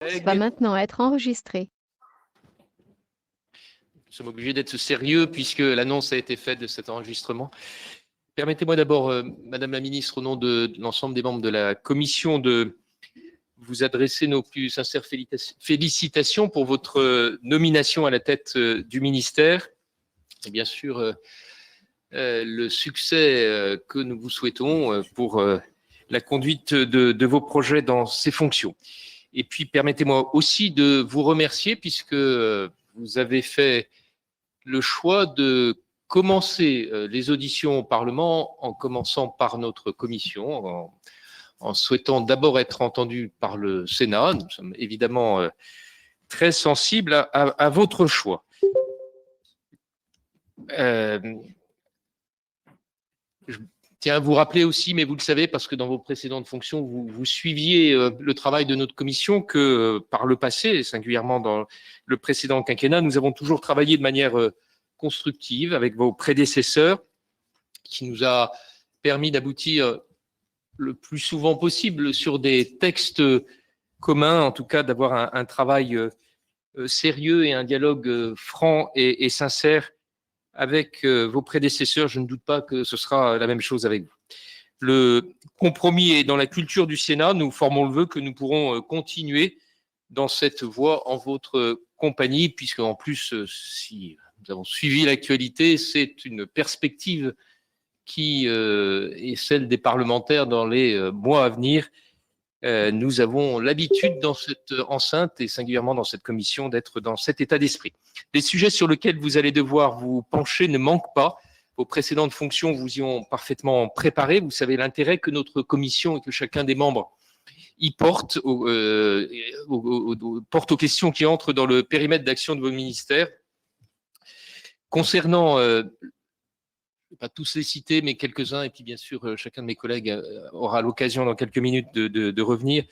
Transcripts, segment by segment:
Va maintenant être enregistré. Nous sommes obligés d'être sérieux puisque l'annonce a été faite de cet enregistrement. Permettez-moi d'abord, Madame la Ministre, au nom de l'ensemble des membres de la Commission, de vous adresser nos plus sincères félicitations pour votre nomination à la tête du ministère. Et bien sûr, le succès que nous vous souhaitons pour la conduite de vos projets dans ces fonctions. Et puis, permettez-moi aussi de vous remercier puisque vous avez fait le choix de commencer les auditions au Parlement en commençant par notre commission, en souhaitant d'abord être entendu par le Sénat. Nous sommes évidemment très sensibles à votre choix. Je tiens à vous rappeler aussi, mais vous le savez, parce que dans vos précédentes fonctions, vous suiviez le travail de notre commission, que par le passé, et singulièrement dans le précédent quinquennat, nous avons toujours travaillé de manière constructive avec vos prédécesseurs, qui nous a permis d'aboutir le plus souvent possible sur des textes communs, en tout cas d'avoir un travail sérieux et un dialogue franc et sincère avec vos prédécesseurs. Je ne doute pas que ce sera la même chose avec vous. Le compromis est dans la culture du Sénat. Nous formons le vœu que nous pourrons continuer dans cette voie en votre compagnie, puisque en plus, si nous avons suivi l'actualité, c'est une perspective qui est celle des parlementaires dans les mois à venir. Nous avons l'habitude dans cette enceinte et singulièrement dans cette commission d'être dans cet état d'esprit. Les sujets sur lesquels vous allez devoir vous pencher ne manquent pas. Vos précédentes fonctions vous y ont parfaitement préparé. Vous savez l'intérêt que notre commission et que chacun des membres y porte aux questions qui entrent dans le périmètre d'action de vos ministères. Concernant je ne vais pas tous les citer, mais quelques-uns, et puis bien sûr, chacun de mes collègues aura l'occasion dans quelques minutes de revenir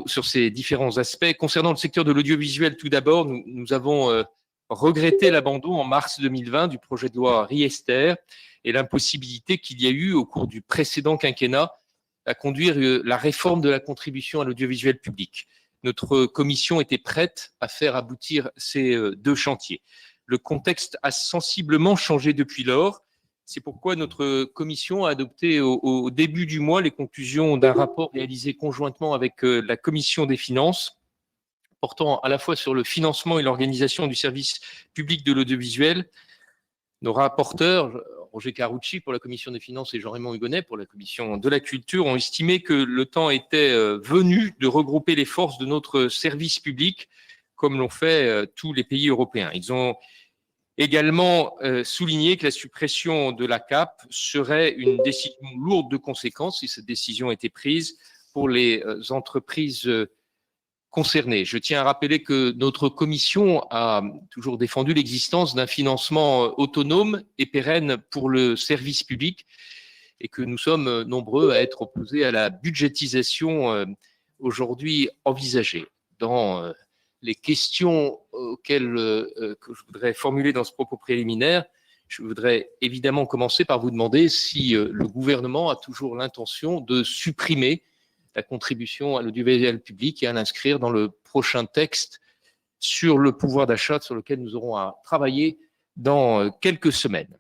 sur ces différents aspects. Concernant le secteur de l'audiovisuel, tout d'abord, nous avons regretté l'abandon en mars 2020 du projet de loi Riester et l'impossibilité qu'il y a eu au cours du précédent quinquennat à conduire la réforme de la contribution à l'audiovisuel public. Notre commission était prête à faire aboutir ces deux chantiers. Le contexte a sensiblement changé depuis lors. C'est pourquoi notre commission a adopté au début du mois les conclusions d'un rapport réalisé conjointement avec la commission des finances, portant à la fois sur le financement et l'organisation du service public de l'audiovisuel. Nos rapporteurs, Roger Carucci pour la commission des finances et Jean-Raymond Hugonet pour la commission de la culture, ont estimé que le temps était venu de regrouper les forces de notre service public, comme l'ont fait tous les pays européens. Ils ont également souligné que la suppression de la CAP serait une décision lourde de conséquences si cette décision était prise pour les entreprises concernées. Je tiens à rappeler que notre commission a toujours défendu l'existence d'un financement autonome et pérenne pour le service public et que nous sommes nombreux à être opposés à la budgétisation aujourd'hui envisagée. Dans les questions auxquelles que je voudrais formuler dans ce propos préliminaire, je voudrais évidemment commencer par vous demander si le gouvernement a toujours l'intention de supprimer la contribution à l'audiovisuel public et à l'inscrire dans le prochain texte sur le pouvoir d'achat sur lequel nous aurons à travailler dans quelques semaines.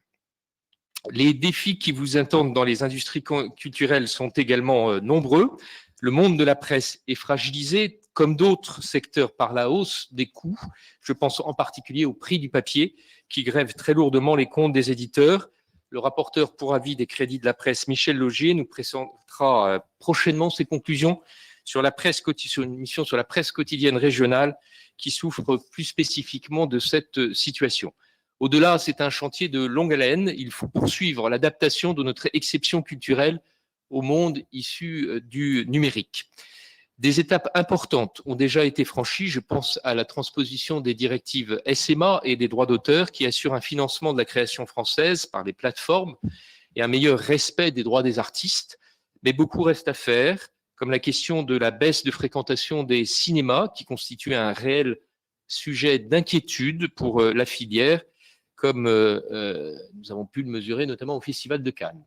Les défis qui vous attendent dans les industries culturelles sont également nombreux. Le monde de la presse est fragilisé, comme d'autres secteurs, par la hausse des coûts. Je pense en particulier au prix du papier, qui grève très lourdement les comptes des éditeurs. Le rapporteur pour avis des crédits de la presse, Michel Laugier, nous présentera prochainement ses conclusions sur une mission sur la presse quotidienne régionale qui souffre plus spécifiquement de cette situation. Au-delà, c'est un chantier de longue haleine. Il faut poursuivre l'adaptation de notre exception culturelle au monde issu du numérique. Des étapes importantes ont déjà été franchies. Je pense à la transposition des directives SMA et des droits d'auteur qui assurent un financement de la création française par les plateformes et un meilleur respect des droits des artistes. Mais beaucoup reste à faire, comme la question de la baisse de fréquentation des cinémas qui constitue un réel sujet d'inquiétude pour la filière, comme nous avons pu le mesurer notamment au Festival de Cannes.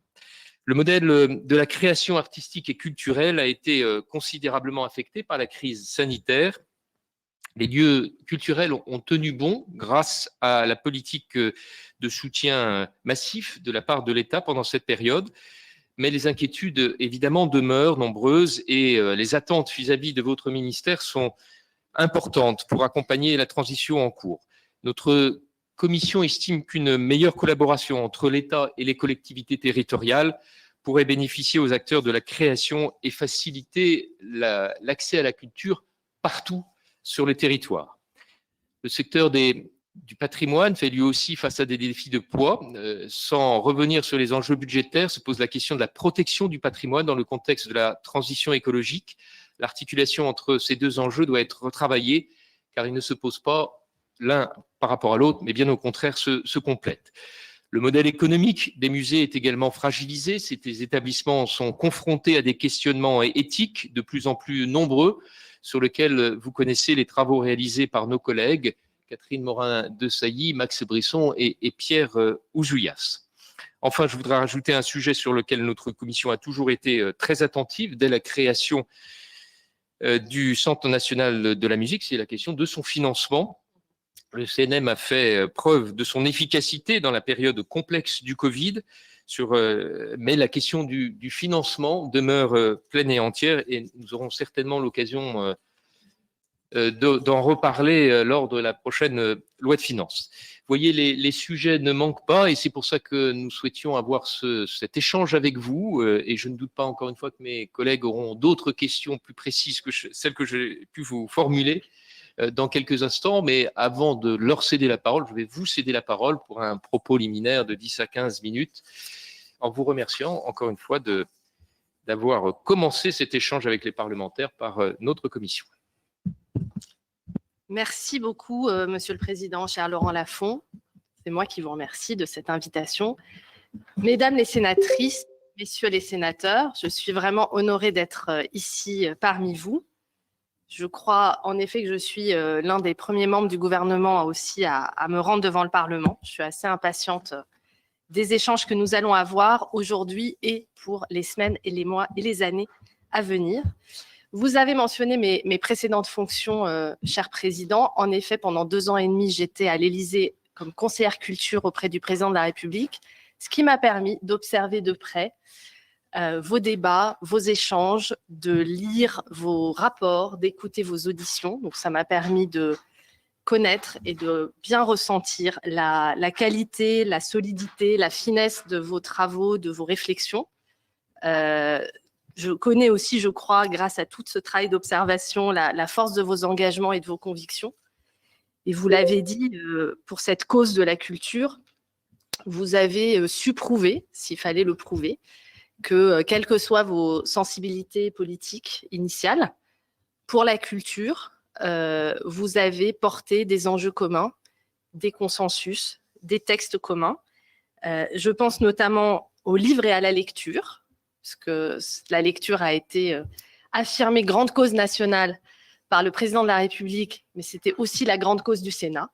Le modèle de la création artistique et culturelle a été considérablement affecté par la crise sanitaire Les lieux culturels ont tenu bon grâce à la politique de soutien massif de la part de l'État pendant cette période. Mais les inquiétudes, évidemment, demeurent nombreuses et les attentes vis-à-vis de votre ministère sont importantes pour accompagner la transition en cours. Notre commission estime qu'une meilleure collaboration entre l'État et les collectivités territoriales pourrait bénéficier aux acteurs de la création et faciliter l'accès à la culture partout sur le territoire. Le secteur du patrimoine fait lui aussi face à des défis de poids. Sans revenir sur les enjeux budgétaires, se pose la question de la protection du patrimoine dans le contexte de la transition écologique. L'articulation entre ces deux enjeux doit être retravaillée, car ils ne se posent pas l'un par rapport à l'autre, mais bien au contraire se complètent. Le modèle économique des musées est également fragilisé. Ces établissements sont confrontés à des questionnements éthiques de plus en plus nombreux, sur lesquels vous connaissez les travaux réalisés par nos collègues Catherine Morin-Desailly, Max Brisson et Pierre Ouzoulias. Enfin, je voudrais rajouter un sujet sur lequel notre commission a toujours été très attentive dès la création du Centre national de la musique, c'est la question de son financement. Le CNM a fait preuve de son efficacité dans la période complexe du Covid, mais la question du financement demeure pleine et entière et nous aurons certainement l'occasion d'en reparler lors de la prochaine loi de finances. Vous voyez, les sujets ne manquent pas et c'est pour ça que nous souhaitions avoir cet échange avec vous et je ne doute pas encore une fois que mes collègues auront d'autres questions plus précises que celles que j'ai pu vous formuler dans quelques instants, mais avant de leur céder la parole, je vais vous céder la parole pour un propos liminaire de 10 à 15 minutes en vous remerciant encore une fois d'avoir commencé cet échange avec les parlementaires par notre commission. Merci beaucoup, Monsieur le Président, cher Laurent Lafont. C'est moi qui vous remercie de cette invitation. Mesdames les sénatrices, messieurs les sénateurs, je suis vraiment honorée d'être ici parmi vous. Je crois en effet que je suis l'un des premiers membres du gouvernement aussi à me rendre devant le Parlement. Je suis assez impatiente des échanges que nous allons avoir aujourd'hui et pour les semaines et les mois et les années à venir. Vous avez mentionné mes précédentes fonctions, cher Président. En effet, pendant 2 ans et demi, j'étais à l'Élysée comme conseillère culture auprès du Président de la République, ce qui m'a permis d'observer de près vos débats, vos échanges, de lire vos rapports, d'écouter vos auditions. Donc, ça m'a permis de connaître et de bien ressentir la qualité, la solidité, la finesse de vos travaux, de vos réflexions. Je connais aussi, je crois, grâce à tout ce travail d'observation, la force de vos engagements et de vos convictions. Et vous l'avez dit, pour cette cause de la culture, vous avez su prouver, s'il fallait le prouver, que quelles que soient vos sensibilités politiques initiales, pour la culture, vous avez porté des enjeux communs, des consensus, des textes communs. Je pense notamment au livre et à la lecture, parce que la lecture a été affirmée grande cause nationale par le Président de la République, mais c'était aussi la grande cause du Sénat,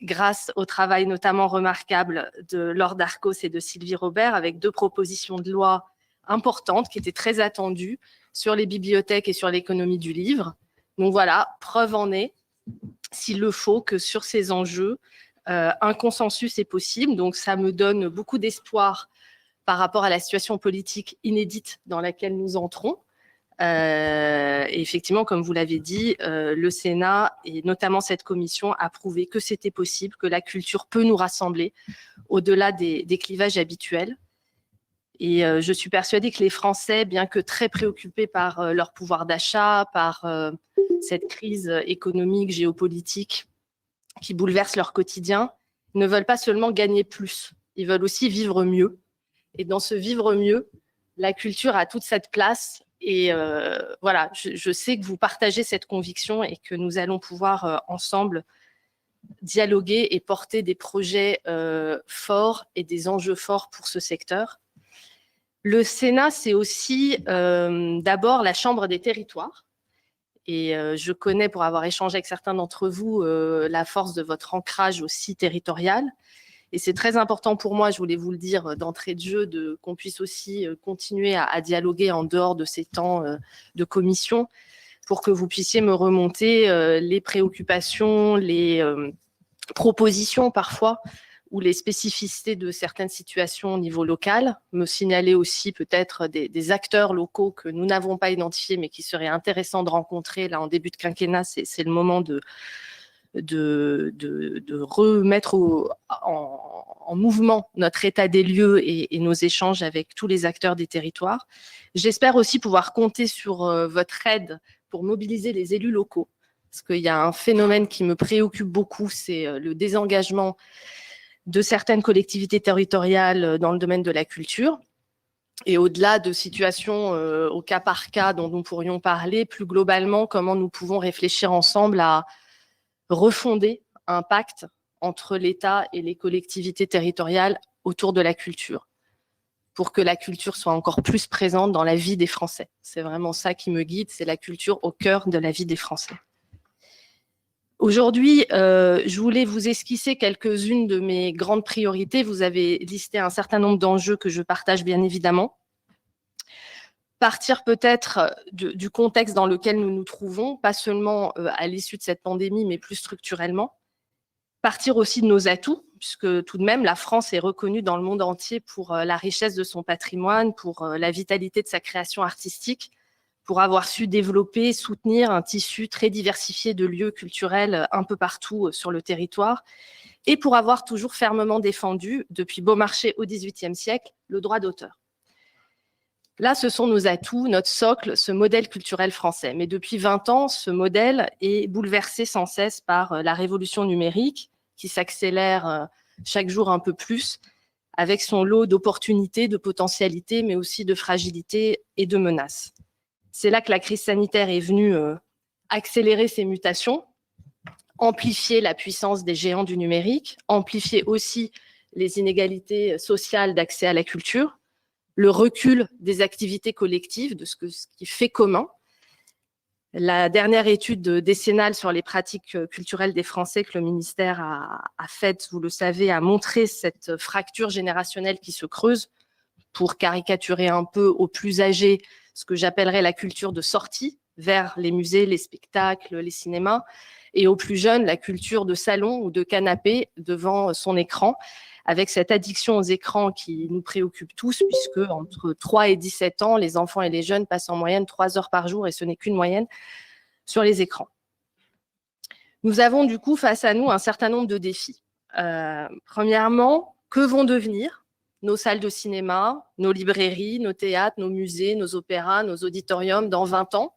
grâce au travail notamment remarquable de Laure Darcos et de Sylvie Robert, avec 2 propositions de loi importantes qui étaient très attendues sur les bibliothèques et sur l'économie du livre. Donc voilà, preuve en est, s'il le faut, que sur ces enjeux, un consensus est possible. Donc ça me donne beaucoup d'espoir par rapport à la situation politique inédite dans laquelle nous entrons. Et effectivement, comme vous l'avez dit, le Sénat et notamment cette commission a prouvé que c'était possible, que la culture peut nous rassembler au-delà des clivages habituels. Et je suis persuadée que les Français, bien que très préoccupés par leur pouvoir d'achat, par cette crise économique, géopolitique qui bouleverse leur quotidien, ne veulent pas seulement gagner plus, ils veulent aussi vivre mieux. Et dans ce vivre mieux, la culture a toute cette place. Et voilà, je sais que vous partagez cette conviction et que nous allons pouvoir ensemble dialoguer et porter des projets forts et des enjeux forts pour ce secteur. Le Sénat, c'est aussi d'abord la Chambre des territoires. Et je connais, pour avoir échangé avec certains d'entre vous, la force de votre ancrage aussi territorial. Et c'est très important pour moi, je voulais vous le dire d'entrée de jeu, qu'on puisse aussi continuer à dialoguer en dehors de ces temps de commission, pour que vous puissiez me remonter les préoccupations, les propositions parfois, ou les spécificités de certaines situations au niveau local, me signaler aussi peut-être des acteurs locaux que nous n'avons pas identifiés, mais qui seraient intéressants de rencontrer. Là, en début de quinquennat, c'est le moment de remettre en mouvement notre état des lieux et nos échanges avec tous les acteurs des territoires. J'espère aussi pouvoir compter sur votre aide pour mobiliser les élus locaux, parce qu'il y a un phénomène qui me préoccupe beaucoup, c'est le désengagement de certaines collectivités territoriales dans le domaine de la culture. Et au-delà de situations au cas par cas dont nous pourrions parler, plus globalement, comment nous pouvons réfléchir ensemble à refonder un pacte entre l'État et les collectivités territoriales autour de la culture, pour que la culture soit encore plus présente dans la vie des Français. C'est vraiment ça qui me guide, c'est la culture au cœur de la vie des Français. Aujourd'hui, je voulais vous esquisser quelques-unes de mes grandes priorités. Vous avez listé un certain nombre d'enjeux que je partage bien évidemment. Partir peut-être du contexte dans lequel nous nous trouvons, pas seulement à l'issue de cette pandémie, mais plus structurellement. Partir aussi de nos atouts, puisque tout de même, la France est reconnue dans le monde entier pour la richesse de son patrimoine, pour la vitalité de sa création artistique, pour avoir su développer, soutenir un tissu très diversifié de lieux culturels un peu partout sur le territoire, et pour avoir toujours fermement défendu, depuis Beaumarchais au XVIIIe siècle, le droit d'auteur. Là, ce sont nos atouts, notre socle, ce modèle culturel français. Mais depuis 20 ans, ce modèle est bouleversé sans cesse par la révolution numérique qui s'accélère chaque jour un peu plus, avec son lot d'opportunités, de potentialités, mais aussi de fragilités et de menaces. C'est là que la crise sanitaire est venue accélérer ces mutations, amplifier la puissance des géants du numérique, amplifier aussi les inégalités sociales d'accès à la culture, le recul des activités collectives, de ce qui fait commun. La dernière étude décennale sur les pratiques culturelles des Français que le ministère a faite, vous le savez, a montré cette fracture générationnelle qui se creuse, pour caricaturer un peu aux plus âgés ce que j'appellerais la culture de sortie vers les musées, les spectacles, les cinémas, et aux plus jeunes la culture de salon ou de canapé devant son écran, avec cette addiction aux écrans qui nous préoccupe tous, puisque entre 3 et 17 ans, les enfants et les jeunes passent en moyenne 3 heures par jour, et ce n'est qu'une moyenne, sur les écrans. Nous avons du coup face à nous un certain nombre de défis. Premièrement, que vont devenir nos salles de cinéma, nos librairies, nos théâtres, nos musées, nos opéras, nos auditoriums dans 20 ans?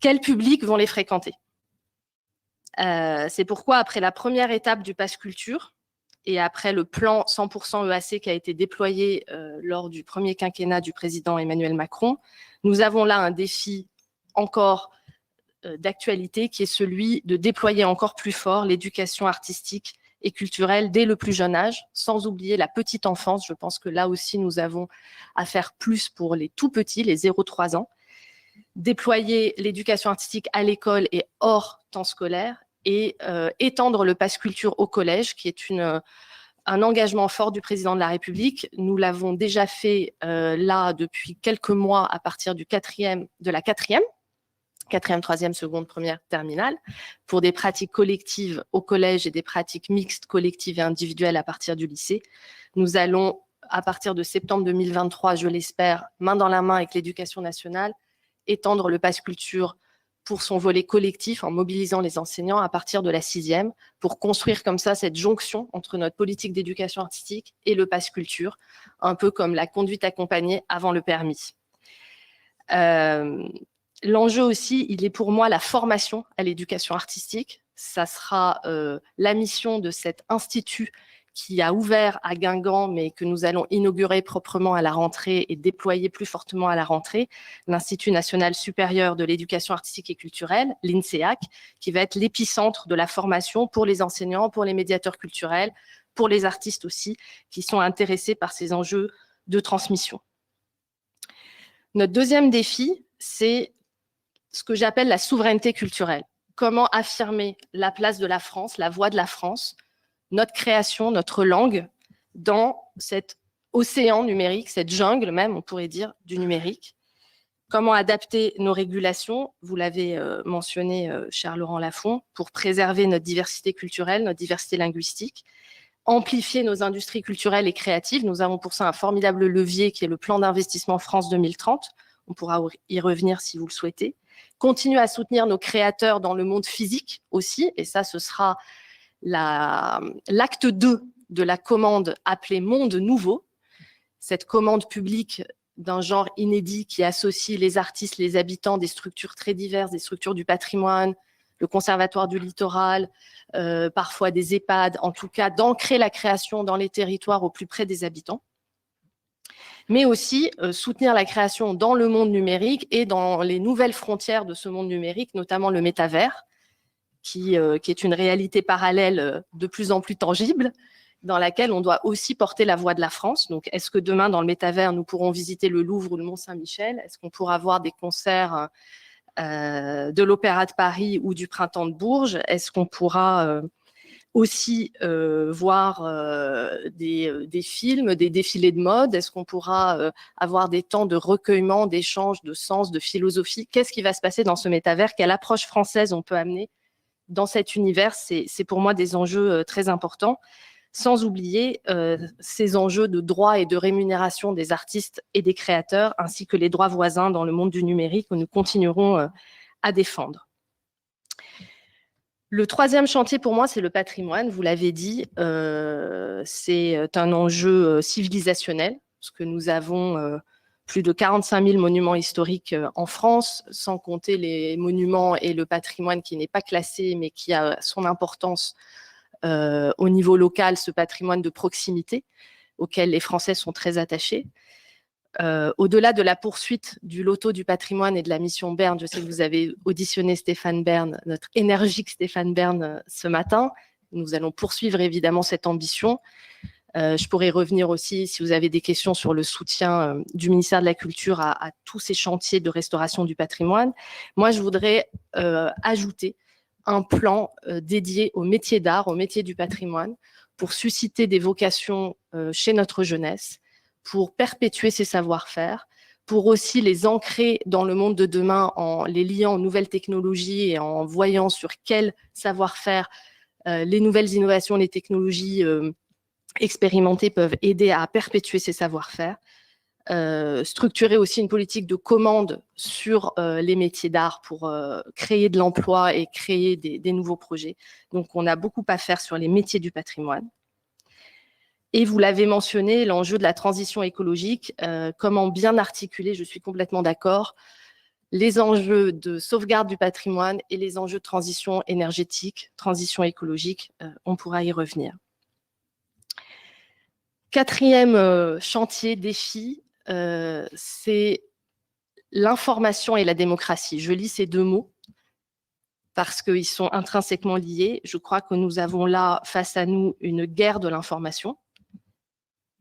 Quel public vont les fréquenter? C'est pourquoi, après la première étape du Pass Culture, et après le plan 100% EAC qui a été déployé lors du premier quinquennat du président Emmanuel Macron, nous avons là un défi encore d'actualité qui est celui de déployer encore plus fort l'éducation artistique et culturelle dès le plus jeune âge, sans oublier la petite enfance. Je pense que là aussi, nous avons à faire plus pour les tout petits, les 0-3 ans. Déployer l'éducation artistique à l'école et hors temps scolaire, et étendre le Pass Culture au collège, qui est un engagement fort du président de la République. Nous l'avons déjà fait là depuis quelques mois à partir de la quatrième, troisième, seconde, première, terminale, pour des pratiques collectives au collège et des pratiques mixtes, collectives et individuelles à partir du lycée. Nous allons, à partir de septembre 2023, je l'espère, main dans la main avec l'Éducation nationale, étendre le Pass Culture pour son volet collectif en mobilisant les enseignants à partir de la 6e, pour construire comme ça cette jonction entre notre politique d'éducation artistique et le Pass Culture, un peu comme la conduite accompagnée avant le permis. L'enjeu aussi, il est pour moi la formation à l'éducation artistique. Ça sera la mission de cet institut qui a ouvert à Guingamp, mais que nous allons inaugurer proprement à la rentrée et déployer plus fortement à la rentrée, l'Institut national supérieur de l'éducation artistique et culturelle, l'INSEAC, qui va être l'épicentre de la formation pour les enseignants, pour les médiateurs culturels, pour les artistes aussi, qui sont intéressés par ces enjeux de transmission. Notre deuxième défi, c'est ce que j'appelle la souveraineté culturelle. Comment affirmer la place de la France, la voix de la France, notre création, notre langue, dans cet océan numérique, cette jungle même, on pourrait dire, du numérique. Comment adapter nos régulations? Vous l'avez mentionné, cher Laurent Lafont, pour préserver notre diversité culturelle, notre diversité linguistique, amplifier nos industries culturelles et créatives. Nous avons pour ça un formidable levier qui est le plan d'investissement France 2030. On pourra y revenir si vous le souhaitez. Continuer à soutenir nos créateurs dans le monde physique aussi, et ça, ce sera l'acte 2 de la commande appelée Monde Nouveau. Cette commande publique d'un genre inédit qui associe les artistes, les habitants des structures très diverses, des structures du patrimoine, le Conservatoire du Littoral, parfois des EHPAD, en tout cas d'ancrer la création dans les territoires au plus près des habitants, mais aussi soutenir la création dans le monde numérique et dans les nouvelles frontières de ce monde numérique, notamment le métavers, qui est une réalité parallèle de plus en plus tangible, dans laquelle on doit aussi porter la voix de la France. Donc, est-ce que demain, dans le métavers, nous pourrons visiter le Louvre ou le Mont-Saint-Michel? Est-ce qu'on pourra voir des concerts de l'Opéra de Paris ou du Printemps de Bourges? Est-ce qu'on pourra aussi voir des films, des défilés de mode? Est-ce qu'on pourra avoir des temps de recueillement, d'échange, de sens, de philosophie? Qu'est-ce qui va se passer dans ce métavers? Quelle approche française on peut amener dans cet univers? C'est pour moi des enjeux très importants. Sans oublier ces enjeux de droit et de rémunération des artistes et des créateurs, ainsi que les droits voisins dans le monde du numérique que nous continuerons à défendre. Le troisième chantier pour moi, c'est le patrimoine. Vous l'avez dit, c'est un enjeu civilisationnel, parce que nous avons plus de 45 000 monuments historiques en France, sans compter les monuments et le patrimoine qui n'est pas classé, mais qui a son importance au niveau local, ce patrimoine de proximité auquel les Français sont très attachés. Au-delà de la poursuite du loto du patrimoine et de la mission Bern, je sais que vous avez auditionné Stéphane Bern, notre énergique Stéphane Bern ce matin. Nous allons poursuivre évidemment cette ambition. Je pourrais revenir aussi, si vous avez des questions, sur le soutien du ministère de la Culture à tous ces chantiers de restauration du patrimoine. Moi, je voudrais ajouter un plan dédié au métier d'art, au métier du patrimoine, pour susciter des vocations chez notre jeunesse, pour perpétuer ces savoir-faire, pour aussi les ancrer dans le monde de demain en les liant aux nouvelles technologies et en voyant sur quel savoir-faire les nouvelles innovations, les technologies expérimentées peuvent aider à perpétuer ces savoir-faire. Structurer aussi une politique de commande sur les métiers d'art pour créer de l'emploi et créer des nouveaux projets. Donc, on a beaucoup à faire sur les métiers du patrimoine. Et vous l'avez mentionné, l'enjeu de la transition écologique, comment bien articuler, je suis complètement d'accord, les enjeux de sauvegarde du patrimoine et les enjeux de transition énergétique, transition écologique, on pourra y revenir. Quatrième chantier, défi, c'est l'information et la démocratie. Je lis ces deux mots parce qu'ils sont intrinsèquement liés. Je crois que nous avons là face à nous une guerre de l'information,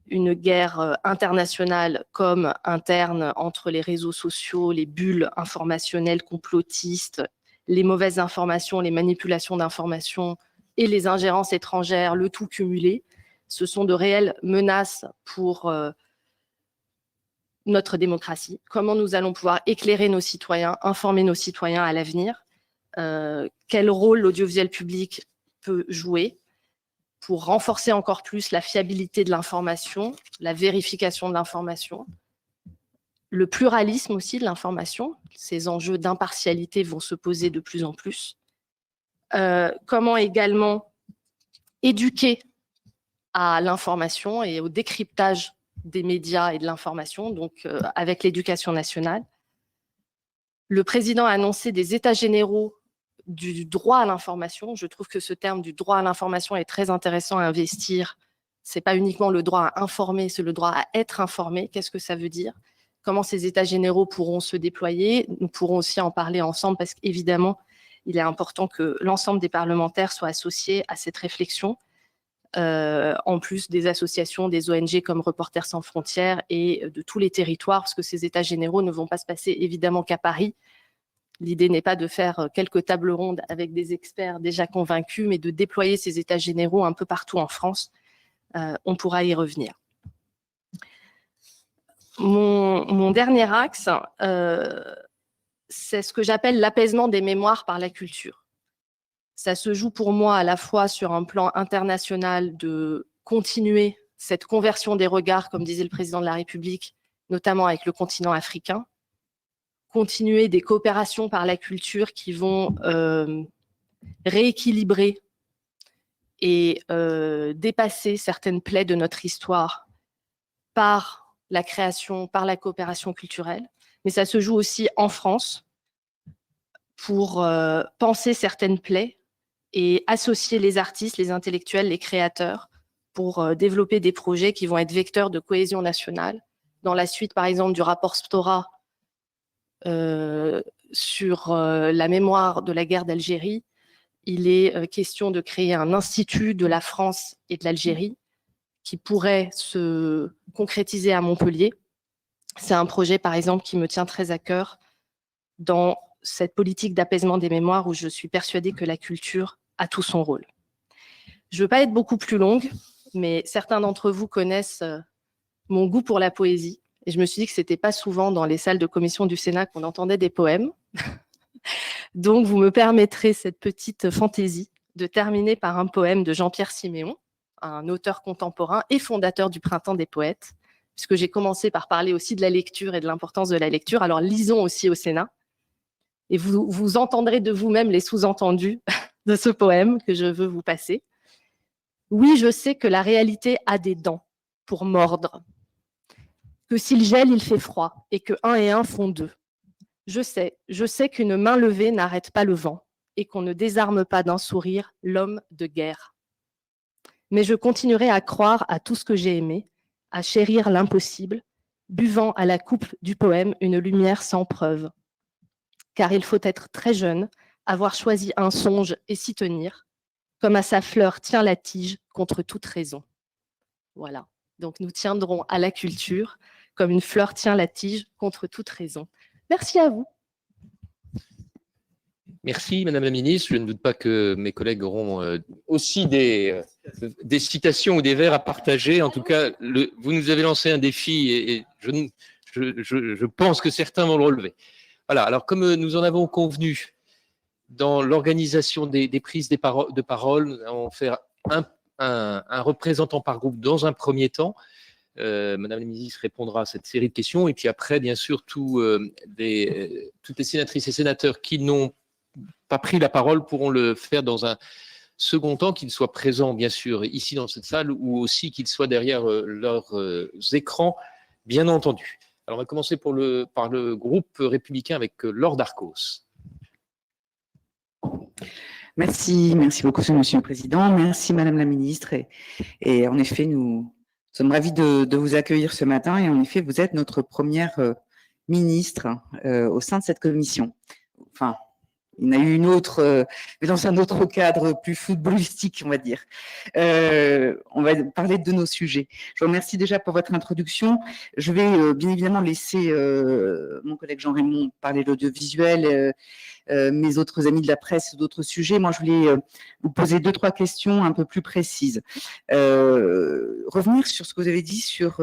une guerre internationale comme interne entre les réseaux sociaux, les bulles informationnelles complotistes, les mauvaises informations, les manipulations d'informations et les ingérences étrangères, le tout cumulé. Ce sont de réelles menaces pour notre démocratie. Comment nous allons pouvoir éclairer nos citoyens, informer nos citoyens à l'avenir, quel rôle l'audiovisuel public peut jouer pour renforcer encore plus la fiabilité de l'information, la vérification de l'information, le pluralisme aussi de l'information. Ces enjeux d'impartialité vont se poser de plus en plus. Comment également éduquer à l'information et au décryptage des médias et de l'information, donc avec l'éducation nationale. Le président a annoncé des états généraux du droit à l'information. Je trouve que ce terme du droit à l'information est très intéressant à investir. Ce n'est pas uniquement le droit à informer, c'est le droit à être informé. Qu'est-ce que ça veut dire? Comment ces états généraux pourront se déployer? Nous pourrons aussi en parler ensemble parce qu'évidemment, il est important que l'ensemble des parlementaires soient associés à cette réflexion. En plus des associations, des ONG comme Reporters sans frontières et de tous les territoires, parce que ces états généraux ne vont pas se passer évidemment qu'à Paris. L'idée n'est pas de faire quelques tables rondes avec des experts déjà convaincus, mais de déployer ces états généraux un peu partout en France. On pourra y revenir. Mon dernier axe, c'est ce que j'appelle l'apaisement des mémoires par la culture. Ça se joue pour moi à la fois sur un plan international de continuer cette conversion des regards, comme disait le président de la République, notamment avec le continent africain, continuer des coopérations par la culture qui vont rééquilibrer et dépasser certaines plaies de notre histoire par la création, par la coopération culturelle. Mais ça se joue aussi en France pour penser certaines plaies et associer les artistes, les intellectuels, les créateurs pour développer des projets qui vont être vecteurs de cohésion nationale. Dans la suite, par exemple, du rapport Stora sur la mémoire de la guerre d'Algérie, il est question de créer un institut de la France et de l'Algérie qui pourrait se concrétiser à Montpellier. C'est un projet, par exemple, qui me tient très à cœur dans cette politique d'apaisement des mémoires où je suis persuadée que la culture a tout son rôle. Je ne veux pas être beaucoup plus longue, mais certains d'entre vous connaissent mon goût pour la poésie. Et je me suis dit que ce n'était pas souvent dans les salles de commission du Sénat qu'on entendait des poèmes. Donc, vous me permettrez cette petite fantaisie de terminer par un poème de Jean-Pierre Siméon, un auteur contemporain et fondateur du Printemps des poètes, puisque j'ai commencé par parler aussi de la lecture et de l'importance de la lecture. Alors, lisons aussi au Sénat. Et vous entendrez de vous-même les sous-entendus de ce poème que je veux vous passer. Oui, je sais que la réalité a des dents pour mordre, que s'il gèle, il fait froid, et que 1 et 1 font 2. Je sais qu'une main levée n'arrête pas le vent, et qu'on ne désarme pas d'un sourire l'homme de guerre. Mais je continuerai à croire à tout ce que j'ai aimé, à chérir l'impossible, buvant à la coupe du poème une lumière sans preuve. Car il faut être très jeune, avoir choisi un songe et s'y tenir, comme à sa fleur tient la tige contre toute raison. Voilà, donc nous tiendrons à la culture comme une fleur tient la tige contre toute raison. Merci à vous. Merci, Madame la Ministre. Je ne doute pas que mes collègues auront aussi des citations ou des vers à partager. En tout cas, vous nous avez lancé un défi et je pense que certains vont le relever. Voilà, alors comme nous en avons convenu dans l'organisation des prises de parole, nous allons faire un représentant par groupe dans un premier temps. Madame la ministre répondra à cette série de questions. Et puis après, bien sûr, toutes les sénatrices et sénateurs qui n'ont pas pris la parole pourront le faire dans un second temps, qu'ils soient présents, bien sûr, ici dans cette salle ou aussi qu'ils soient derrière leurs écrans, bien entendu. Alors, on va commencer par le groupe républicain avec Laure Darcos. Merci beaucoup, Monsieur le Président. Merci, Madame la Ministre. Et en effet, nous sommes ravis de vous accueillir ce matin. Et en effet, vous êtes notre première ministre au sein de cette commission. Enfin, il y en a eu une autre, mais dans un autre cadre plus footballistique, on va dire. On va parler de nos sujets. Je vous remercie déjà pour votre introduction. Je vais bien évidemment laisser mon collègue Jean-Raymond parler de l'audiovisuel, mes autres amis de la presse, d'autres sujets. Moi, je voulais vous poser 2-3 questions un peu plus précises. Revenir sur ce que vous avez dit sur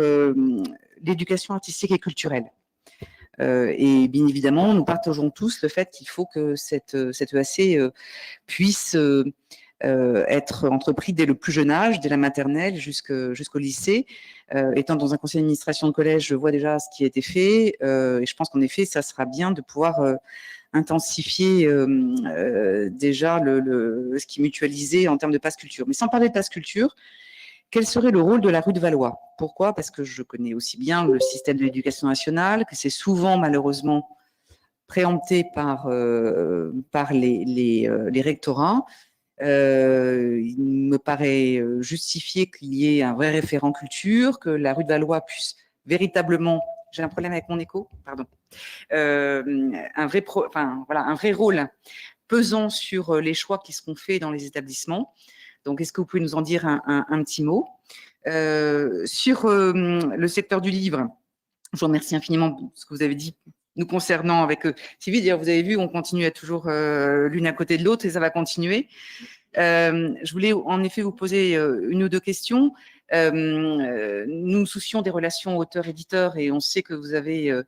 l'éducation artistique et culturelle. Et bien évidemment, nous partageons tous le fait qu'il faut que cette EAC puisse être entrepris dès le plus jeune âge, dès la maternelle jusqu'au lycée. Étant dans un conseil d'administration de collège, je vois déjà ce qui a été fait et je pense qu'en effet, ça sera bien de pouvoir intensifier déjà ce qui est mutualisé en termes de passe culture. Mais sans parler de passe culture, quel serait le rôle de la rue de Valois? Pourquoi? Parce que je connais aussi bien le système de l'éducation nationale, que c'est souvent malheureusement préempté par les rectorats. Il me paraît justifié qu'il y ait un vrai référent culture, que la rue de Valois puisse véritablement, j'ai un problème avec mon écho, pardon, un vrai rôle pesant sur les choix qui seront faits dans les établissements. Donc, est-ce que vous pouvez nous en dire un petit mot sur le secteur du livre? Je vous remercie infiniment pour ce que vous avez dit nous concernant avec Sylvie. D'ailleurs, vous avez vu, on continue à toujours l'une à côté de l'autre et ça va continuer. Je voulais en effet vous poser une ou deux questions. Nous nous soucions des relations auteur-éditeur et on sait que vous avez,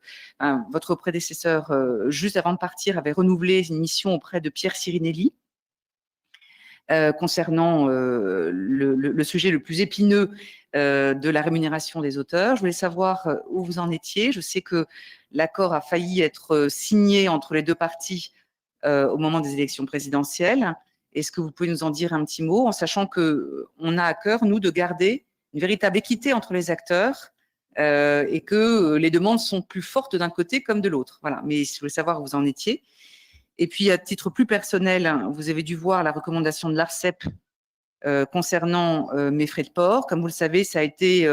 votre prédécesseur, juste avant de partir, avait renouvelé une mission auprès de Pierre Sirinelli concernant le sujet le plus épineux de la rémunération des auteurs. Je voulais savoir où vous en étiez. Je sais que l'accord a failli être signé entre les deux parties au moment des élections présidentielles. Est-ce que vous pouvez nous en dire un petit mot, en sachant qu'on a à cœur, nous, de garder une véritable équité entre les acteurs et que les demandes sont plus fortes d'un côté comme de l'autre. Voilà. Mais je voulais savoir où vous en étiez. Et puis, à titre plus personnel, vous avez dû voir la recommandation de l'ARCEP concernant mes frais de port. Comme vous le savez, ça a été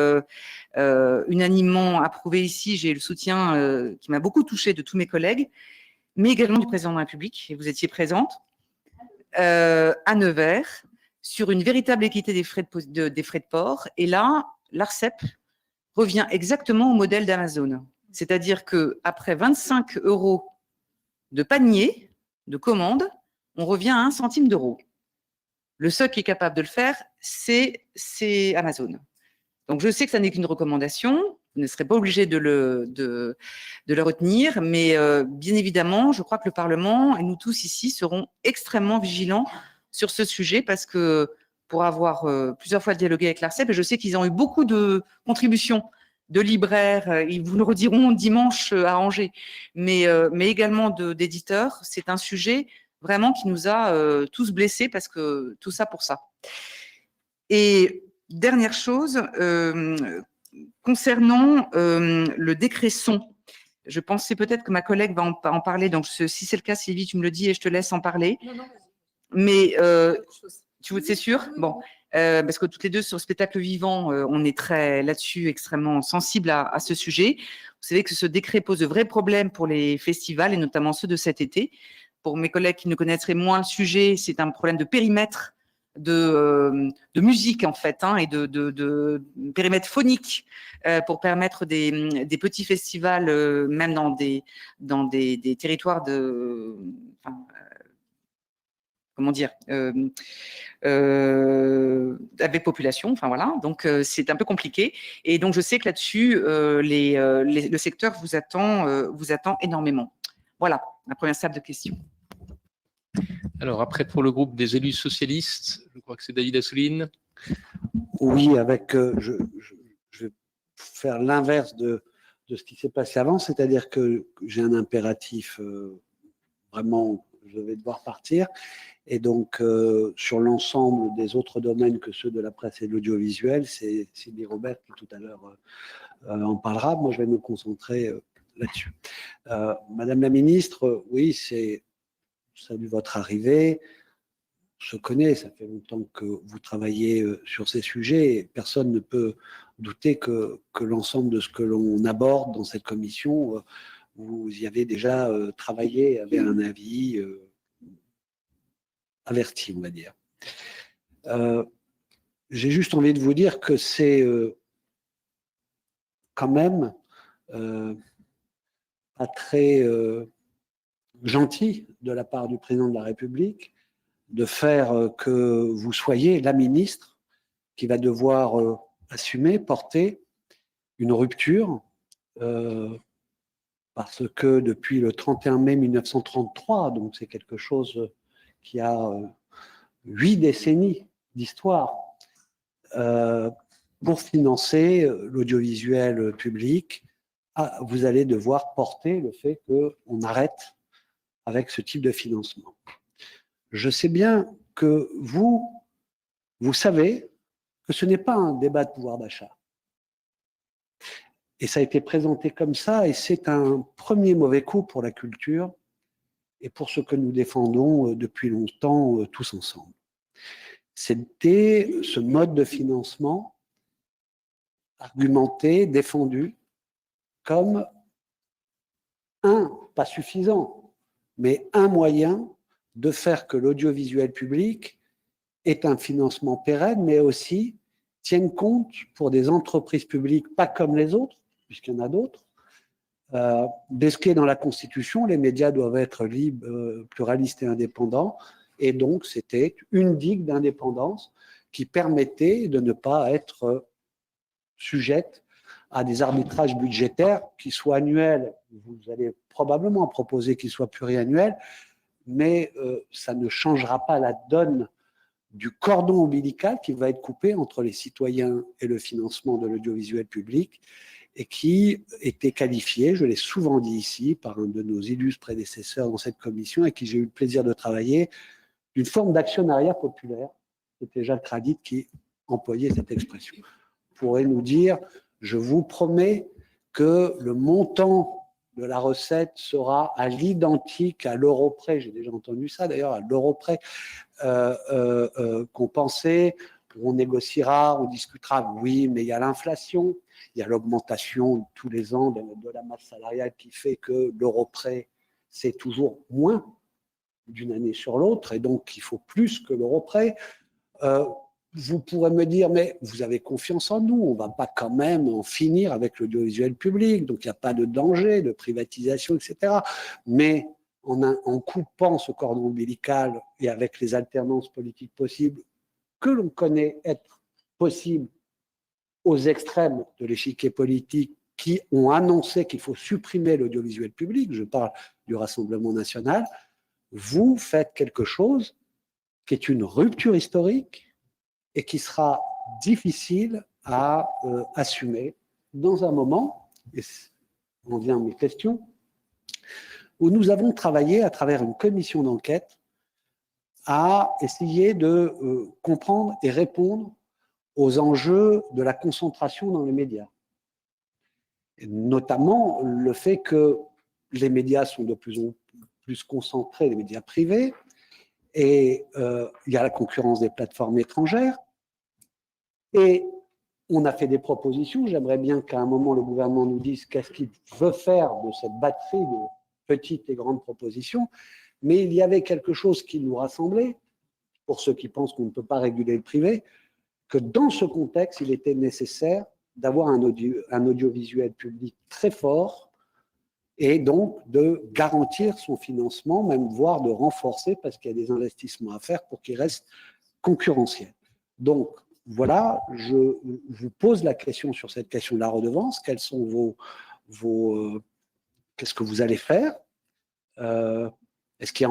unanimement approuvé ici. J'ai eu le soutien qui m'a beaucoup touché de tous mes collègues, mais également du président de la République, et vous étiez présente, à Nevers, sur une véritable équité des frais de port. Et là, l'ARCEP revient exactement au modèle d'Amazon. C'est-à-dire qu'après 25 € de panier, de commande, on revient à 1 centime d'euro. Le seul qui est capable de le faire, c'est Amazon. Donc, je sais que ça n'est qu'une recommandation. Vous ne serez pas obligé de le retenir, mais bien évidemment, je crois que le Parlement et nous tous ici serons extrêmement vigilants sur ce sujet parce que pour avoir plusieurs fois dialogué avec l'ARCEP, et je sais qu'ils ont eu beaucoup de contributions de libraires, ils vous le rediront dimanche à Angers, mais également d'éditeurs. C'est un sujet vraiment qui nous a tous blessés parce que tout ça pour ça. Et dernière chose, concernant le décret son, je pensais peut-être que ma collègue va en parler, donc si c'est le cas, Sylvie, tu me le dis et je te laisse en parler. Non, mais c'est sûr? Bon. Parce que toutes les deux sur le spectacle vivant, on est très là-dessus extrêmement sensible à ce sujet. Vous savez que ce décret pose de vrais problèmes pour les festivals et notamment ceux de cet été. Pour mes collègues qui ne connaîtraient moins le sujet, c'est un problème de périmètre de musique en fait, et de périmètre phonique pour permettre des petits festivals, même dans des territoires de, comment dire, avec population, enfin voilà, donc c'est un peu compliqué. Et donc je sais que là-dessus, le secteur vous attend énormément. Voilà, la première salle de questions. Alors après, pour le groupe des élus socialistes, je crois que c'est David Assouline. Oui, je vais faire l'inverse de ce qui s'est passé avant, c'est-à-dire que j'ai un impératif, vraiment, je vais devoir partir. Et donc, sur l'ensemble des autres domaines que ceux de la presse et de l'audiovisuel, c'est Sylvie Robert qui tout à l'heure en parlera. Moi, je vais me concentrer là-dessus. Madame la ministre, oui, salut votre arrivée. On se connaît, ça fait longtemps que vous travaillez sur ces sujets et personne ne peut douter que l'ensemble de ce que l'on aborde dans cette commission, vous y avez déjà travaillé avec un avis averti, on va dire. J'ai juste envie de vous dire que c'est quand même pas très gentil de la part du président de la République de faire que vous soyez la ministre qui va devoir assumer, porter une rupture parce que depuis le 31 mai 1933, donc c'est quelque chose qui a 8 décennies d'histoire, pour financer l'audiovisuel public, vous allez devoir porter le fait qu'on arrête avec ce type de financement. Je sais bien que vous savez que ce n'est pas un débat de pouvoir d'achat. Et ça a été présenté comme ça, et c'est un premier mauvais coup pour la culture et pour ce que nous défendons depuis longtemps tous ensemble. C'était ce mode de financement argumenté, défendu comme pas suffisant, mais un moyen de faire que l'audiovisuel public ait un financement pérenne, mais aussi tienne compte pour des entreprises publiques pas comme les autres, puisqu'il y en a d'autres, de ce qui est dans la Constitution. Les médias doivent être libres, pluralistes et indépendants, et donc c'était une digue d'indépendance qui permettait de ne pas être sujette à des arbitrages budgétaires qui soient annuels. Vous allez probablement proposer qu'ils soient pluriannuels, mais ça ne changera pas la donne du cordon ombilical qui va être coupé entre les citoyens et le financement de l'audiovisuel public, et qui était qualifié, je l'ai souvent dit ici, par un de nos illustres prédécesseurs dans cette commission, avec qui j'ai eu le plaisir de travailler, d'une forme d'actionnariat populaire. C'était Jacques Radit qui employait cette expression. Vous pourrez nous dire, je vous promets que le montant de la recette sera à l'identique, à l'euro près, j'ai déjà entendu ça d'ailleurs, à l'euro près, qu'on pensait, on négociera, on discutera, oui, mais il y a l'inflation, il y a l'augmentation tous les ans de la masse salariale qui fait que l'euro près, c'est toujours moins d'une année sur l'autre, et donc il faut plus que l'euro près. Vous pourrez me dire, mais vous avez confiance en nous, on ne va pas quand même en finir avec l'audiovisuel public, donc il n'y a pas de danger de privatisation, etc. Mais en coupant ce cordon ombilical et avec les alternances politiques possibles que l'on connaît être possibles aux extrêmes de l'échiquier politique qui ont annoncé qu'il faut supprimer l'audiovisuel public, je parle du Rassemblement national, vous faites quelque chose qui est une rupture historique et qui sera difficile à assumer dans un moment, et on vient à mes questions, où nous avons travaillé à travers une commission d'enquête à essayer de comprendre et répondre aux enjeux de la concentration dans les médias. Et notamment le fait que les médias sont de plus en plus concentrés, les médias privés, et il y a la concurrence des plateformes étrangères. Et on a fait des propositions. J'aimerais bien qu'à un moment, le gouvernement nous dise qu'est-ce qu'il veut faire de cette batterie de petites et grandes propositions. Mais il y avait quelque chose qui nous rassemblait, pour ceux qui pensent qu'on ne peut pas réguler le privé, que dans ce contexte, il était nécessaire d'avoir un audiovisuel public très fort et donc de garantir son financement, même voire de renforcer, parce qu'il y a des investissements à faire pour qu'il reste concurrentiel. Donc, voilà, je vous pose la question sur cette question de la redevance. Quels sont qu'est-ce que vous allez faire? Est-ce qu'il y a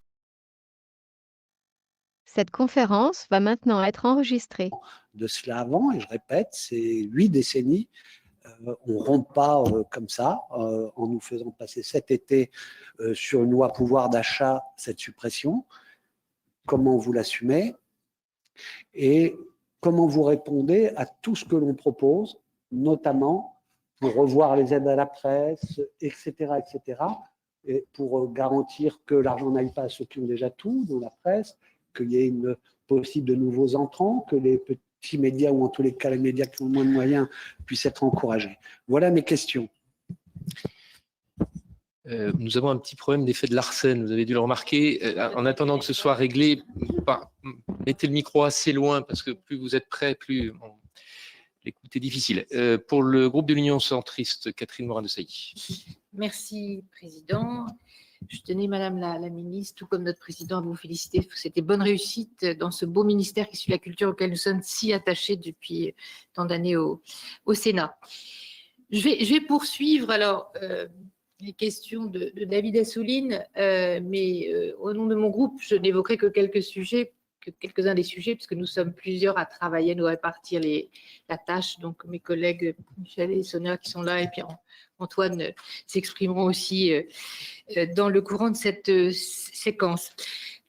Cette conférence va maintenant être enregistrée. de cela avant? Et je répète, c'est 8 décennies. On ne rompt pas comme ça, en nous faisant passer cet été sur une loi pouvoir d'achat, cette suppression. Comment vous l'assumez? Et comment vous répondez à tout ce que l'on propose, notamment pour revoir les aides à la presse, etc., etc., et pour garantir que l'argent n'aille pas à ceux qui ont déjà tout dans la presse, qu'il y ait une possible de nouveaux entrants, que les petits médias, ou en tous les cas les médias qui ont moins de moyens, puissent être encouragés. Voilà mes questions. Nous avons un petit problème d'effet de Larsen, vous avez dû le remarquer. En attendant que ce soit réglé, mettez le micro assez loin, parce que plus vous êtes près, plus l'écoute est difficile. Pour le groupe de l'Union centriste, Catherine Morin-Desailly. Merci, Président. Je tenais, Madame la ministre, tout comme notre Président, à vous féliciter pour cette bonne réussite dans ce beau ministère qui suit la culture auquel nous sommes si attachés depuis tant d'années au Sénat. Je vais poursuivre alors les questions de David Assouline, mais au nom de mon groupe, je n'évoquerai que quelques-uns des sujets, puisque nous sommes plusieurs à travailler, à nous répartir la tâche. Donc, mes collègues Michel et Sonia qui sont là, et puis Antoine s'exprimeront aussi dans le courant de cette séquence.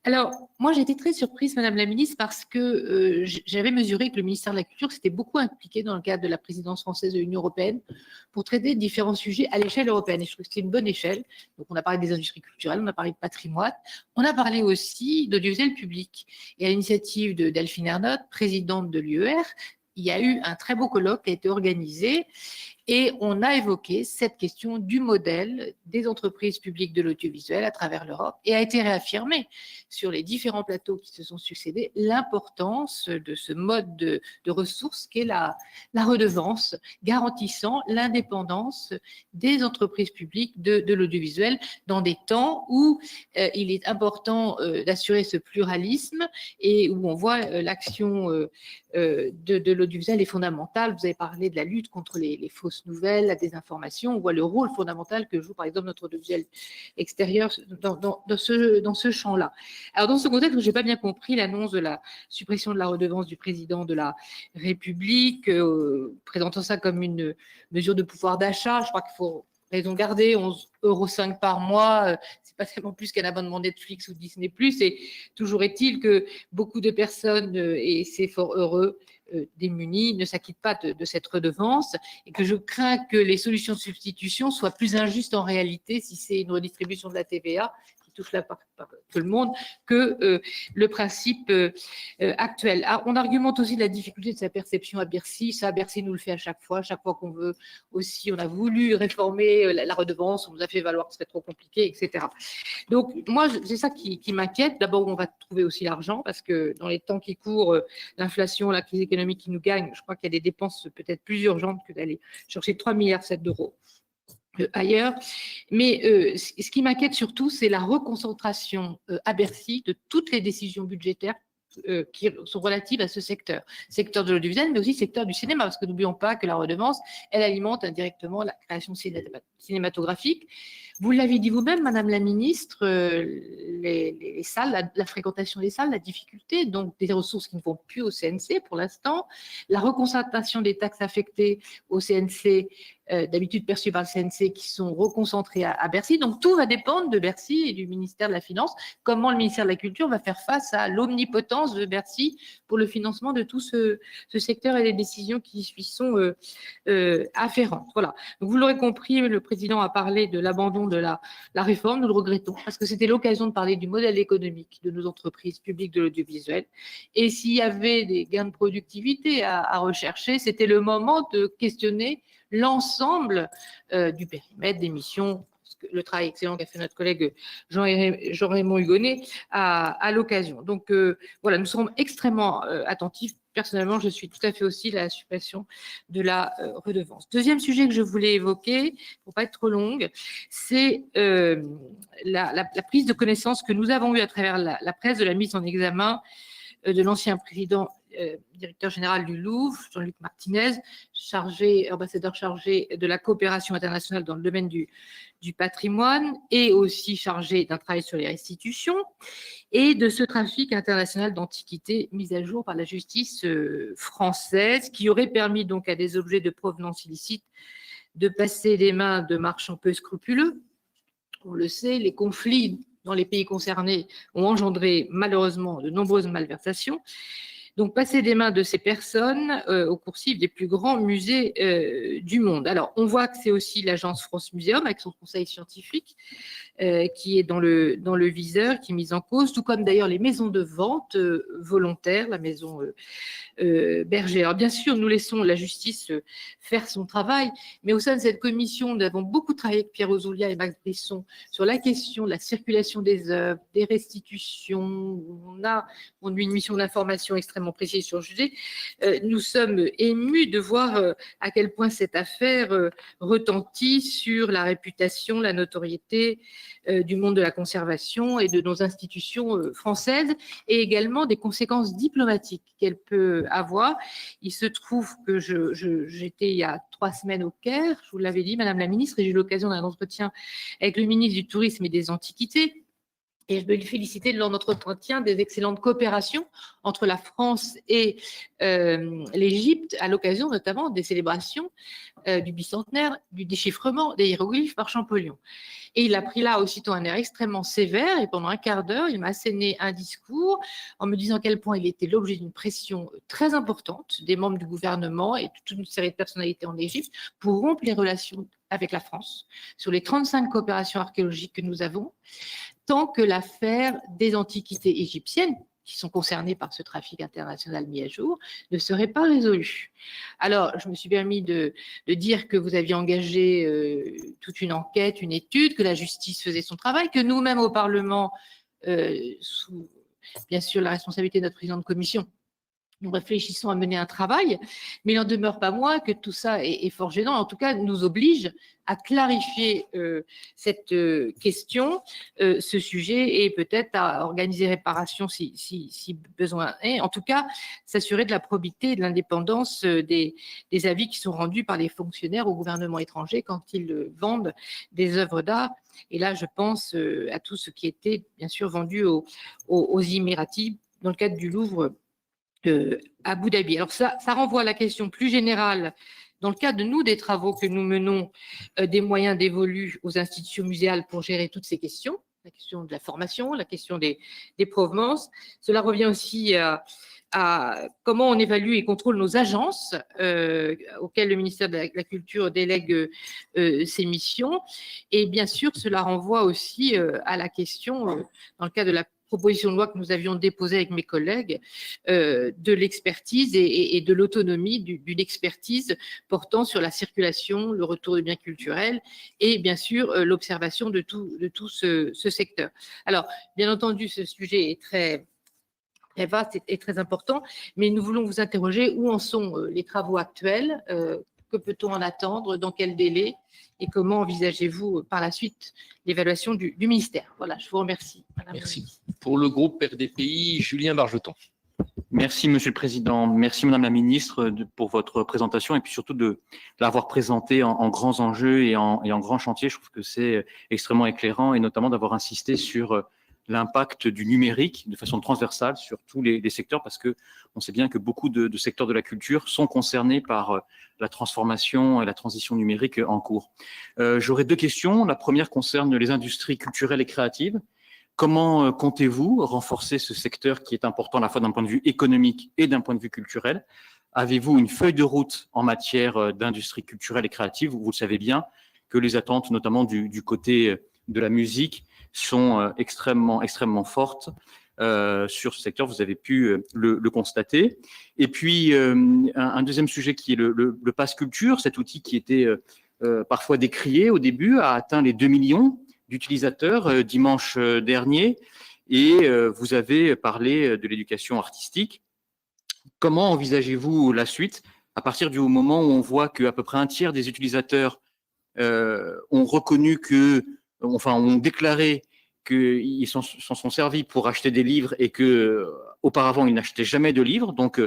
Alors, moi, j'ai été très surprise, Madame la ministre, parce que j'avais mesuré que le ministère de la Culture s'était beaucoup impliqué dans le cadre de la présidence française de l'Union européenne pour traiter différents sujets à l'échelle européenne. Et je trouve que c'est une bonne échelle. Donc, on a parlé des industries culturelles, on a parlé de patrimoine, on a parlé aussi d'audiovisuel public. Et à l'initiative de Delphine Ernotte, présidente de l'UER, il y a eu un très beau colloque qui a été organisé Et on a évoqué cette question du modèle des entreprises publiques de l'audiovisuel à travers l'Europe et a été réaffirmé sur les différents plateaux qui se sont succédés l'importance de ce mode de ressources qu'est la redevance, garantissant l'indépendance des entreprises publiques de l'audiovisuel dans des temps où il est important d'assurer ce pluralisme et où on voit l'action de l'audiovisuel est fondamentale. Vous avez parlé de la lutte contre les fausses nouvelles, la désinformation. On voit le rôle fondamental que joue par exemple notre audiovisuel extérieur dans ce champ-là. Alors dans ce contexte, je n'ai pas bien compris l'annonce de la suppression de la redevance du président de la République, présentant ça comme une mesure de pouvoir d'achat. Je crois qu'il faut raison garder, 11,05 € par mois, c'est pas tellement plus qu'un abonnement Netflix ou Disney+. Et toujours est-il que beaucoup de personnes, et c'est fort heureux, démunis, ne s'acquittent pas de cette redevance et que je crains que les solutions de substitution soient plus injustes en réalité si c'est une redistribution de la TVA touche là par tout le monde, que le principe actuel. Ah, on argumente aussi de la difficulté de sa perception à Bercy. Ça, Bercy nous le fait à chaque fois qu'on veut aussi, on a voulu réformer la redevance, on nous a fait valoir que ce serait trop compliqué, etc. Donc, moi, c'est ça qui m'inquiète. D'abord, on va trouver aussi l'argent, parce que dans les temps qui courent, l'inflation, la crise économique qui nous gagne, je crois qu'il y a des dépenses peut-être plus urgentes que d'aller chercher 3,7 milliards d'euros ailleurs. Mais ce qui m'inquiète surtout, c'est la reconcentration à Bercy de toutes les décisions budgétaires qui sont relatives à ce secteur de l'audiovisuel, mais aussi secteur du cinéma, parce que n'oublions pas que la redevance, elle alimente indirectement la création cinématographique. Vous l'avez dit vous-même, Madame la Ministre, les salles, la fréquentation des salles, la difficulté, donc des ressources qui ne vont plus au CNC pour l'instant, la reconcentration des taxes affectées au CNC, d'habitude perçues par le CNC, qui sont reconcentrées à Bercy. Donc tout va dépendre de Bercy et du ministère de la Finance, comment le ministère de la Culture va faire face à l'omnipotence de Bercy pour le financement de tout ce secteur et les décisions qui y sont afférentes. Voilà. Donc vous l'aurez compris, le président a parlé de l'abandon de la réforme. Nous le regrettons parce que c'était l'occasion de parler du modèle économique de nos entreprises publiques de l'audiovisuel. Et s'il y avait des gains de productivité à rechercher, c'était le moment de questionner l'ensemble du périmètre des missions, le travail excellent qu'a fait notre collègue Jean-Raymond Hugonet à l'occasion. Donc voilà, nous serons extrêmement attentifs. Personnellement, je suis tout à fait aussi à la suppression de la redevance. Deuxième sujet que je voulais évoquer, pour ne pas être trop longue, c'est la prise de connaissance que nous avons eue à travers la presse de la mise en examen de l'ancien président directeur général du Louvre, Jean-Luc Martinez, ambassadeur chargé de la coopération internationale dans le domaine du patrimoine et aussi chargé d'un travail sur les restitutions, et de ce trafic international d'antiquités mis à jour par la justice française, qui aurait permis donc à des objets de provenance illicite de passer des mains de marchands peu scrupuleux. On le sait, les conflits dans les pays concernés ont engendré malheureusement de nombreuses malversations. Donc, passer des mains de ces personnes au coursif des plus grands musées du monde. Alors, on voit que c'est aussi l'agence France Muséum, avec son conseil scientifique, qui est dans le viseur, qui est mise en cause, tout comme d'ailleurs les maisons de vente volontaires, la maison Berger. Alors, bien sûr, nous laissons la justice faire son travail, mais au sein de cette commission, nous avons beaucoup travaillé avec Pierre Ouzoulias et Max Brisson sur la question de la circulation des œuvres, des restitutions. On a eu une mission d'information extrêmement précise sur le sujet. Nous sommes émus de voir à quel point cette affaire retentit sur la réputation, la notoriété du monde de la conservation et de nos institutions françaises, et également des conséquences diplomatiques qu'elle peut avoir. Il se trouve que j'étais il y a 3 semaines au Caire, je vous l'avais dit, Madame la Ministre, et j'ai eu l'occasion d'un entretien avec le ministre du Tourisme et des Antiquités. Et je veux lui féliciter lors de notre entretien des excellentes coopérations entre la France et l'Égypte, à l'occasion notamment des célébrations du bicentenaire, du déchiffrement des hiéroglyphes par Champollion. Et il a pris là aussitôt un air extrêmement sévère, et pendant un quart d'heure, il m'a asséné un discours en me disant à quel point il était l'objet d'une pression très importante des membres du gouvernement et de toute une série de personnalités en Égypte pour rompre les relations avec la France sur les 35 coopérations archéologiques que nous avons, tant que l'affaire des antiquités égyptiennes, qui sont concernés par ce trafic international mis à jour ne seraient pas résolus. Alors, je me suis permis de dire que vous aviez engagé toute une enquête, une étude, que la justice faisait son travail, que nous-mêmes au Parlement, sous bien sûr la responsabilité de notre président de commission, nous réfléchissons à mener un travail, mais il n'en demeure pas moins que tout ça est fort gênant, en tout cas nous oblige à clarifier cette question, ce sujet, et peut-être à organiser réparation si besoin est. En tout cas, s'assurer de la probité et de l'indépendance des avis qui sont rendus par les fonctionnaires au gouvernement étranger quand ils vendent des œuvres d'art. Et là, je pense à tout ce qui était bien sûr vendu aux Émiratis dans le cadre du Louvre à Abu Dhabi. Alors ça renvoie à la question plus générale, dans le cadre de des travaux que nous menons, des moyens dévolus aux institutions muséales pour gérer toutes ces questions, la question de la formation, la question des provenances. Cela revient aussi à comment on évalue et contrôle nos agences auxquelles le ministère de la Culture délègue ses missions. Et bien sûr, cela renvoie aussi à la question, dans le cadre de la proposition de loi que nous avions déposée avec mes collègues, de l'expertise et de l'autonomie d'une expertise portant sur la circulation, le retour de biens culturels et bien sûr l'observation de tout ce secteur. Alors, bien entendu, ce sujet est très vaste et très important, mais nous voulons vous interroger où en sont les travaux actuels, que peut-on en attendre, dans quel délai et comment envisagez-vous par la suite l'évaluation du ministère. Voilà, je vous remercie. Merci. Pour le groupe RDPI, Julien Bargeton. Merci, Monsieur le Président. Merci, Madame la Ministre, pour votre présentation et puis surtout de l'avoir présentée en grands enjeux et en grands chantiers. Je trouve que c'est extrêmement éclairant et notamment d'avoir insisté sur l'impact du numérique de façon transversale sur tous les secteurs, parce que on sait bien que beaucoup de secteurs de la culture sont concernés par la transformation et la transition numérique en cours. J'aurais deux questions. La première concerne les industries culturelles et créatives. Comment comptez-vous renforcer ce secteur qui est important à la fois d'un point de vue économique et d'un point de vue culturel? Avez-vous une feuille de route en matière d'industrie culturelle et créative? Vous le savez bien que les attentes, notamment du côté de la musique, sont extrêmement fortes sur ce secteur. Vous avez pu le constater. Et puis, un deuxième sujet qui est le Pass Culture, cet outil qui était parfois décrié au début, a atteint les 2 millions d'utilisateurs dimanche dernier. Et vous avez parlé de l'éducation artistique. Comment envisagez-vous la suite à partir du moment où on voit qu'à peu près un tiers des utilisateurs ont reconnu ont déclaré qu'ils s'en sont servis pour acheter des livres et que auparavant ils n'achetaient jamais de livres. Donc,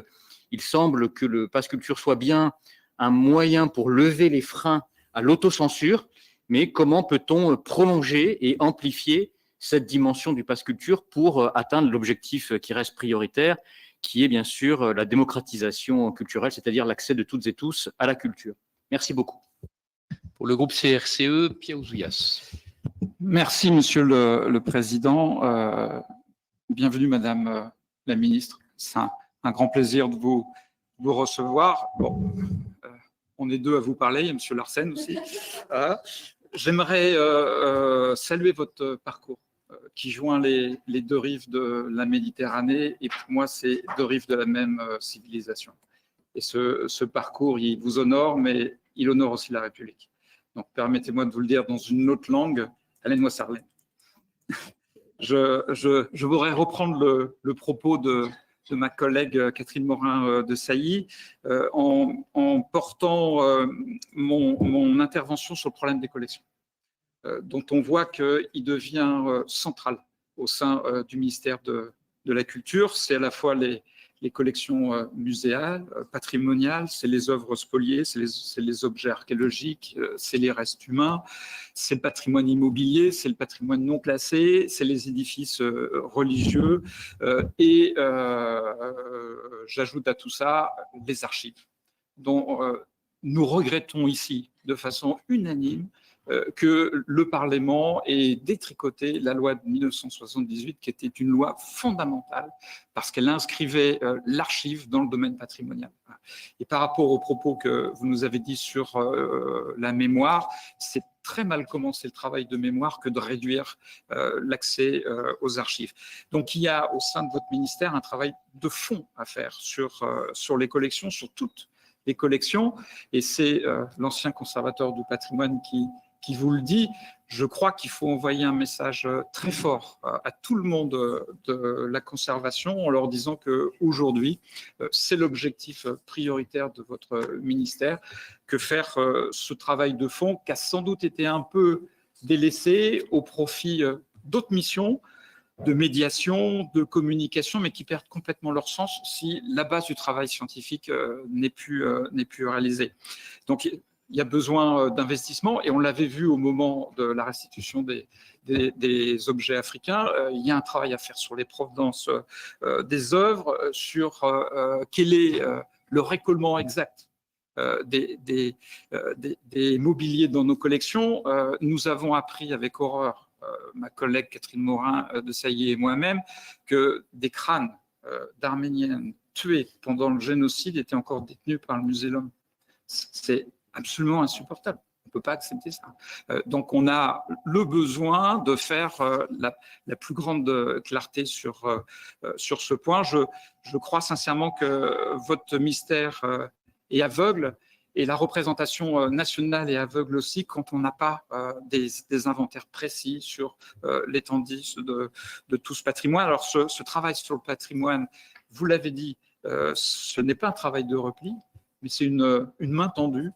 il semble que le Pass Culture soit bien un moyen pour lever les freins à l'autocensure. Mais comment peut-on prolonger et amplifier cette dimension du Pass Culture pour atteindre l'objectif qui reste prioritaire, qui est bien sûr la démocratisation culturelle, c'est-à-dire l'accès de toutes et tous à la culture. Merci beaucoup. Pour le groupe CRCE, Pierre Ouzoulias. Merci, Monsieur le Président. Bienvenue, Madame la Ministre. C'est un grand plaisir de vous recevoir. Bon, on est deux à vous parler, il y a Monsieur Larsen aussi. J'aimerais saluer votre parcours qui joint les deux rives de la Méditerranée, et pour moi, c'est deux rives de la même civilisation. Et ce parcours, il vous honore, mais il honore aussi la République. Donc, permettez-moi de vous le dire dans une autre langue, allez-moi Sarlène. Je voudrais reprendre le propos de ma collègue Catherine Morin de Sailly en portant mon intervention sur le problème des collections, dont on voit qu'il devient central au sein du ministère de la Culture. C'est à la fois les collections muséales, patrimoniales, c'est les œuvres spoliées, c'est les objets archéologiques, c'est les restes humains, c'est le patrimoine immobilier, c'est le patrimoine non classé, c'est les édifices religieux et j'ajoute à tout ça les archives, dont nous regrettons ici de façon unanime que le Parlement ait détricoté la loi de 1978, qui était une loi fondamentale, parce qu'elle inscrivait l'archive dans le domaine patrimonial. Et par rapport aux propos que vous nous avez dit sur la mémoire, c'est très mal commencé le travail de mémoire que de réduire l'accès aux archives. Donc, il y a au sein de votre ministère un travail de fond à faire sur les collections, sur toutes les collections. Et c'est l'ancien conservateur du patrimoine qui vous le dit. Je crois qu'il faut envoyer un message très fort à tout le monde de la conservation en leur disant qu'aujourd'hui, c'est l'objectif prioritaire de votre ministère, que faire ce travail de fond qui a sans doute été un peu délaissé au profit d'autres missions de médiation, de communication, mais qui perdent complètement leur sens si la base du travail scientifique n'est plus réalisée. Donc, il y a besoin d'investissement et on l'avait vu au moment de la restitution des objets africains. Il y a un travail à faire sur les provenances des œuvres, sur quel est le récollement exact des mobiliers dans nos collections. Nous avons appris avec horreur, ma collègue Catherine Morin de Sailly et moi-même, que des crânes d'Arméniennes tuées pendant le génocide étaient encore détenus par le musée de l'Homme. C'est absolument insupportable. On ne peut pas accepter ça. Donc, on a le besoin de faire la plus grande clarté sur ce point. Je crois sincèrement que votre ministère est aveugle et la représentation nationale est aveugle aussi quand on n'a pas des inventaires précis sur l'étendue de tout ce patrimoine. Alors, ce travail sur le patrimoine, vous l'avez dit, ce n'est pas un travail de repli, mais c'est une main tendue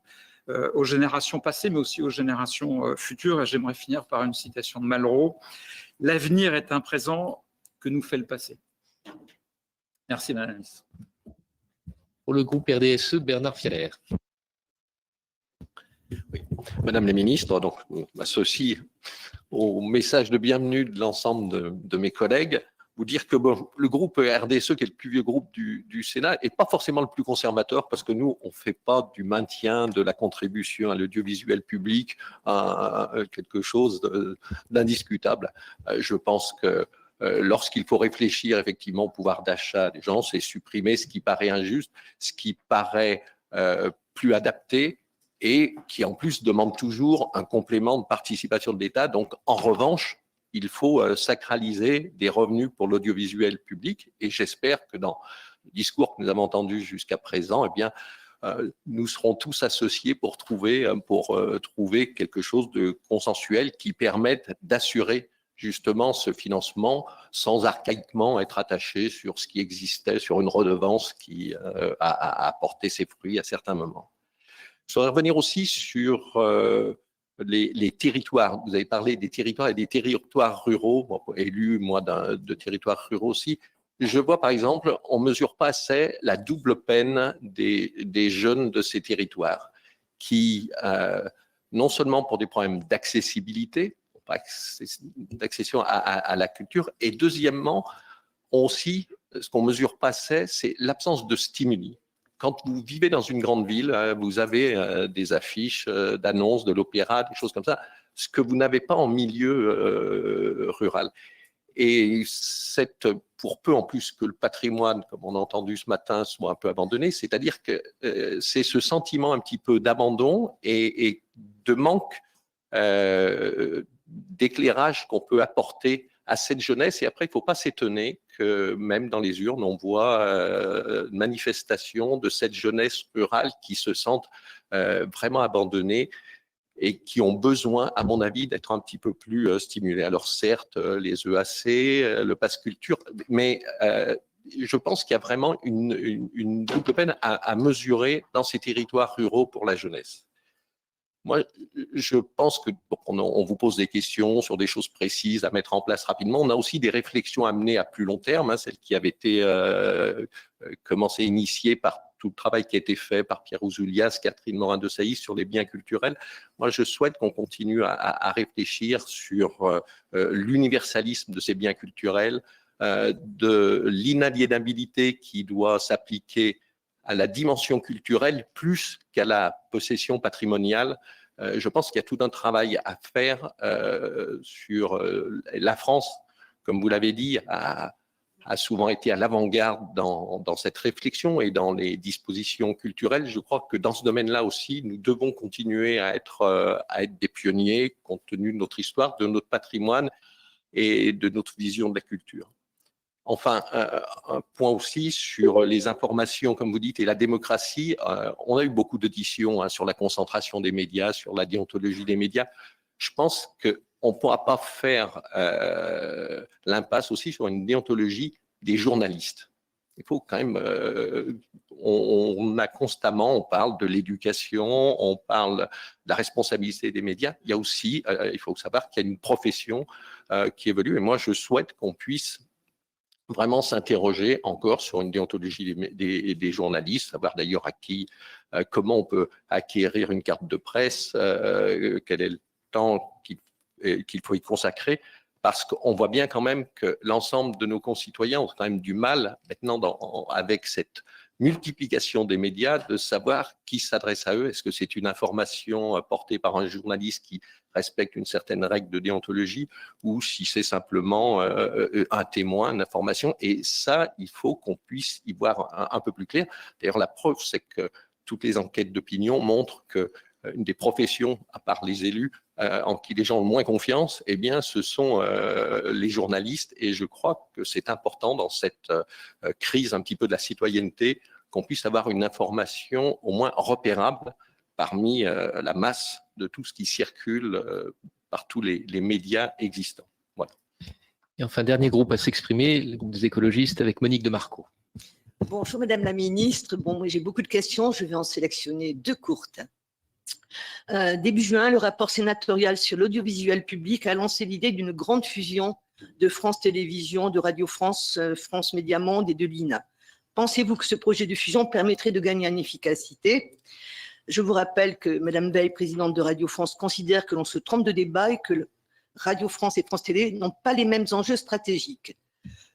aux générations passées, mais aussi aux générations futures. Et j'aimerais finir par une citation de Malraux. « L'avenir est un présent que nous fait le passé. » Merci, Madame la Ministre. Pour le groupe RDSE, Bernard Fialaire. Oui. Madame la Ministre, donc, je m'associe au message de bienvenue de l'ensemble de mes collègues. Vous dire que bon, le groupe RDSE, qui est le plus vieux groupe du Sénat, n'est pas forcément le plus conservateur parce que nous, on ne fait pas du maintien de la contribution à l'audiovisuel public à quelque chose d'indiscutable. Je pense que lorsqu'il faut réfléchir effectivement au pouvoir d'achat des gens, c'est supprimer ce qui paraît injuste, ce qui paraît plus adapté et qui en plus demande toujours un complément de participation de l'État. Donc en revanche, il faut sacraliser des revenus pour l'audiovisuel public et j'espère que dans le discours que nous avons entendu jusqu'à présent, eh bien, nous serons tous associés pour trouver quelque chose de consensuel qui permette d'assurer justement ce financement sans archaïquement être attaché sur ce qui existait, sur une redevance qui a apporté ses fruits à certains moments. Je voudrais revenir aussi sur les territoires. Vous avez parlé des territoires et des territoires ruraux, bon, élu moi de territoires ruraux aussi. Je vois par exemple, on ne mesure pas assez la double peine des jeunes de ces territoires qui, non seulement pour des problèmes d'accessibilité, d'accession à la culture, et deuxièmement, aussi, ce qu'on ne mesure pas assez, c'est l'absence de stimuli. Quand vous vivez dans une grande ville, vous avez des affiches d'annonces de l'opéra, des choses comme ça, ce que vous n'avez pas en milieu rural. Et pour peu en plus que le patrimoine, comme on a entendu ce matin, soit un peu abandonné, c'est-à-dire que c'est ce sentiment un petit peu d'abandon et de manque d'éclairage qu'on peut apporter à cette jeunesse. Et après, il ne faut pas s'étonner que même dans les urnes, on voit manifestation de cette jeunesse rurale qui se sentent vraiment abandonnée et qui ont besoin, à mon avis, d'être un petit peu plus stimulés. Alors certes, les EAC, le Pass Culture, mais je pense qu'il y a vraiment une double peine à mesurer dans ces territoires ruraux pour la jeunesse. Moi, je pense que on vous pose des questions sur des choses précises à mettre en place rapidement. On a aussi des réflexions à mener à plus long terme, hein, celles qui avaient été commencées, initiées par tout le travail qui a été fait par Pierre Ouzoulias, Catherine Morin de Sailly sur les biens culturels. Moi, je souhaite qu'on continue à réfléchir sur l'universalisme de ces biens culturels, de l'inaliénabilité qui doit s'appliquer à la dimension culturelle plus qu'à la possession patrimoniale. Je pense qu'il y a tout un travail à faire sur la France, comme vous l'avez dit, a a souvent été à l'avant-garde dans cette réflexion et dans les dispositions culturelles. Je crois que dans ce domaine-là aussi, nous devons continuer à être des pionniers compte tenu de notre histoire, de notre patrimoine et de notre vision de la culture. Enfin, un point aussi sur les informations, comme vous dites, et la démocratie. On a eu beaucoup d'auditions sur la concentration des médias, sur la déontologie des médias. Je pense qu'on ne pourra pas faire l'impasse aussi sur une déontologie des journalistes. Il faut quand même, on a constamment, on parle de l'éducation, on parle de la responsabilité des médias. Il y a aussi, il faut savoir qu'il y a une profession qui évolue. Et moi, je souhaite qu'on puisse vraiment s'interroger encore sur une déontologie des journalistes, savoir d'ailleurs comment on peut acquérir une carte de presse, quel est le temps qu'il faut y consacrer, parce qu'on voit bien quand même que l'ensemble de nos concitoyens ont quand même du mal maintenant avec cette multiplication des médias de savoir qui s'adresse à eux. Est-ce que c'est une information portée par un journaliste qui respecte une certaine règle de déontologie ou si c'est simplement un témoin, une information. Et ça, il faut qu'on puisse y voir un peu plus clair. D'ailleurs, la preuve, c'est que toutes les enquêtes d'opinion montrent que une des professions, à part les élus, en qui les gens ont moins confiance, eh bien, ce sont les journalistes. Et je crois que c'est important dans cette crise un petit peu de la citoyenneté qu'on puisse avoir une information au moins repérable parmi la masse de tout ce qui circule par tous les médias existants. Voilà. Et enfin, dernier groupe à s'exprimer, le groupe des écologistes avec Monique de Marco. Bonjour Madame la Ministre. Bon, moi j'ai beaucoup de questions, je vais en sélectionner 2 courtes. Début juin, le rapport sénatorial sur l'audiovisuel public a lancé l'idée d'une grande fusion de France Télévisions, de Radio France, France Média Monde et de l'INA. Pensez-vous que ce projet de fusion permettrait de gagner en efficacité? Je vous rappelle que Madame Veil, présidente de Radio France, considère que l'on se trompe de débat et que Radio France et France Télé n'ont pas les mêmes enjeux stratégiques.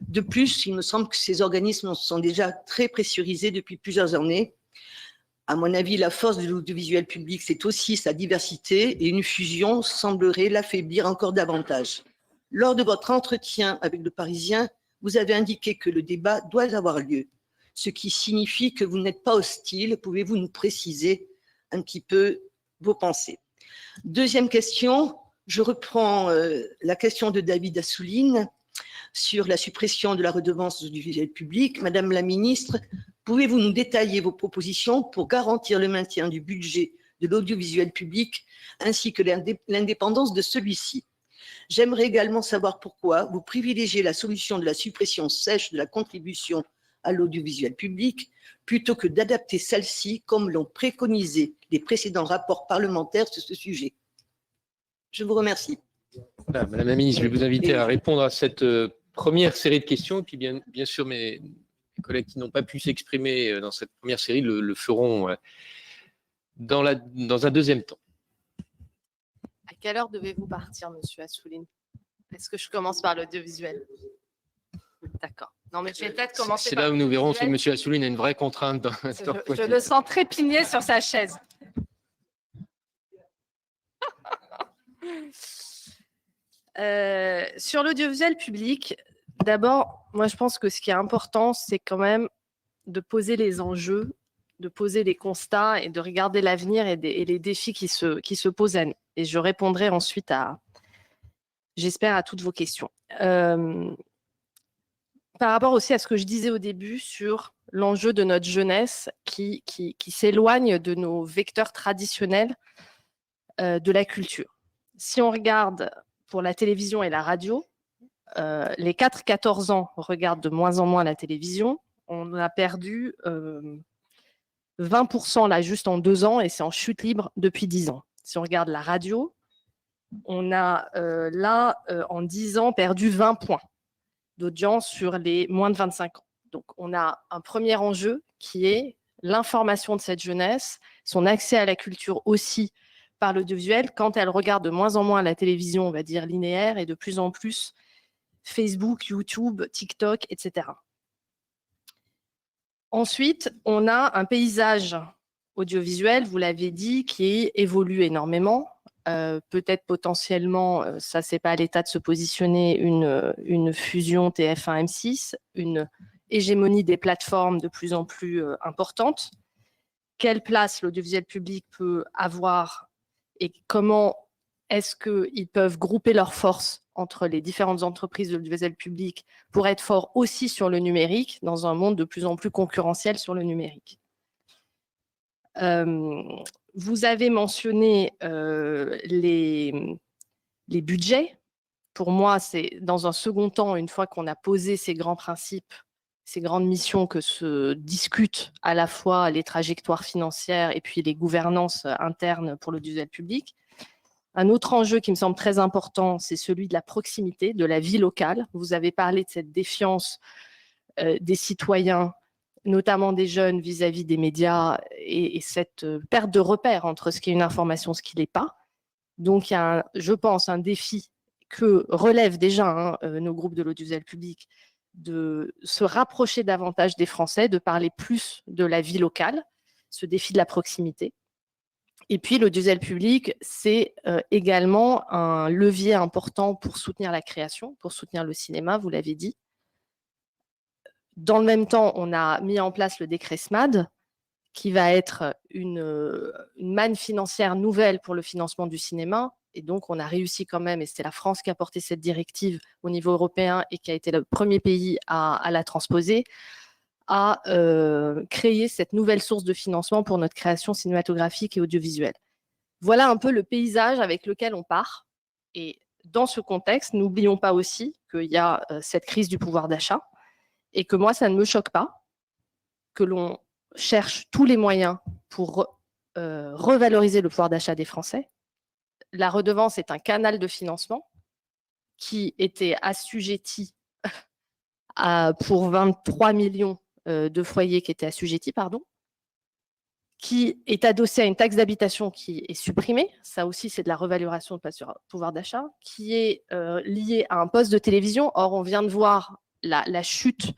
De plus, il me semble que ces organismes sont déjà très pressurisés depuis plusieurs années. À mon avis, la force de l'audiovisuel public, c'est aussi sa diversité et une fusion semblerait l'affaiblir encore davantage. Lors de votre entretien avec Le Parisien, vous avez indiqué que le débat doit avoir lieu, ce qui signifie que vous n'êtes pas hostile. Pouvez-vous nous préciser un petit peu vos pensées? Deuxième question, je reprends la question de David Assouline sur la suppression de la redevance audiovisuelle publique. Madame la Ministre, pouvez-vous nous détailler vos propositions pour garantir le maintien du budget de l'audiovisuel public ainsi que l'indépendance de celui-ci? J'aimerais également savoir pourquoi vous privilégiez la solution de la suppression sèche de la contribution à l'audiovisuel public plutôt que d'adapter celle-ci comme l'ont préconisé les précédents rapports parlementaires sur ce sujet. Je vous remercie. Voilà, Madame la Ministre, je vais vous inviter à répondre à cette première série de questions. Et puis bien sûr, mes collègues qui n'ont pas pu s'exprimer dans cette première série le feront dans un deuxième temps. À quelle heure devez-vous partir, Monsieur Assouline? Est-ce que je commence par l'audiovisuel? D'accord. Non, mais je vais peut-être commencer. C'est là où nous verrons si M. Assouline a une vraie contrainte. Je le sens trépigner sur sa chaise. Sur l'audiovisuel public, d'abord, moi je pense que ce qui est important, c'est quand même de poser les enjeux, de poser les constats et de regarder l'avenir et les défis qui se posent à nous. Et je répondrai ensuite j'espère, à toutes vos questions. Par rapport aussi à ce que je disais au début sur l'enjeu de notre jeunesse qui s'éloigne de nos vecteurs traditionnels de la culture. Si on regarde pour la télévision et la radio, les 4-14 ans regardent de moins en moins la télévision. On a perdu 20% là juste en 2 ans et c'est en chute libre depuis 10 ans. Si on regarde la radio, on a en 10 ans perdu 20 points d'audience sur les moins de 25 ans. Donc, on a un premier enjeu qui est l'information de cette jeunesse, son accès à la culture aussi par l'audiovisuel, quand elle regarde de moins en moins la télévision, on va dire linéaire, et de plus en plus Facebook, YouTube, TikTok, etc. Ensuite, on a un paysage audiovisuel, vous l'avez dit, qui évolue énormément. peut-être potentiellement, ça c'est pas à l'État de se positionner, une fusion TF1-M6, une hégémonie des plateformes de plus en plus importante. Quelle place l'audiovisuel public peut avoir et comment est-ce qu'ils peuvent grouper leurs forces entre les différentes entreprises de l'audiovisuel public pour être forts aussi sur le numérique dans un monde de plus en plus concurrentiel sur le numérique. Vous avez mentionné les budgets. Pour moi, c'est dans un second temps, une fois qu'on a posé ces grands principes, ces grandes missions, que se discutent à la fois les trajectoires financières et puis les gouvernances internes pour l'audiovisuel public. Un autre enjeu qui me semble très important, c'est celui de la proximité, de la vie locale. Vous avez parlé de cette défiance des citoyens, notamment des jeunes vis-à-vis des médias et cette perte de repère entre ce qui est une information et ce qui ne l'est pas. Donc, il y a, je pense, un défi que relèvent déjà nos groupes de l'audiovisuel public de se rapprocher davantage des Français, de parler plus de la vie locale, ce défi de la proximité. Et puis, l'audiovisuel public, c'est également un levier important pour soutenir la création, pour soutenir le cinéma, vous l'avez dit. Dans le même temps, on a mis en place le décret SMAD, qui va être une manne financière nouvelle pour le financement du cinéma. Et donc, on a réussi quand même, et c'est la France qui a porté cette directive au niveau européen et qui a été le premier pays à la transposer, à créer cette nouvelle source de financement pour notre création cinématographique et audiovisuelle. Voilà un peu le paysage avec lequel on part. Et dans ce contexte, n'oublions pas aussi qu'il y a cette crise du pouvoir d'achat et que moi, ça ne me choque pas que l'on cherche tous les moyens pour revaloriser le pouvoir d'achat des Français. La redevance est un canal de financement qui était assujetti pour 23 millions de foyers qui étaient assujettis, qui est adossé à une taxe d'habitation qui est supprimée, ça aussi c'est de la revalorisation de pouvoir d'achat, qui est liée à un poste de télévision. Or, on vient de voir la chute,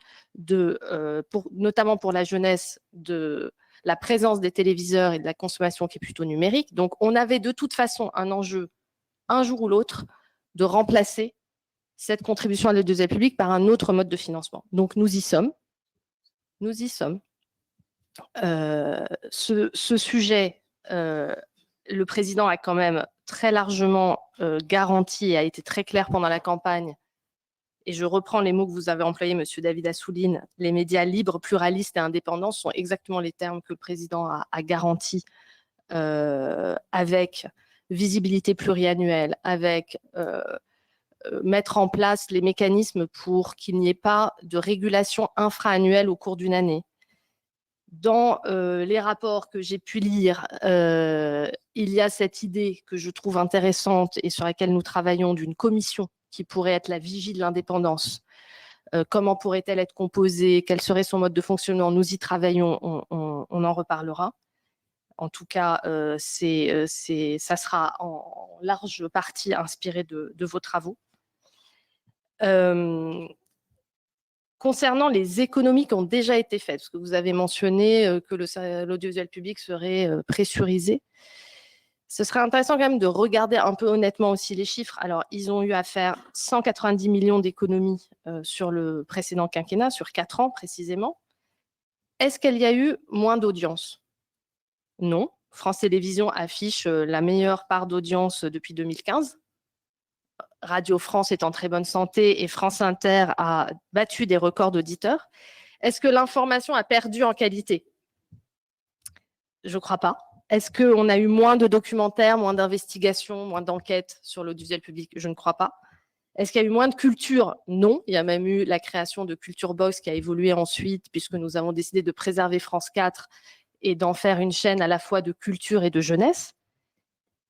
notamment pour la jeunesse, de la présence des téléviseurs et de la consommation qui est plutôt numérique. Donc, on avait de toute façon un enjeu, un jour ou l'autre, de remplacer cette contribution à l'audiovisuel public par un autre mode de financement. Donc, nous y sommes. Nous y sommes. Ce sujet, le président a quand même très largement garanti et a été très clair pendant la campagne, et je reprends les mots que vous avez employés, Monsieur David Assouline, les médias libres, pluralistes et indépendants sont exactement les termes que le président a garantis, avec visibilité pluriannuelle, avec mettre en place les mécanismes pour qu'il n'y ait pas de régulation infra-annuelle au cours d'une année. Dans les rapports que j'ai pu lire, il y a cette idée que je trouve intéressante et sur laquelle nous travaillons d'une commission qui pourrait être la vigie de l'indépendance. Comment pourrait-elle être composée? Quel serait son mode de fonctionnement? Nous y travaillons, on en reparlera. En tout cas, ça sera en large partie inspiré de vos travaux. Concernant les économies qui ont déjà été faites, parce que vous avez mentionné que l'audiovisuel public serait pressurisé, ce serait intéressant quand même de regarder un peu honnêtement aussi les chiffres. Alors, ils ont eu à faire 190 millions d'économies sur le précédent quinquennat, sur 4 ans précisément. Est-ce qu'il y a eu moins d'audience? Non. France Télévisions affiche la meilleure part d'audience depuis 2015. Radio France est en très bonne santé et France Inter a battu des records d'auditeurs. Est-ce que l'information a perdu en qualité? Je ne crois pas. Est-ce qu'on a eu moins de documentaires, moins d'investigations, moins d'enquêtes sur l'audiovisuel public? Je ne crois pas. Est-ce qu'il y a eu moins de culture? Non. Il y a même eu la création de Culture Box qui a évolué ensuite, puisque nous avons décidé de préserver France 4 et d'en faire une chaîne à la fois de culture et de jeunesse.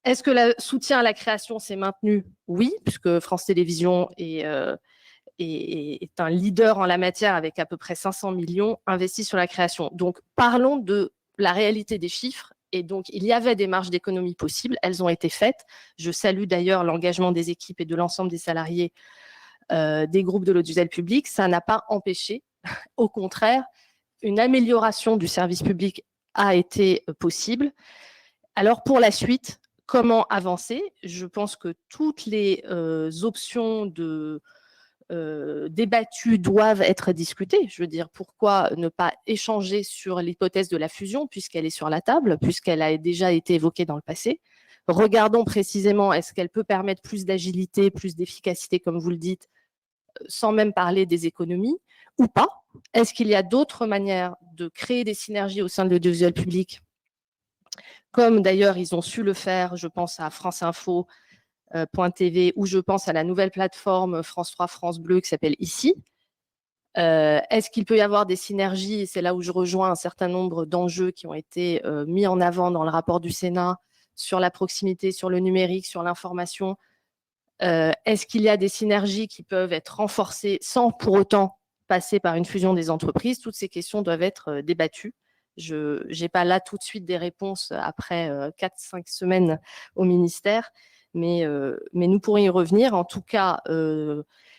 Est-ce que le soutien à la création s'est maintenu? Oui, puisque France Télévisions est un leader en la matière avec à peu près 500 millions investis sur la création. Donc, parlons de la réalité des chiffres. Et donc, il y avait des marges d'économie possibles. Elles ont été faites. Je salue d'ailleurs l'engagement des équipes et de l'ensemble des salariés des groupes de l'audiovisuel public. Ça n'a pas empêché. Au contraire, une amélioration du service public a été possible. Alors, pour la suite, comment avancer? Je pense que toutes les options débattues doivent être discutées. Je veux dire, pourquoi ne pas échanger sur l'hypothèse de la fusion, puisqu'elle est sur la table, puisqu'elle a déjà été évoquée dans le passé. Regardons précisément, est-ce qu'elle peut permettre plus d'agilité, plus d'efficacité, comme vous le dites, sans même parler des économies, ou pas? Est-ce qu'il y a d'autres manières de créer des synergies au sein de l'audiovisuel public, comme d'ailleurs ils ont su le faire, je pense à France Info, .tv, ou je pense à la nouvelle plateforme France 3, France Bleu qui s'appelle Ici. Est-ce qu'il peut y avoir des synergies? C'est là où je rejoins un certain nombre d'enjeux qui ont été mis en avant dans le rapport du Sénat sur la proximité, sur le numérique, sur l'information. Est-ce qu'il y a des synergies qui peuvent être renforcées sans pour autant passer par une fusion des entreprises? Toutes ces questions doivent être débattues. Je n'ai pas là tout de suite des réponses après 4-5 semaines au ministère, mais nous pourrons y revenir. En tout cas,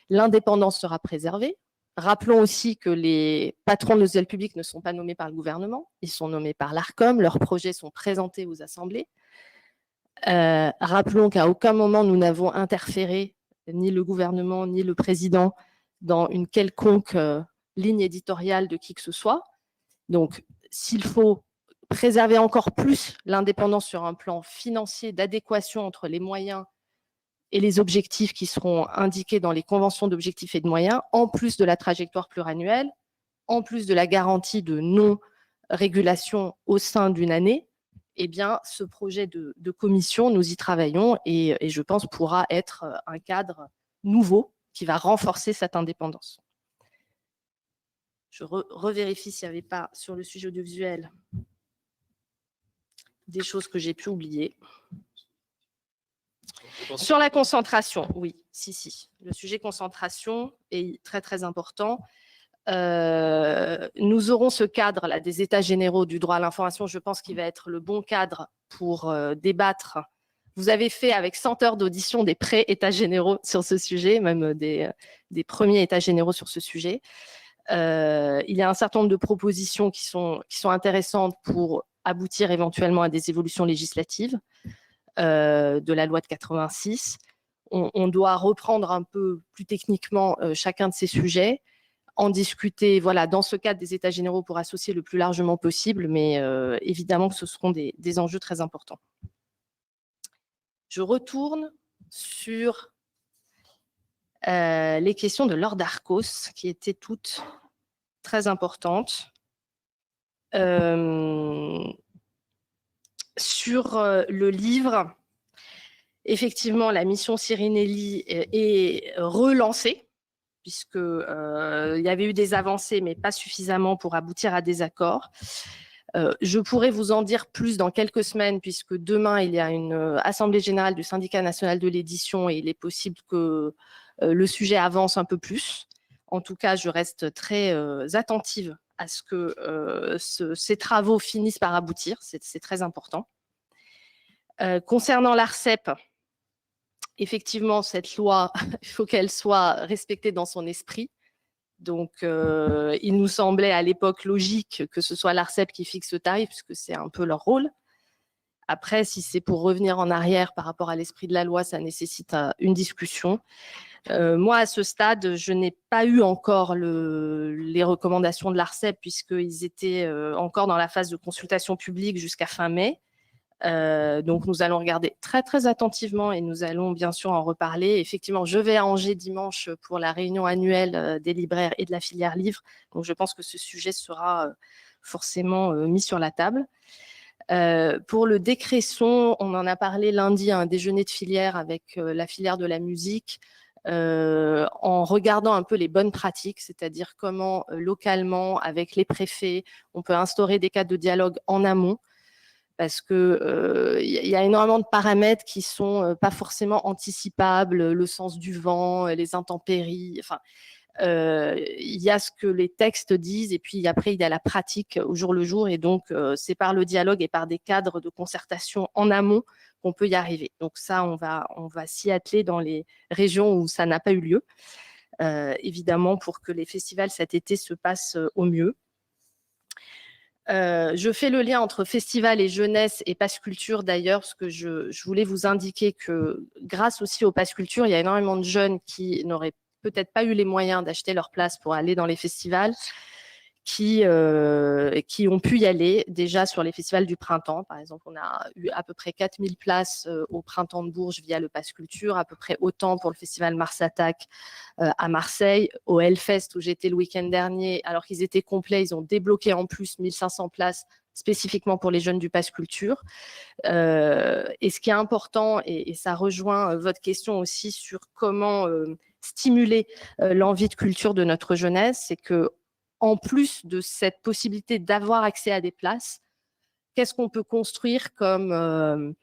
l'indépendance sera préservée. Rappelons aussi que les patrons de l'audiovisuel public ne sont pas nommés par le gouvernement, ils sont nommés par l'Arcom, leurs projets sont présentés aux assemblées. Rappelons qu'à aucun moment nous n'avons interféré, ni le gouvernement, ni le président, dans une quelconque ligne éditoriale de qui que ce soit. Donc, s'il faut préserver encore plus l'indépendance sur un plan financier, d'adéquation entre les moyens et les objectifs qui seront indiqués dans les conventions d'objectifs et de moyens, en plus de la trajectoire pluriannuelle, en plus de la garantie de non-régulation au sein d'une année, eh bien, ce projet de commission, nous y travaillons et je pense pourra être un cadre nouveau qui va renforcer cette indépendance. Je revérifie s'il n'y avait pas sur le sujet audiovisuel des choses que j'ai pu oublier. Sur la concentration, oui, si. Le sujet concentration est très, très important. Nous aurons ce cadre là, des états généraux du droit à l'information. Je pense qu'il va être le bon cadre pour débattre. Vous avez fait avec 100 heures d'audition des pré-états généraux sur ce sujet, même des premiers états généraux sur ce sujet. Il y a un certain nombre de propositions qui sont intéressantes pour aboutir éventuellement à des évolutions législatives de la loi de 86. On doit reprendre un peu plus techniquement chacun de ces sujets, en discuter voilà, dans ce cadre des états généraux pour associer le plus largement possible, mais évidemment que ce seront des enjeux très importants. Je retourne sur les questions de Laure Darcos, qui étaient toutes très importantes. Sur le livre, effectivement, la mission Sirinelli est relancée, puisqu'il y avait eu des avancées, mais pas suffisamment pour aboutir à des accords. Je pourrais vous en dire plus dans quelques semaines, puisque demain, il y a une assemblée générale du syndicat national de l'édition et il est possible que le sujet avance un peu plus. En tout cas, je reste très attentive à ce que ces travaux finissent par aboutir. C'est très important. Concernant l'ARCEP, effectivement, cette loi, il faut qu'elle soit respectée dans son esprit. Donc, il nous semblait à l'époque logique que ce soit l'ARCEP qui fixe le tarif, puisque c'est un peu leur rôle. Après, si c'est pour revenir en arrière par rapport à l'esprit de la loi, ça nécessite une discussion. Moi, à ce stade, je n'ai pas eu encore les recommandations de l'ARCEP, puisqu'ils étaient encore dans la phase de consultation publique jusqu'à fin mai. Donc, nous allons regarder très, très attentivement et nous allons bien sûr en reparler. Effectivement, je vais à Angers dimanche pour la réunion annuelle des libraires et de la filière livre. Donc, je pense que ce sujet sera forcément mis sur la table. Pour le décret son, on en a parlé lundi à un déjeuner de filière avec la filière de la musique, en regardant un peu les bonnes pratiques, c'est-à-dire comment localement, avec les préfets, on peut instaurer des cadres de dialogue en amont, parce que y a énormément de paramètres qui sont pas forcément anticipables, le sens du vent, les intempéries, enfin, il y a ce que les textes disent et puis après il y a la pratique au jour le jour, et donc c'est par le dialogue et par des cadres de concertation en amont qu'on peut y arriver. Donc ça, on va s'y atteler dans les régions où ça n'a pas eu lieu, évidemment, pour que les festivals cet été se passent au mieux. Je fais le lien entre festival et jeunesse et Pass Culture d'ailleurs, parce que je voulais vous indiquer que grâce aussi au Pass Culture, il y a énormément de jeunes qui n'auraient peut-être pas eu les moyens d'acheter leur place pour aller dans les festivals, qui ont pu y aller déjà sur les festivals du printemps. Par exemple, on a eu à peu près 4000 places au printemps de Bourges via le Pass Culture, à peu près autant pour le festival Mars Attack à Marseille, au Hellfest où j'étais le week-end dernier, alors qu'ils étaient complets, ils ont débloqué en plus 1500 places spécifiquement pour les jeunes du Pass Culture. Et ce qui est important, et ça rejoint votre question aussi sur comment stimuler l'envie de culture de notre jeunesse, c'est que en plus de cette possibilité d'avoir accès à des places, qu'est-ce qu'on peut construire comme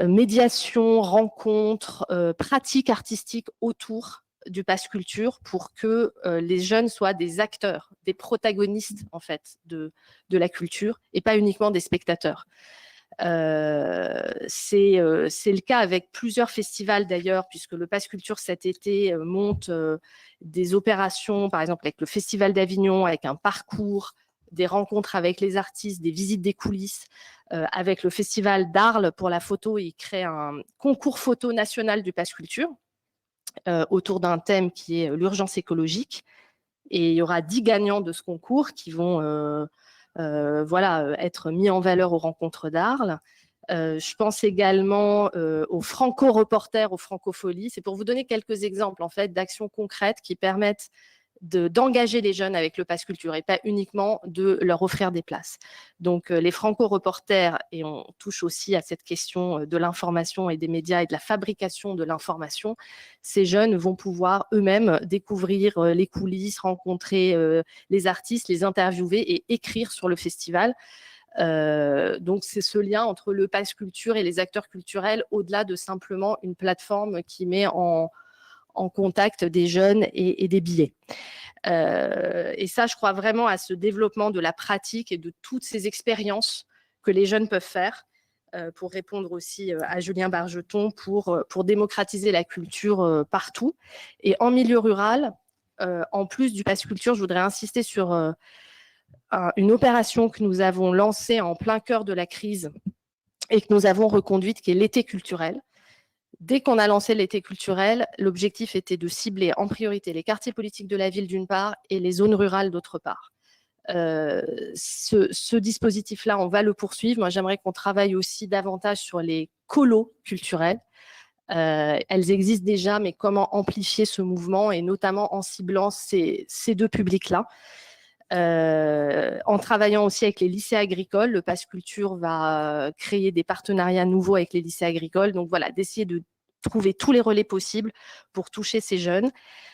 médiation, rencontre, pratique artistique autour du Pass Culture pour que les jeunes soient des acteurs, des protagonistes en fait de la culture et pas uniquement des spectateurs. C'est le cas avec plusieurs festivals d'ailleurs, puisque le Pass Culture cet été monte des opérations, par exemple avec le Festival d'Avignon, avec un parcours, des rencontres avec les artistes, des visites des coulisses, avec le Festival d'Arles pour la photo, il crée un concours photo national du Pass Culture autour d'un thème qui est l'urgence écologique. Et il y aura 10 gagnants de ce concours qui vont être mis en valeur aux rencontres d'Arles. Je pense également aux franco-reporters, aux francopholies. C'est pour vous donner quelques exemples en fait, d'actions concrètes qui permettent d'engager les jeunes avec le Pass Culture et pas uniquement de leur offrir des places. Donc les franco-reporters, et on touche aussi à cette question de l'information et des médias et de la fabrication de l'information, ces jeunes vont pouvoir eux-mêmes découvrir les coulisses, rencontrer les artistes, les interviewer et écrire sur le festival. Donc c'est ce lien entre le Pass Culture et les acteurs culturels au-delà de simplement une plateforme qui met en contact des jeunes et des billets. Et ça, je crois vraiment à ce développement de la pratique et de toutes ces expériences que les jeunes peuvent faire pour répondre aussi à Julien Bargeton pour démocratiser la culture partout. Et en milieu rural, en plus du Pass Culture, je voudrais insister sur une opération que nous avons lancée en plein cœur de la crise et que nous avons reconduite, qui est l'été culturel. Dès qu'on a lancé l'été culturel, l'objectif était de cibler en priorité les quartiers politiques de la ville d'une part et les zones rurales d'autre part. Ce dispositif-là, on va le poursuivre. Moi, j'aimerais qu'on travaille aussi davantage sur les colos culturels. Elles existent déjà, mais comment amplifier ce mouvement et notamment en ciblant ces deux publics-là. En travaillant aussi avec les lycées agricoles, le Pass Culture va créer des partenariats nouveaux avec les lycées agricoles. Donc voilà, d'essayer de trouver tous les relais possibles pour toucher ces jeunes.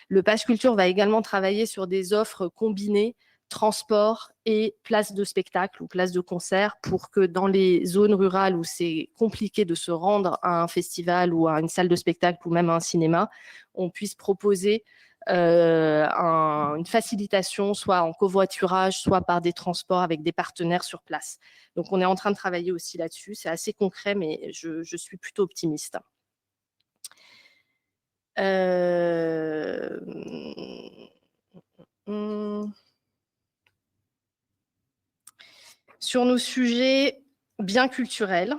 Le Pass Culture va également travailler sur des offres combinées, transport et places de spectacle ou places de concert pour que dans les zones rurales où c'est compliqué de se rendre à un festival ou à une salle de spectacle ou même à un cinéma, on puisse proposer une facilitation, soit en covoiturage, soit par des transports avec des partenaires sur place. Donc, on est en train de travailler aussi là-dessus. C'est assez concret, mais je suis plutôt optimiste. Sur nos sujets bien culturels,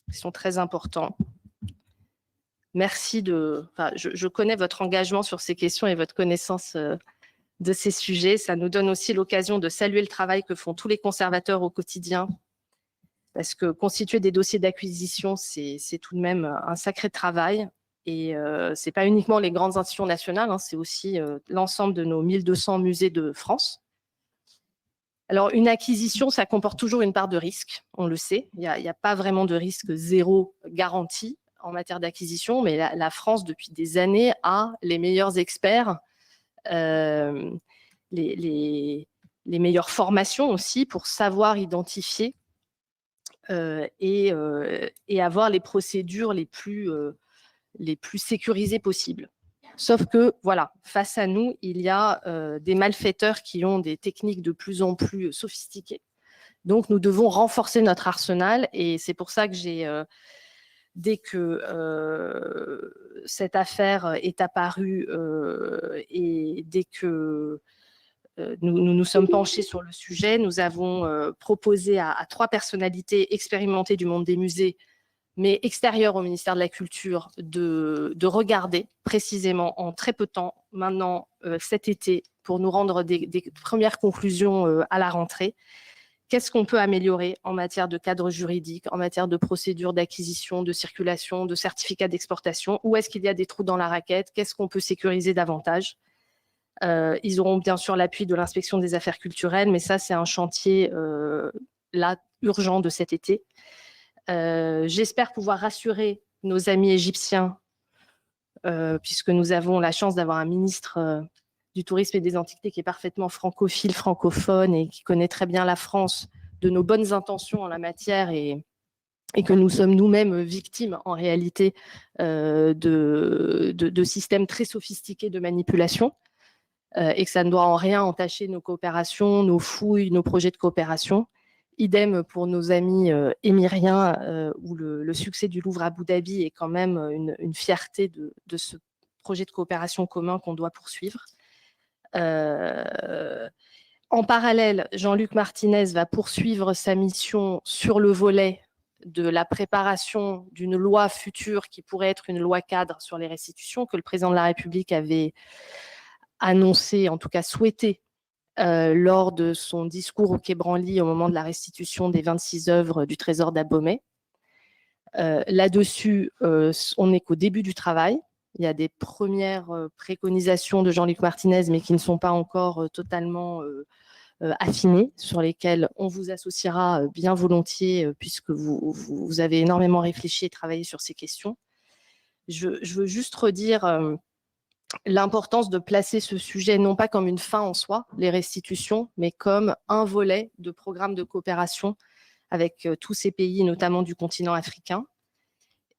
qui sont très importants, merci je connais votre engagement sur ces questions et votre connaissance de ces sujets. Ça nous donne aussi l'occasion de saluer le travail que font tous les conservateurs au quotidien, parce que constituer des dossiers d'acquisition, c'est tout de même un sacré travail. Et ce n'est pas uniquement les grandes institutions nationales, hein, c'est aussi l'ensemble de nos 1200 musées de France. Alors, une acquisition, ça comporte toujours une part de risque, on le sait. Il n'y a pas vraiment de risque zéro garanti en matière d'acquisition, mais la France, depuis des années, a les meilleurs experts, les meilleures formations aussi pour savoir identifier et avoir les procédures les plus sécurisées possibles. Sauf que, voilà, face à nous, il y a des malfaiteurs qui ont des techniques de plus en plus sophistiquées. Donc, nous devons renforcer notre arsenal et c'est pour ça que dès que cette affaire est apparue et dès que nous nous sommes penchés sur le sujet. Nous avons proposé à 3 personnalités expérimentées du monde des musées, mais extérieures au ministère de la Culture, de regarder précisément en très peu de temps, maintenant cet été, pour nous rendre des premières conclusions à la rentrée. Qu'est-ce qu'on peut améliorer en matière de cadre juridique, en matière de procédure d'acquisition, de circulation, de certificat d'exportation? Où est-ce qu'il y a des trous dans la raquette? Qu'est-ce qu'on peut sécuriser davantage? Ils auront bien sûr l'appui de l'inspection des affaires culturelles, mais ça, c'est un chantier là, urgent de cet été. J'espère pouvoir rassurer nos amis égyptiens, puisque nous avons la chance d'avoir un ministre du tourisme et des antiquités qui est parfaitement francophile, francophone et qui connaît très bien la France, de nos bonnes intentions en la matière et que nous sommes nous-mêmes victimes en réalité de systèmes très sophistiqués de manipulation et que ça ne doit en rien entacher nos coopérations, nos fouilles, nos projets de coopération. Idem pour nos amis émiriens où le succès du Louvre à Abu Dhabi est quand même une fierté de ce projet de coopération commun qu'on doit poursuivre. En parallèle, Jean-Luc Martinez va poursuivre sa mission sur le volet de la préparation d'une loi future qui pourrait être une loi cadre sur les restitutions que le président de la République avait annoncé, en tout cas souhaité, lors de son discours au Quai Branly au moment de la restitution des 26 œuvres du trésor d'Abomey. Là-dessus, on n'est qu'au début du travail. Il y a des premières préconisations de Jean-Luc Martinez, mais qui ne sont pas encore totalement affinées, sur lesquelles on vous associera bien volontiers, puisque vous avez énormément réfléchi et travaillé sur ces questions. Je veux juste redire l'importance de placer ce sujet non pas comme une fin en soi, les restitutions, mais comme un volet de programme de coopération avec tous ces pays, notamment du continent africain.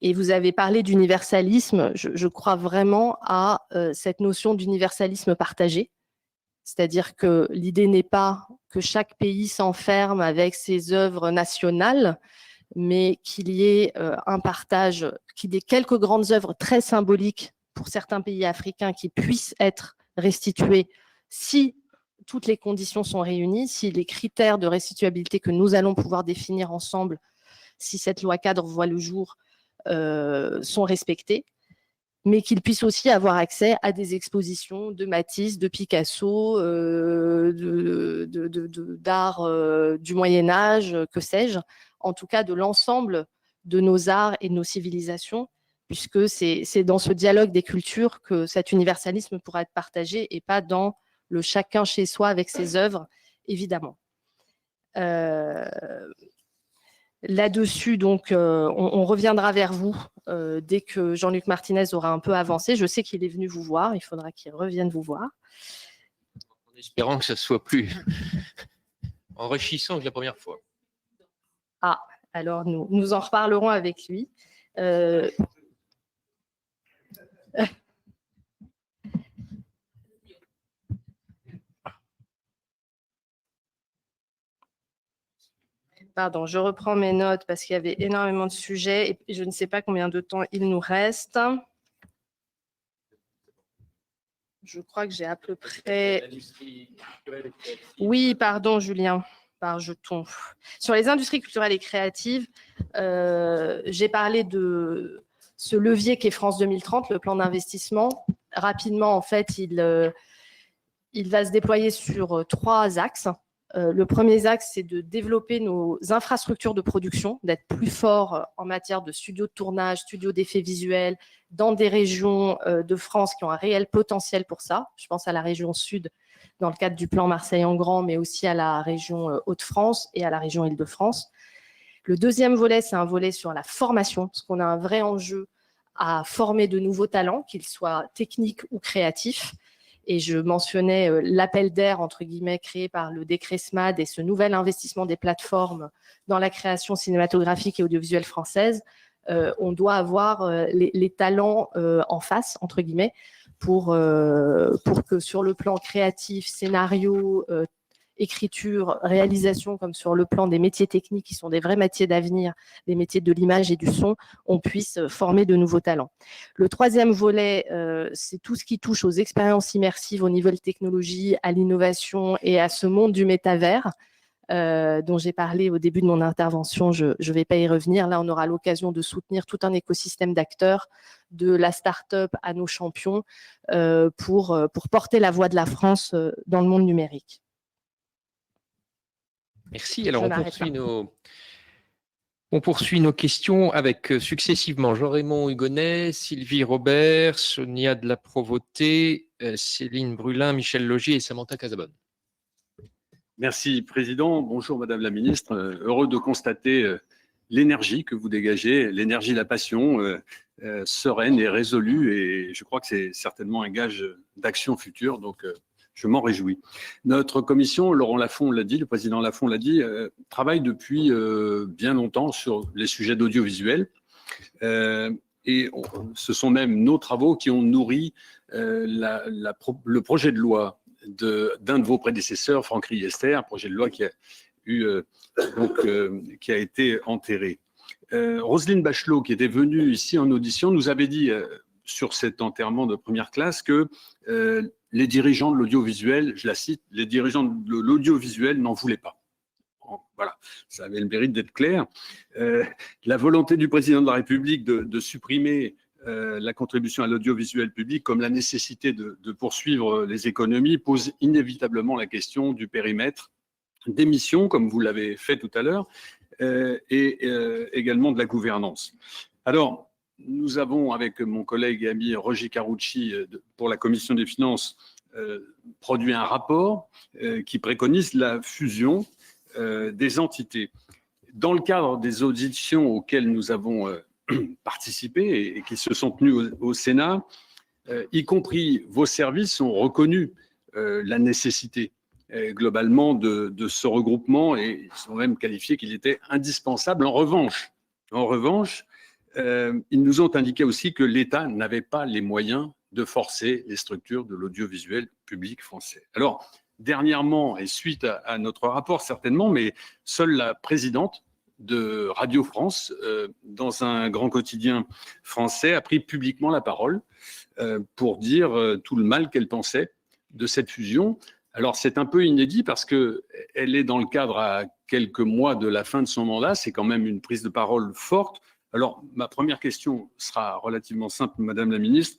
Et vous avez parlé d'universalisme, je crois vraiment à cette notion d'universalisme partagé. C'est-à-dire que l'idée n'est pas que chaque pays s'enferme avec ses œuvres nationales, mais qu'il y ait un partage, qu'il y ait quelques grandes œuvres très symboliques pour certains pays africains qui puissent être restitués si toutes les conditions sont réunies, si les critères de restituabilité que nous allons pouvoir définir ensemble, si cette loi cadre voit le jour, sont respectés, mais qu'ils puissent aussi avoir accès à des expositions de Matisse, de Picasso, d'art du Moyen-Âge, que sais-je, en tout cas de l'ensemble de nos arts et de nos civilisations, puisque c'est dans ce dialogue des cultures que cet universalisme pourra être partagé et pas dans le chacun chez soi avec ses œuvres, évidemment. Là-dessus, donc, on reviendra vers vous dès que Jean-Luc Martinez aura un peu avancé. Je sais qu'il est venu vous voir, il faudra qu'il revienne vous voir. En espérant que ça soit plus enrichissant que la première fois. Ah, alors nous en reparlerons avec lui. Pardon, je reprends mes notes parce qu'il y avait énormément de sujets et je ne sais pas combien de temps il nous reste. Je crois que j'ai à peu près… Oui, pardon, Julien, par jeton. Sur les industries culturelles et créatives, j'ai parlé de ce levier qu'est France 2030, le plan d'investissement. Rapidement, en fait, il va se déployer sur 3 axes. Le premier axe, c'est de développer nos infrastructures de production, d'être plus forts en matière de studios de tournage, studios d'effets visuels, dans des régions de France qui ont un réel potentiel pour ça. Je pense à la région sud, dans le cadre du plan Marseille en grand, mais aussi à la région Hauts-de-France et à la région Île-de-France. Le deuxième volet, c'est un volet sur la formation, parce qu'on a un vrai enjeu à former de nouveaux talents, qu'ils soient techniques ou créatifs. Et je mentionnais l'appel d'air, entre guillemets, créé par le décret SMAD et ce nouvel investissement des plateformes dans la création cinématographique et audiovisuelle française. On doit avoir les talents en face, entre guillemets, pour que sur le plan créatif, scénario écriture, réalisation, comme sur le plan des métiers techniques qui sont des vrais métiers d'avenir, des métiers de l'image et du son, on puisse former de nouveaux talents. Le troisième volet, c'est tout ce qui touche aux expériences immersives, aux nouvelles technologies, à l'innovation et à ce monde du métavers. Dont j'ai parlé au début de mon intervention, je ne vais pas y revenir. Là, on aura l'occasion de soutenir tout un écosystème d'acteurs, de la start-up à nos champions, pour porter la voix de la France dans le monde numérique. Merci. Alors, on poursuit nos questions avec successivement Jean-Raymond Hugonnet, Sylvie Robert, Sonia de la Provôté, Céline Brulin, Michel Logier et Samantha Casabonne. Merci, Président. Bonjour, Madame la Ministre. Heureux de constater l'énergie que vous dégagez, l'énergie, la passion, sereine et résolue. Et je crois que c'est certainement un gage d'action future. Donc, je m'en réjouis. Notre commission, Laurent Lafont l'a dit, le président Lafont l'a dit, travaille depuis bien longtemps sur les sujets d'audiovisuel. Et ce sont même nos travaux qui ont nourri le projet de loi d'un de vos prédécesseurs, Franck Riester, un projet de loi qui a été enterré. Roselyne Bachelot, qui était venue ici en audition, nous avait dit sur cet enterrement de première classe que les dirigeants de l'audiovisuel, je la cite, les dirigeants de l'audiovisuel n'en voulaient pas. Voilà, ça avait le mérite d'être clair. La volonté du président de la République de supprimer la contribution à l'audiovisuel public, comme la nécessité de poursuivre les économies, pose inévitablement la question du périmètre des missions, comme vous l'avez fait tout à l'heure, et également de la gouvernance. Alors, nous avons, avec mon collègue et ami Roger Carucci, pour la Commission des finances, produit un rapport qui préconise la fusion des entités. Dans le cadre des auditions auxquelles nous avons participé et qui se sont tenues au Sénat, y compris vos services ont reconnu la nécessité globalement de ce regroupement et ils ont même qualifié qu'il était indispensable. En revanche, ils nous ont indiqué aussi que l'État n'avait pas les moyens de forcer les structures de l'audiovisuel public français. Alors, dernièrement, et suite à notre rapport certainement, mais seule la présidente de Radio France, dans un grand quotidien français, a pris publiquement la parole pour dire tout le mal qu'elle pensait de cette fusion. Alors, c'est un peu inédit parce qu'elle est dans le cadre à quelques mois de la fin de son mandat. C'est quand même une prise de parole forte. Alors, ma première question sera relativement simple, Madame la Ministre.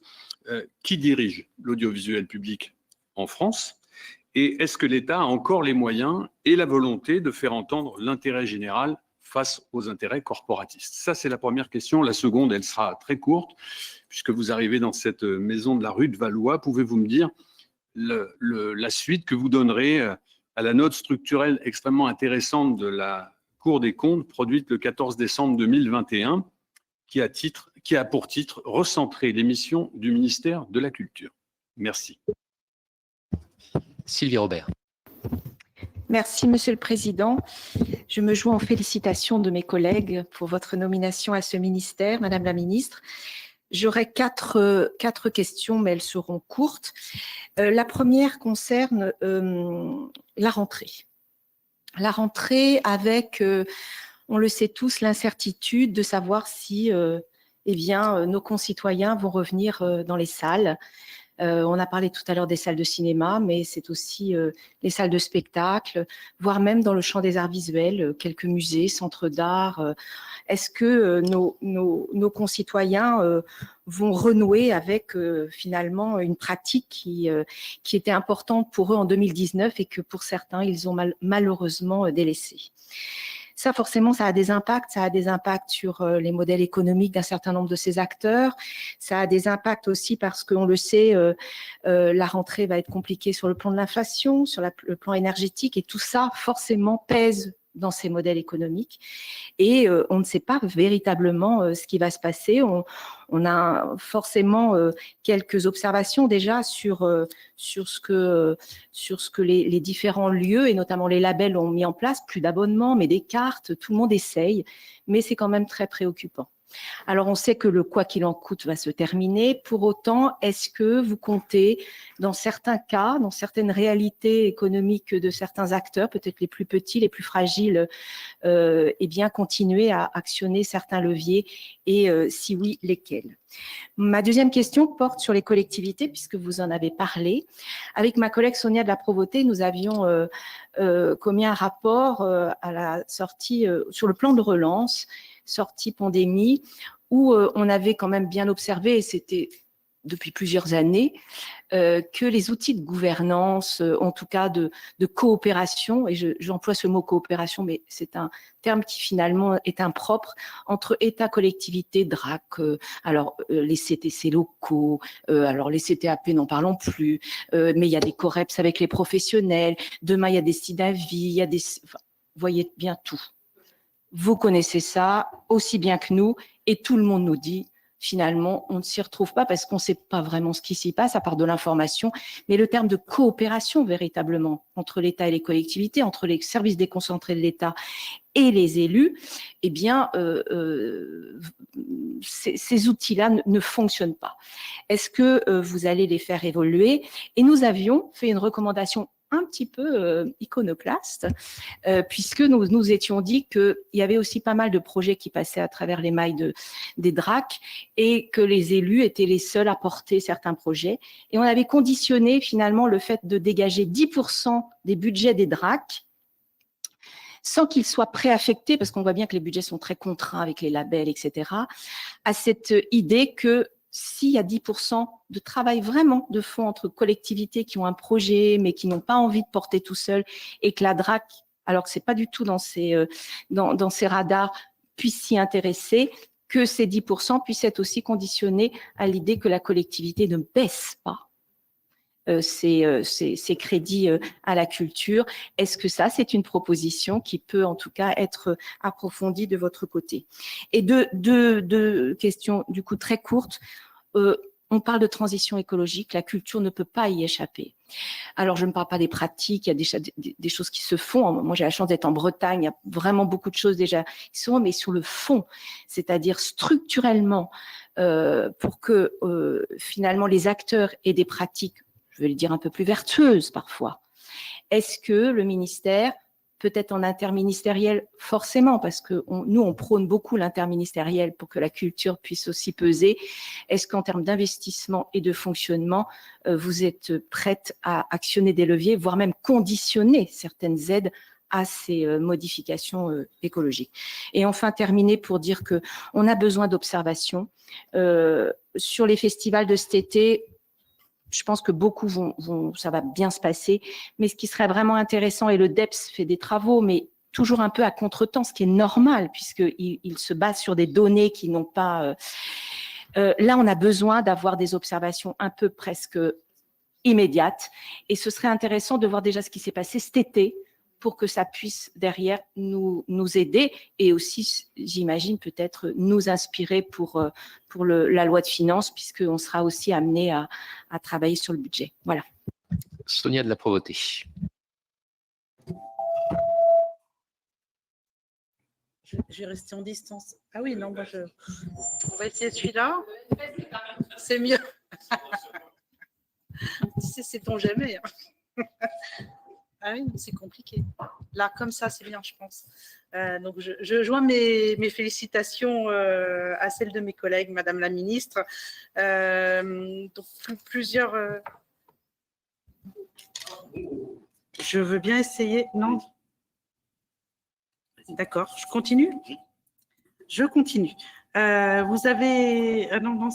Qui dirige l'audiovisuel public en France ? Et est-ce que l'État a encore les moyens et la volonté de faire entendre l'intérêt général face aux intérêts corporatistes? Ça, c'est la première question. La seconde, elle sera très courte, puisque vous arrivez dans cette maison de la rue de Valois. Pouvez-vous me dire la suite que vous donnerez à la note structurelle extrêmement intéressante de la Cour des comptes, produite le 14 décembre 2021, qui a pour titre « Recentrer les missions du ministère de la Culture ». Merci. Sylvie Robert. Merci, Monsieur le Président. Je me joins aux félicitations de mes collègues pour votre nomination à ce ministère, Madame la Ministre. J'aurai quatre questions, mais elles seront courtes. La première concerne la rentrée. La rentrée avec, on le sait tous, l'incertitude de savoir si nos concitoyens vont revenir dans les salles. On a parlé tout à l'heure des salles de cinéma, mais c'est aussi les salles de spectacle, voire même dans le champ des arts visuels, quelques musées, centres d'art. Est-ce que nos concitoyens vont renouer avec finalement une pratique qui était importante pour eux en 2019 et que pour certains, ils ont malheureusement délaissée? Ça, forcément, ça a des impacts. Ça a des impacts sur les modèles économiques d'un certain nombre de ces acteurs. Ça a des impacts aussi parce qu'on le sait, la rentrée va être compliquée sur le plan de l'inflation, sur le plan énergétique, et tout ça, forcément, pèse dans ces modèles économiques. Et on ne sait pas véritablement ce qui va se passer. On a forcément quelques observations déjà sur ce que les différents lieux, et notamment les labels, ont mis en place. Plus d'abonnements, mais des cartes, tout le monde essaye. Mais c'est quand même très préoccupant. Alors, on sait que le quoi qu'il en coûte va se terminer. Pour autant, est-ce que vous comptez, dans certains cas, dans certaines réalités économiques de certains acteurs, peut-être les plus petits, les plus fragiles, eh bien, continuer à actionner certains leviers et si oui, lesquels? Ma deuxième question porte sur les collectivités, puisque vous en avez parlé. Avec ma collègue Sonia de la Provôté, nous avions commis un rapport à la sortie, sur le plan de relance, sortie pandémie, où on avait quand même bien observé, et c'était depuis plusieurs années, que les outils de gouvernance, en tout cas de coopération, et j'emploie ce mot coopération, mais c'est un terme qui finalement est impropre, entre État, collectivités, DRAC, les CTC locaux, alors les CTAP, n'en parlons plus, mais il y a des COREPS avec les professionnels, demain il y a des SIDAVI, il y a des... Enfin, vous voyez bien tout. Vous connaissez ça aussi bien que nous, et tout le monde nous dit, finalement, on ne s'y retrouve pas parce qu'on ne sait pas vraiment ce qui s'y passe, à part de l'information, mais le terme de coopération véritablement entre l'État et les collectivités, entre les services déconcentrés de l'État et les élus, eh bien, ces outils-là ne fonctionnent pas. Est-ce que vous allez les faire évoluer? Et nous avions fait une recommandation un petit peu iconoclaste, puisque nous étions dit qu'il y avait aussi pas mal de projets qui passaient à travers les mailles des DRAC et que les élus étaient les seuls à porter certains projets. Et on avait conditionné finalement le fait de dégager 10% des budgets des DRAC sans qu'ils soient préaffectés, parce qu'on voit bien que les budgets sont très contraints avec les labels, etc., à cette idée que s'il y a 10% de travail vraiment de fond entre collectivités qui ont un projet, mais qui n'ont pas envie de porter tout seul, et que la DRAC, alors que ce n'est pas du tout dans ses radars, puisse s'y intéresser, que ces 10% puissent être aussi conditionnés à l'idée que la collectivité ne baisse pas ces crédits à la culture. Est-ce que ça, c'est une proposition qui peut en tout cas être approfondie de votre côté? Et deux questions du coup très courtes. On parle de transition écologique, la culture ne peut pas y échapper. Alors, je ne parle pas des pratiques, il y a des choses qui se font. Moi, j'ai la chance d'être en Bretagne, il y a vraiment beaucoup de choses déjà qui se font, mais sur le fond, c'est-à-dire structurellement, pour que finalement les acteurs aient des pratiques, je vais le dire un peu plus vertueuses parfois. Est-ce que le ministère, peut-être en interministériel forcément, parce que nous, on prône beaucoup l'interministériel pour que la culture puisse aussi peser, est-ce qu'en termes d'investissement et de fonctionnement, vous êtes prête à actionner des leviers, voire même conditionner certaines aides à ces modifications écologiques? Et enfin, terminer pour dire qu'on a besoin d'observation. Sur les festivals de cet été, je pense que beaucoup ça va bien se passer, mais ce qui serait vraiment intéressant, et le DEPS fait des travaux, mais toujours un peu à contretemps, ce qui est normal, puisqu'il se base sur des données qui n'ont pas... là, on a besoin d'avoir des observations un peu presque immédiates, et ce serait intéressant de voir déjà ce qui s'est passé cet été, pour que ça puisse derrière nous aider et aussi, j'imagine, peut-être nous inspirer pour la loi de finances, puisqu'on sera aussi amené à travailler sur le budget. Voilà. Sonia de la Provôté. Je vais rester en distance. Ah oui, non, moi on va essayer celui-là. C'est mieux. Sait-on jamais. Hein. Ah oui, c'est compliqué. Là, comme ça, c'est bien, je pense. Donc, je joins mes félicitations à celles de mes collègues, Madame la Ministre. Donc, plusieurs... Je veux bien essayer. Non. D'accord, je continue. Je continue. Vous avez... non,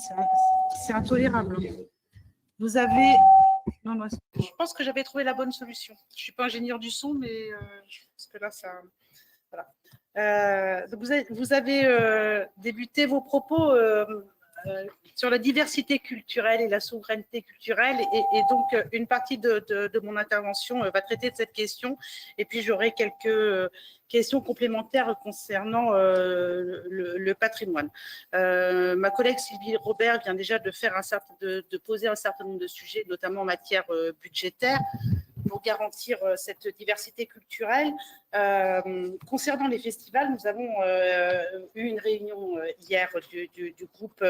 c'est intolérable. Vous avez... Non, je pense que j'avais trouvé la bonne solution. Je ne suis pas ingénieure du son, mais je pense que là, ça... Voilà. Vous avez débuté vos propos sur la diversité culturelle et la souveraineté culturelle. Et donc, une partie de mon intervention va traiter de cette question. Et puis, j'aurai quelques questions complémentaires concernant le patrimoine. Ma collègue Sylvie Robert vient déjà de poser un certain nombre de sujets, notamment en matière budgétaire, pour garantir cette diversité culturelle. Concernant les festivals, nous avons eu une réunion hier du groupe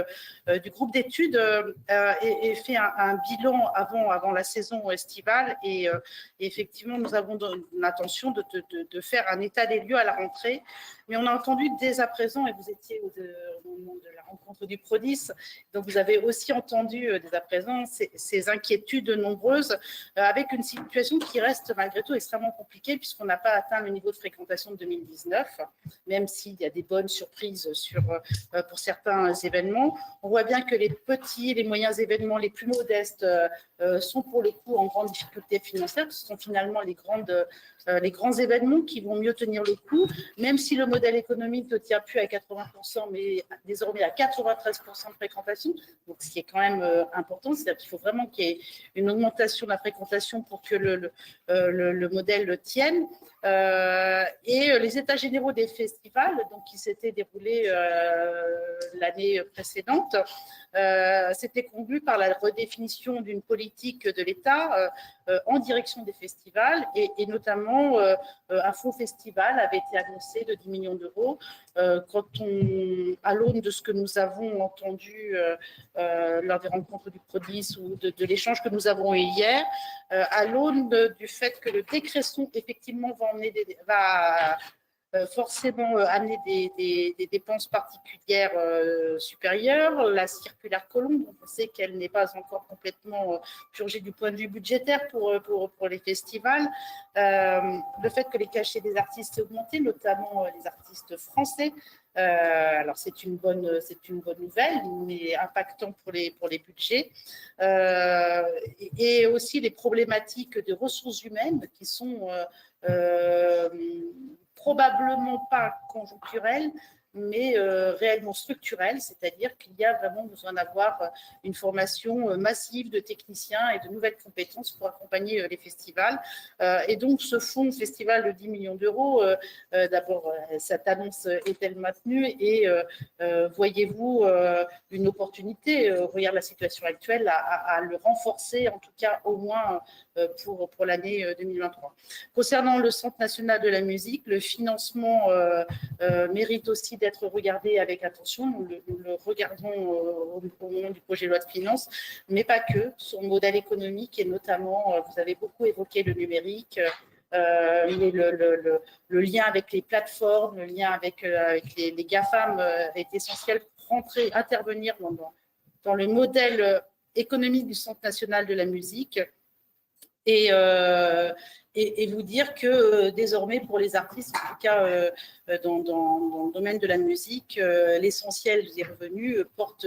d'études et fait un bilan avant la saison estivale. Et effectivement, nous avons l'intention de faire un état des lieux à la rentrée. Mais on a entendu dès à présent, et vous étiez au moment de la rencontre du PRODIS, donc vous avez aussi entendu dès à présent ces inquiétudes nombreuses, avec une situation qui reste malgré tout extrêmement compliquée, puisqu'on n'a pas atteint le niveau de fréquentation de 2019, même s'il y a des bonnes surprises pour certains événements. On voit bien que les petits et les moyens événements les plus modestes sont pour le coup en grande difficulté financière. Ce sont finalement les grands événements qui vont mieux tenir le coup, même si le modèle économique ne tient plus à 80%, mais désormais à 93% de fréquentation, donc ce qui est quand même important. C'est-à-dire qu'il faut vraiment qu'il y ait une augmentation de la fréquentation pour que le modèle tienne. Et les états généraux des festivals, donc qui s'étaient déroulés l'année précédente, s'étaient conclus par la redéfinition d'une politique de l'État en direction des festivals, et notamment un fonds festival avait été annoncé de 10 millions d'euros. À l'aune de ce que nous avons entendu lors des rencontres du PRODIS ou de l'échange que nous avons eu hier, à l'aune du fait que le décresson effectivement va forcément amener des dépenses particulières supérieures. La circulaire Colombe, on sait qu'elle n'est pas encore complètement purgée du point de vue budgétaire pour les festivals. Le fait que les cachets des artistes aient augmenté, notamment les artistes français, alors c'est une bonne nouvelle, mais impactant pour les budgets, et aussi les problématiques de ressources humaines qui sont probablement pas conjoncturelles, mais réellement structurelles, c'est-à-dire qu'il y a vraiment besoin d'avoir une formation massive de techniciens et de nouvelles compétences pour accompagner les festivals. Et donc, ce fonds festival de 10 millions d'euros, d'abord, cette annonce est-elle maintenue, et voyez-vous une opportunité, regarde la situation actuelle, à le renforcer, en tout cas au moins pour l'année 2023. Concernant le Centre national de la musique, le financement mérite aussi d'être regardé avec attention. Nous le regardons au moment du projet de loi de finances, mais pas que. Son modèle économique, et notamment, vous avez beaucoup évoqué le numérique, le lien avec les plateformes, le lien avec les GAFAM est essentiel pour intervenir dans le modèle économique du Centre national de la musique. Et vous dire que désormais, pour les artistes, en tout cas dans le domaine de la musique, l'essentiel des revenus porte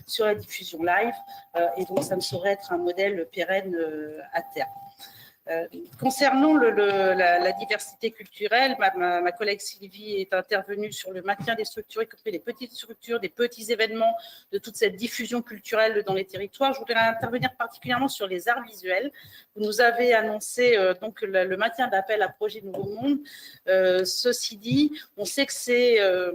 sur la diffusion live, et donc ça ne saurait être un modèle pérenne à terme. Concernant la diversité culturelle, ma collègue Sylvie est intervenue sur le maintien des structures, y compris des petites structures, des petits événements, de toute cette diffusion culturelle dans les territoires. Je voudrais intervenir particulièrement sur les arts visuels. Vous nous avez annoncé donc le maintien d'appels à projets Nouveau Monde. Ceci dit, on sait que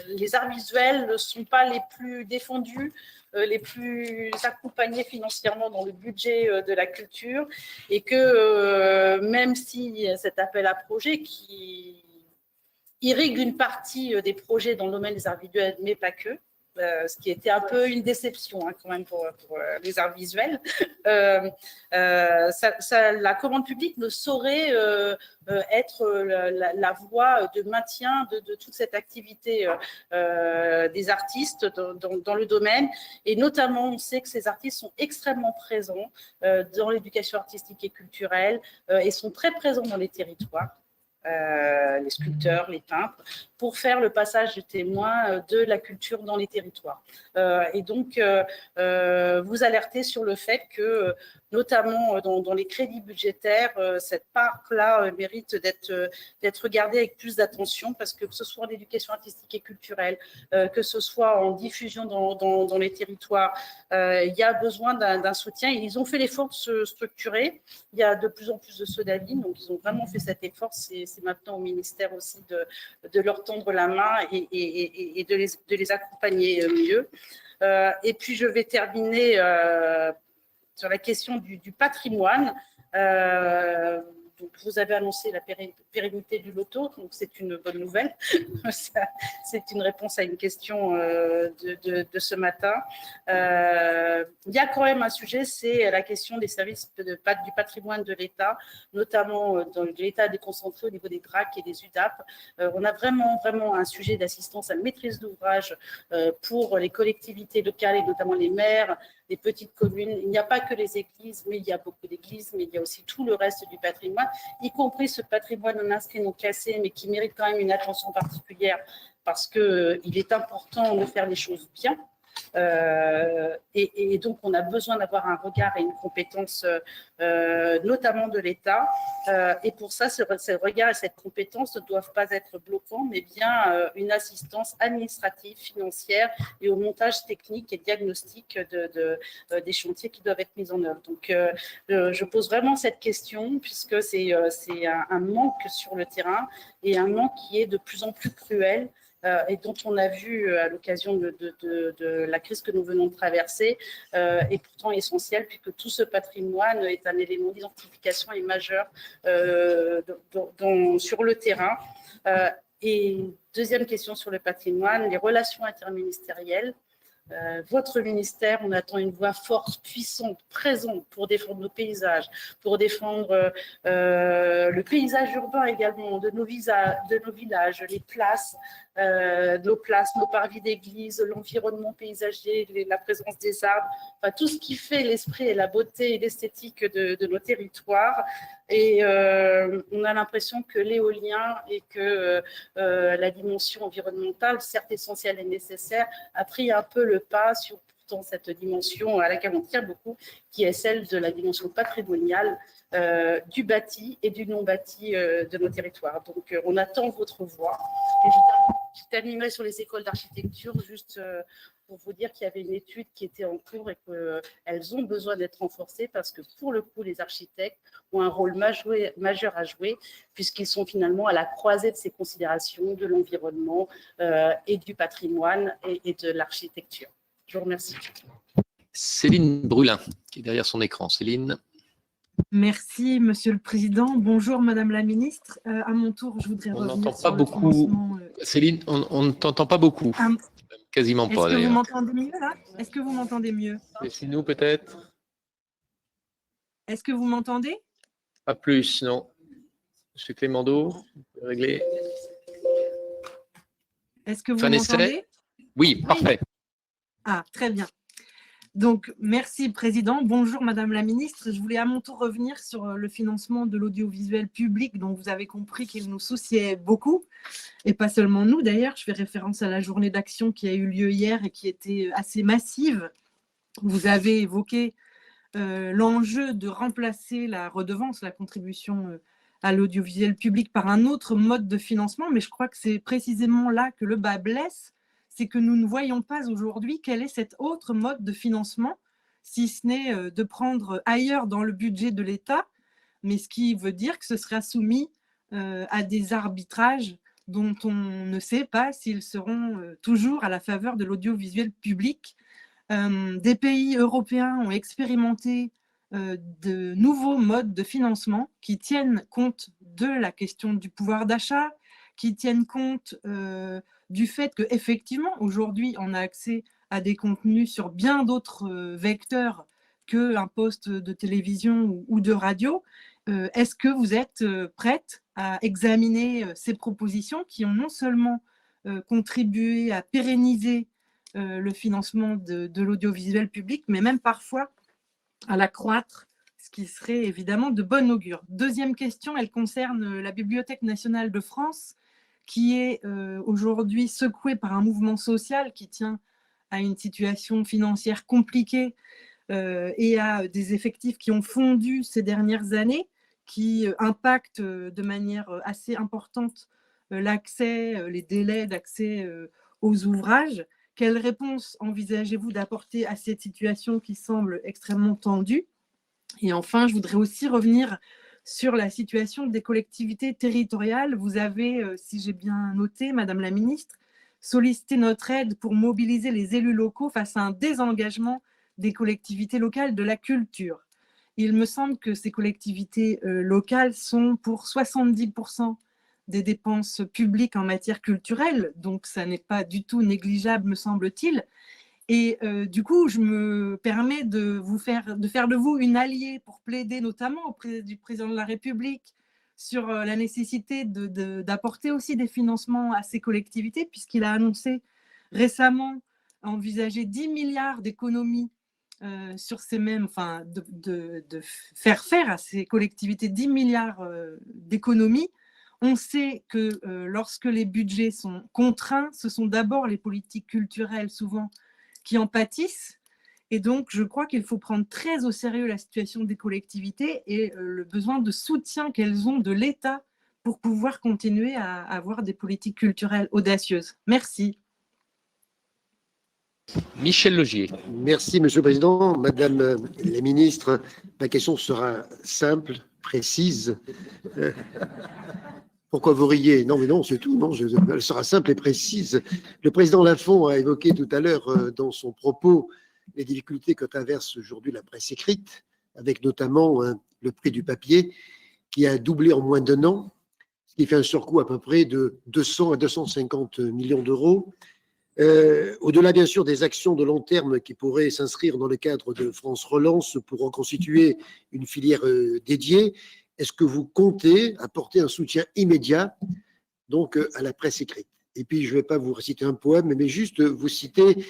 les arts visuels ne sont pas les plus défendus, les plus accompagnés financièrement dans le budget de la culture, et que même si cet appel à projet qui irrigue une partie des projets dans le domaine des arts visuels, mais pas que, ce qui était un peu une déception quand même pour les arts visuels, la commande publique ne saurait être la voie de maintien de toute cette activité des artistes dans le domaine. Et notamment, on sait que ces artistes sont extrêmement présents dans l'éducation artistique et culturelle, et sont très présents dans les territoires. Les sculpteurs, les peintres, pour faire le passage de témoin de la culture dans les territoires. Et donc, vous alertez sur le fait que, notamment dans les crédits budgétaires, cette part-là mérite d'être regardée avec plus d'attention, parce que ce soit en éducation artistique et culturelle, que ce soit en diffusion dans les territoires, il y a besoin d'un soutien. Ils ont fait l'effort de se structurer. Il y a de plus en plus de SODAVI, donc ils ont vraiment fait cet effort. C'est maintenant au ministère aussi de leur tendre la main et de les accompagner mieux. Et puis, je vais terminer sur la question du patrimoine. Donc, vous avez annoncé la pérennité du loto, donc c'est une bonne nouvelle. C'est une réponse à une question de ce matin. Il y a quand même un sujet, c'est la question des services du patrimoine de l'État, notamment dans l'État déconcentré au niveau des DRAC et des UDAP. On a vraiment un sujet d'assistance à la maîtrise d'ouvrage pour les collectivités locales et notamment les maires des petites communes. Il n'y a pas que les églises, mais il y a beaucoup d'églises, mais il y a aussi tout le reste du patrimoine, y compris ce patrimoine non inscrit, non classé, mais qui mérite quand même une attention particulière parce qu'il est important de faire les choses bien. Et donc, on a besoin d'avoir un regard et une compétence, notamment de l'État. Et pour ça, ce regard et cette compétence ne doivent pas être bloquants, mais bien une assistance administrative, financière et au montage technique et diagnostic des chantiers qui doivent être mis en œuvre. Donc, je pose vraiment cette question puisque c'est un manque sur le terrain et un manque qui est de plus en plus cruel. Et dont on a vu à l'occasion de la crise que nous venons de traverser, est pourtant essentiel, puisque tout ce patrimoine est un élément d'identification et majeur sur le terrain. Et deuxième question sur le patrimoine, les relations interministérielles. Votre ministère, on attend une voix forte, puissante, présente pour défendre nos paysages, pour défendre le paysage urbain également, de nos villages, les places, nos parvis d'église, l'environnement paysager, la présence des arbres, enfin, tout ce qui fait l'esprit et la beauté et l'esthétique de nos territoires. Et on a l'impression que l'éolien et que la dimension environnementale, certes essentielle et nécessaire, a pris un peu le pas sur pourtant cette dimension à laquelle on tient beaucoup, qui est celle de la dimension patrimoniale du bâti et du non-bâti de nos territoires. Donc, on attend votre voix. Et je terminerai sur les écoles d'architecture, juste pour vous dire qu'il y avait une étude qui était en cours et qu'elles ont besoin d'être renforcées parce que, pour le coup, les architectes ont un rôle majeur à jouer puisqu'ils sont finalement à la croisée de ces considérations de l'environnement et du patrimoine et de l'architecture. Je vous remercie. Céline Brulin, qui est derrière son écran. Céline. Merci, Monsieur le Président. Bonjour, Madame la Ministre. À mon tour, je voudrais revenir n'entend pas sur le beaucoup. financement. Céline, on ne t'entend pas beaucoup. Quasiment pas, Est-ce que vous d'ailleurs. m'entendez mieux, là? Est-ce que vous m'entendez mieux? Laissez-nous, peut-être. Est-ce que vous m'entendez? Pas plus, non. Monsieur Clémendo, vous pouvez régler. Est-ce que vous Fin d'essai. m'entendez? Oui, parfait. Ah, très bien. Donc, merci, Président. Bonjour, Madame la Ministre. Je voulais à mon tour revenir sur le financement de l'audiovisuel public, dont vous avez compris qu'il nous souciait beaucoup, et pas seulement nous, d'ailleurs. Je fais référence à la journée d'action qui a eu lieu hier et qui était assez massive. Vous avez évoqué l'enjeu de remplacer la redevance, la contribution à l'audiovisuel public par un autre mode de financement, mais je crois que c'est précisément là que le bât blesse. C'est que nous ne voyons pas aujourd'hui quel est cet autre mode de financement, si ce n'est de prendre ailleurs dans le budget de l'État, mais ce qui veut dire que ce sera soumis à des arbitrages dont on ne sait pas s'ils seront toujours à la faveur de l'audiovisuel public. Des pays européens ont expérimenté de nouveaux modes de financement qui tiennent compte de la question du pouvoir d'achat, qui tiennent compte du fait qu'effectivement, aujourd'hui, on a accès à des contenus sur bien d'autres vecteurs qu'un poste de télévision ou de radio. Est-ce que vous êtes prête à examiner ces propositions qui ont non seulement contribué à pérenniser le financement de l'audiovisuel public, mais même parfois à l'accroître, ce qui serait évidemment de bon augure. Deuxième question, elle concerne la Bibliothèque nationale de France, qui est aujourd'hui secouée par un mouvement social qui tient à une situation financière compliquée et à des effectifs qui ont fondu ces dernières années, qui impactent de manière assez importante l'accès, les délais d'accès aux ouvrages. Quelle réponse envisagez-vous d'apporter à cette situation qui semble extrêmement tendue? Et enfin, je voudrais aussi revenir sur la situation des collectivités territoriales. Vous avez, si j'ai bien noté, Madame la Ministre, sollicité notre aide pour mobiliser les élus locaux face à un désengagement des collectivités locales de la culture. Il me semble que ces collectivités locales sont pour 70% des dépenses publiques en matière culturelle, donc ça n'est pas du tout négligeable, me semble-t-il. Et du coup, je me permets de faire de vous une alliée pour plaider notamment auprès du président de la République sur la nécessité d'apporter aussi des financements à ces collectivités, puisqu'il a annoncé récemment envisager 10 milliards d'économies sur ces mêmes, enfin, de faire à ces collectivités 10 milliards d'économies. On sait que lorsque les budgets sont contraints, ce sont d'abord les politiques culturelles souvent qui en pâtissent. Et donc, je crois qu'il faut prendre très au sérieux la situation des collectivités et le besoin de soutien qu'elles ont de l'État pour pouvoir continuer à avoir des politiques culturelles audacieuses. Merci. Michel Laugier. Merci, Monsieur le Président. Madame la Ministre, ma question sera simple, précise. Pourquoi vous riez? Non, mais non, c'est tout. Non, elle sera simple et précise. Le président Lafont a évoqué tout à l'heure dans son propos les difficultés que traverse aujourd'hui la presse écrite, avec notamment le prix du papier qui a doublé en moins d'1 an, ce qui fait un surcoût à peu près de 200 à 250 millions d'euros. Au-delà, bien sûr, des actions de long terme qui pourraient s'inscrire dans le cadre de France Relance pour reconstituer une filière dédiée, est-ce que vous comptez apporter un soutien immédiat donc à la presse écrite? Et puis, je ne vais pas vous réciter un poème, mais juste vous citer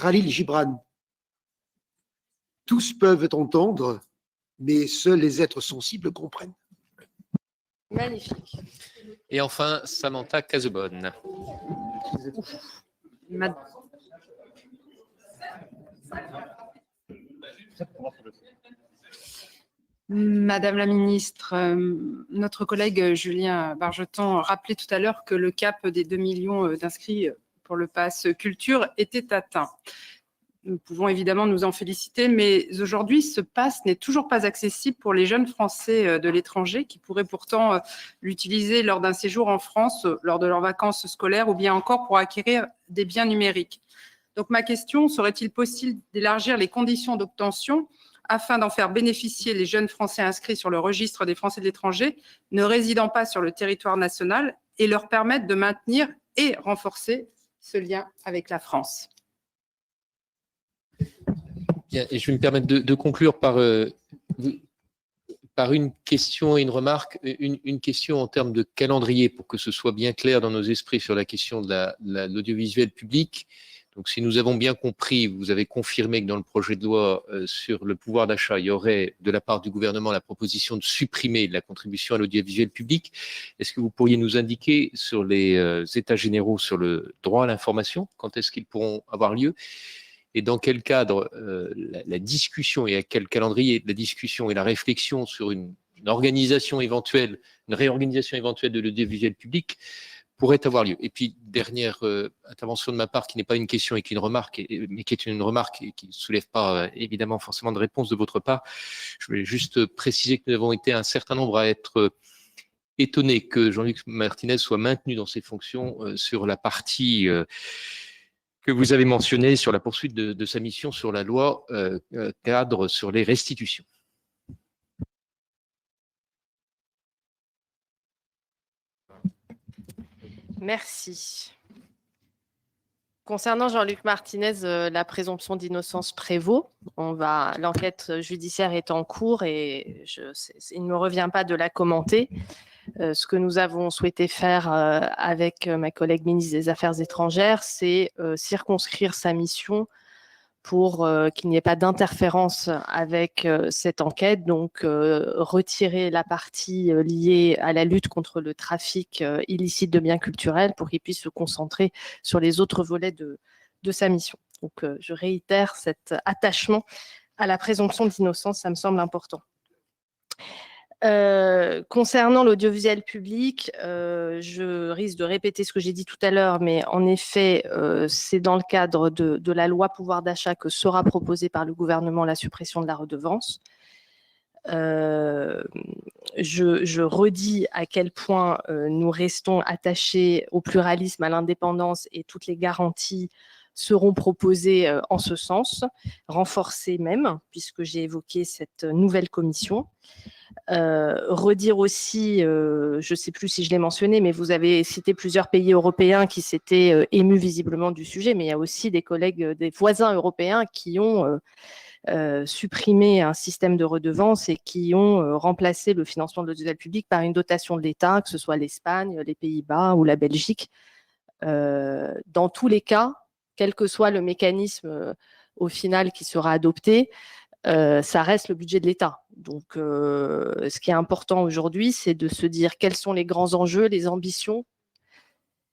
Khalil Gibran. Tous peuvent entendre, mais seuls les êtres sensibles comprennent. Magnifique. Et enfin, Samantha Cazebonne. Madame la ministre, notre collègue Julien Bargeton rappelait tout à l'heure que le cap des 2 millions d'inscrits pour le pass culture était atteint. Nous pouvons évidemment nous en féliciter, mais aujourd'hui, ce pass n'est toujours pas accessible pour les jeunes Français de l'étranger qui pourraient pourtant l'utiliser lors d'un séjour en France, lors de leurs vacances scolaires ou bien encore pour acquérir des biens numériques. Donc ma question, serait-il possible d'élargir les conditions d'obtention afin d'en faire bénéficier les jeunes Français inscrits sur le registre des Français de l'étranger ne résidant pas sur le territoire national et leur permettre de maintenir et renforcer ce lien avec la France? Bien, et je vais me permettre de conclure par une question et une remarque. Une question en termes de calendrier pour que ce soit bien clair dans nos esprits sur la question de l'audiovisuel public. Donc, si nous avons bien compris, vous avez confirmé que dans le projet de loi sur le pouvoir d'achat, il y aurait de la part du gouvernement la proposition de supprimer la contribution à l'audiovisuel public. Est-ce que vous pourriez nous indiquer sur les états généraux sur le droit à l'information, quand est-ce qu'ils pourront avoir lieu? Et dans quel cadre la discussion et à quel calendrier la discussion et la réflexion sur une organisation éventuelle, une réorganisation éventuelle de l'audiovisuel public pourrait avoir lieu? Et puis, dernière intervention de ma part, qui n'est pas une question et qui est une remarque, mais qui est une remarque et qui ne soulève pas évidemment forcément de réponse de votre part. Je voulais juste préciser que nous avons été un certain nombre à être étonnés que Jean-Luc Martinez soit maintenu dans ses fonctions sur la partie que vous avez mentionné sur la poursuite de sa mission sur la loi cadre sur les restitutions. Merci. Concernant Jean-Luc Martinez, la présomption d'innocence prévaut. L'enquête judiciaire est en cours et il ne me revient pas de la commenter. Ce que nous avons souhaité faire avec ma collègue ministre des Affaires étrangères, c'est circonscrire sa mission pour qu'il n'y ait pas d'interférence avec cette enquête, donc retirer la partie liée à la lutte contre le trafic illicite de biens culturels pour qu'il puisse se concentrer sur les autres volets de sa mission. Donc je réitère cet attachement à la présomption d'innocence, ça me semble important. Concernant l'audiovisuel public, je risque de répéter ce que j'ai dit tout à l'heure, mais en effet, c'est dans le cadre de la loi pouvoir d'achat que sera proposée par le gouvernement la suppression de la redevance. Je redis à quel point nous restons attachés au pluralisme, à l'indépendance et toutes les garanties seront proposées en ce sens, renforcées même, puisque j'ai évoqué cette nouvelle commission. Redire aussi, je ne sais plus si je l'ai mentionné, mais vous avez cité plusieurs pays européens qui s'étaient émus visiblement du sujet, mais il y a aussi des collègues, des voisins européens qui ont supprimé un système de redevance et qui ont remplacé le financement de l'audiovisuel public par une dotation de l'État, que ce soit l'Espagne, les Pays-Bas ou la Belgique. Dans tous les cas, quel que soit le mécanisme au final qui sera adopté, ça reste le budget de l'État. Donc, ce qui est important aujourd'hui, c'est de se dire quels sont les grands enjeux, les ambitions,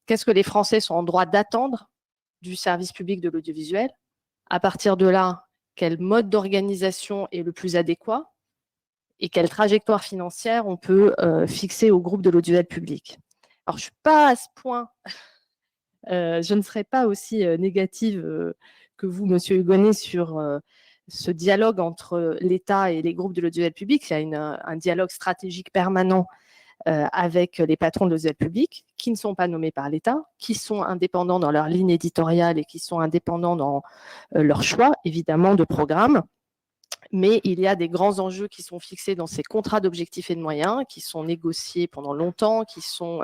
qu'est-ce que les Français sont en droit d'attendre du service public de l'audiovisuel. À partir de là, quel mode d'organisation est le plus adéquat et quelle trajectoire financière on peut fixer au groupe de l'audiovisuel public. Alors, je ne suis pas à ce point, je ne serai pas aussi négative que vous, Monsieur Hugonet, sur ce dialogue entre l'État et les groupes de l'audiovisuel public. Il y a un dialogue stratégique permanent avec les patrons de l'audiovisuel public qui ne sont pas nommés par l'État, qui sont indépendants dans leur ligne éditoriale et qui sont indépendants dans leur choix, évidemment, de programme. Mais il y a des grands enjeux qui sont fixés dans ces contrats d'objectifs et de moyens, qui sont négociés pendant longtemps, qui sont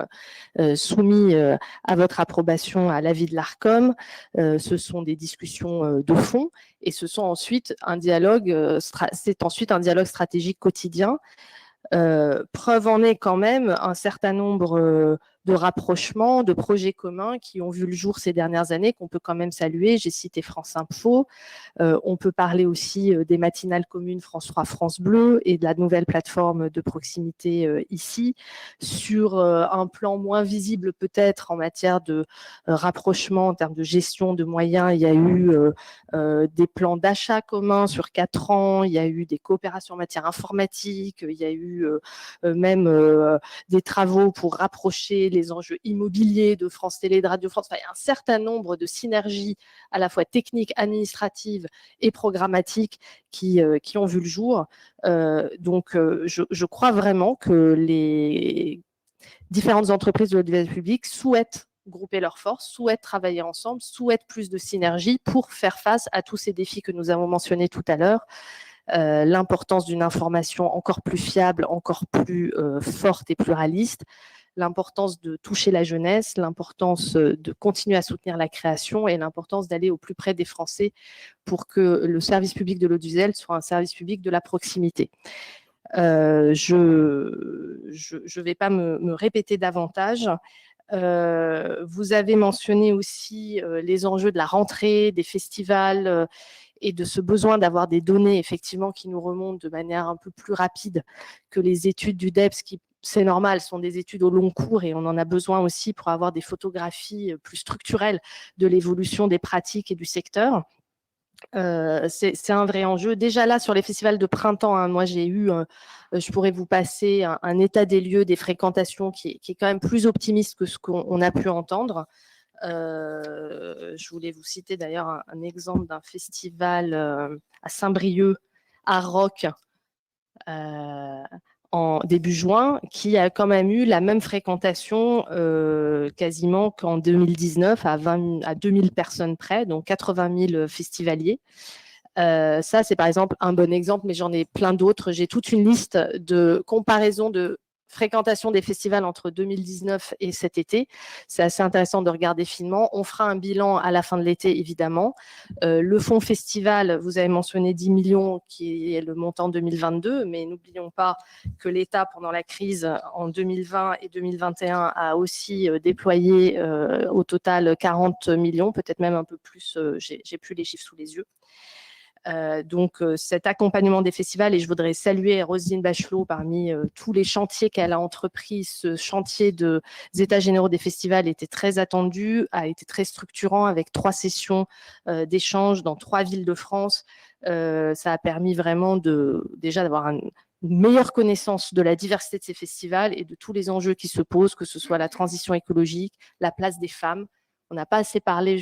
soumis à votre approbation à l'avis de l'ARCOM. Ce sont des discussions de fond et ce sont ensuite un dialogue, c'est ensuite un dialogue stratégique quotidien. Preuve en est quand même un certain nombre de rapprochements, de projets communs qui ont vu le jour ces dernières années, qu'on peut quand même saluer. J'ai cité France Info. On peut parler aussi des matinales communes France 3, France Bleu et de la nouvelle plateforme de proximité ici. Sur un plan moins visible peut-être en matière de rapprochement, en termes de gestion de moyens, il y a eu des plans d'achat communs sur 4 ans, il y a eu des coopérations en matière informatique, il y a eu même des travaux pour rapprocher les enjeux immobiliers de France Télé, de Radio France. Enfin, il y a un certain nombre de synergies à la fois techniques, administratives et programmatiques qui ont vu le jour. Donc, je crois vraiment que les différentes entreprises de l'audiovisuel public souhaitent grouper leurs forces, souhaitent travailler ensemble, souhaitent plus de synergie pour faire face à tous ces défis que nous avons mentionnés tout à l'heure. L'importance d'une information encore plus fiable, encore plus forte et pluraliste, l'importance de toucher la jeunesse, l'importance de continuer à soutenir la création et l'importance d'aller au plus près des Français pour que le service public de l'audiovisuel soit un service public de la proximité. Je ne vais pas me répéter davantage. Vous avez mentionné aussi les enjeux de la rentrée, des festivals et de ce besoin d'avoir des données effectivement qui nous remontent de manière un peu plus rapide que les études du DEPS qui, c'est normal, sont des études au long cours et on en a besoin aussi pour avoir des photographies plus structurelles de l'évolution des pratiques et du secteur. C'est un vrai enjeu. Déjà là, sur les festivals de printemps, hein, moi j'ai eu, je pourrais vous passer un état des lieux des fréquentations qui est quand même plus optimiste que ce qu'on a pu entendre. Je voulais vous citer d'ailleurs un exemple d'un festival à Saint-Brieuc, à Roc, en début juin, qui a quand même eu la même fréquentation quasiment qu'en 2019 à 2000 personnes près, donc 80 000 festivaliers. Ça, c'est par exemple un bon exemple, mais j'en ai plein d'autres. J'ai toute une liste de comparaisons de fréquentation des festivals entre 2019 et cet été. C'est assez intéressant de regarder finement. On fera un bilan à la fin de l'été, évidemment. Le fonds festival, vous avez mentionné 10 millions, qui est le montant 2022, mais n'oublions pas que l'État, pendant la crise en 2020 et 2021, a aussi déployé au total 40 millions, peut-être même un peu plus, j'ai plus les chiffres sous les yeux. Donc cet accompagnement des festivals, et je voudrais saluer Roselyne Bachelot parmi tous les chantiers qu'elle a entrepris. Ce chantier des états généraux des festivals était très attendu, a été très structurant avec 3 sessions d'échange dans 3 villes de France. Ça a permis vraiment déjà d'avoir une meilleure connaissance de la diversité de ces festivals et de tous les enjeux qui se posent, que ce soit la transition écologique, la place des femmes. On n'a pas assez parlé,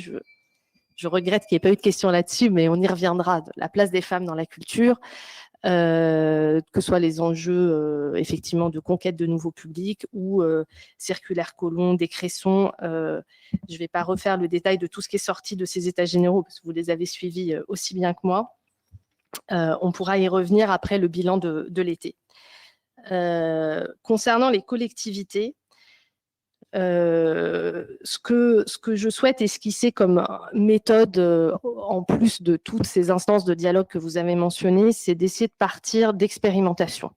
je regrette qu'il n'y ait pas eu de questions là-dessus, mais on y reviendra, de la place des femmes dans la culture. que ce soit les enjeux effectivement de conquête de nouveaux publics ou circulaire Collomb, décresson. Je ne vais pas refaire le détail de tout ce qui est sorti de ces états généraux parce que vous les avez suivis aussi bien que moi. On pourra y revenir après le bilan de l'été. Concernant les collectivités, ce que je souhaite esquisser comme méthode, en plus de toutes ces instances de dialogue que vous avez mentionnées, c'est d'essayer de partir d'expérimentation,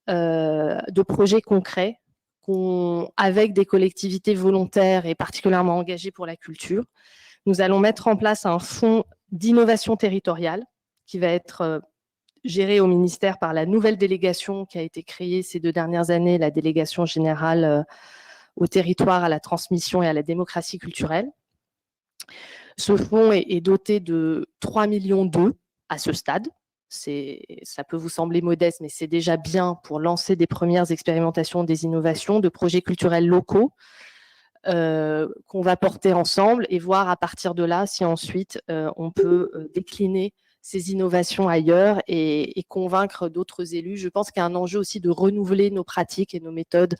de projets concrets avec des collectivités volontaires et particulièrement engagées pour la culture. Nous allons mettre en place un fonds d'innovation territoriale qui va être géré au ministère par la nouvelle délégation qui a été créée ces 2 dernières années, la délégation générale au territoire, à la transmission et à la démocratie culturelle. Ce fonds est doté de 3,2 millions à ce stade. Ça peut vous sembler modeste, mais c'est déjà bien pour lancer des premières expérimentations, des innovations, de projets culturels locaux qu'on va porter ensemble et voir à partir de là si ensuite on peut décliner ces innovations ailleurs et convaincre d'autres élus. Je pense qu'il y a un enjeu aussi de renouveler nos pratiques et nos méthodes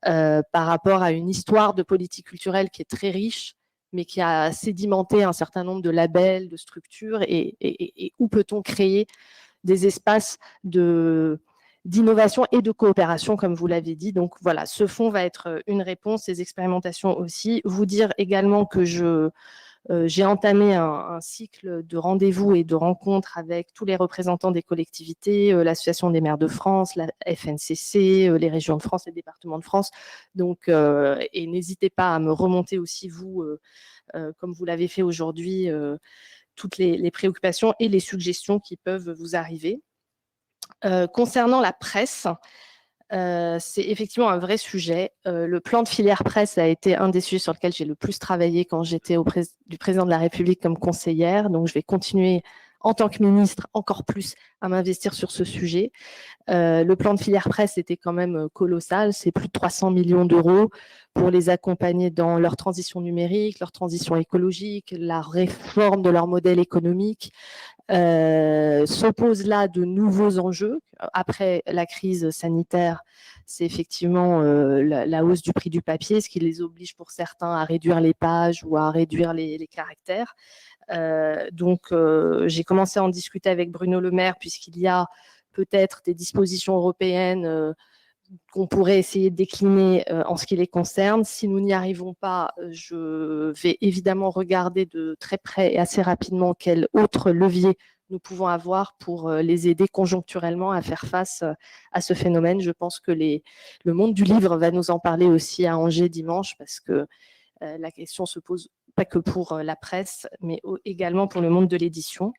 par rapport à une histoire de politique culturelle qui est très riche, mais qui a sédimenté un certain nombre de labels, de structures, et où peut-on créer des espaces d'innovation et de coopération, comme vous l'avez dit. Donc voilà, ce fonds va être une réponse, ces expérimentations aussi. Vous dire également que j'ai entamé un cycle de rendez-vous et de rencontres avec tous les représentants des collectivités, l'Association des maires de France, la FNCC, les régions de France, les départements de France. Donc, et n'hésitez pas à me remonter aussi, vous, comme vous l'avez fait aujourd'hui, toutes les préoccupations et les suggestions qui peuvent vous arriver. Concernant la presse, c'est effectivement un vrai sujet. Le plan de filière presse a été un des sujets sur lesquels j'ai le plus travaillé quand j'étais du président de la République comme conseillère. Donc, je vais continuer en tant que ministre encore plus à m'investir sur ce sujet. Le plan de filière presse était quand même colossal. C'est plus de 300 millions d'euros pour les accompagner dans leur transition numérique, leur transition écologique, la réforme de leur modèle économique. S'opposent là de nouveaux enjeux. Après la crise sanitaire, c'est effectivement la hausse du prix du papier, ce qui les oblige pour certains à réduire les pages ou à réduire les caractères. Donc, j'ai commencé à en discuter avec Bruno Le Maire, puisqu'il y a peut-être des dispositions européennes qu'on pourrait essayer de décliner en ce qui les concerne. Si nous n'y arrivons pas, je vais évidemment regarder de très près et assez rapidement quel autre levier nous pouvons avoir pour les aider conjoncturellement à faire face à ce phénomène. Je pense que le monde du livre va nous en parler aussi à Angers dimanche, parce que la question se pose pas que pour la presse, mais également pour le monde de l'édition.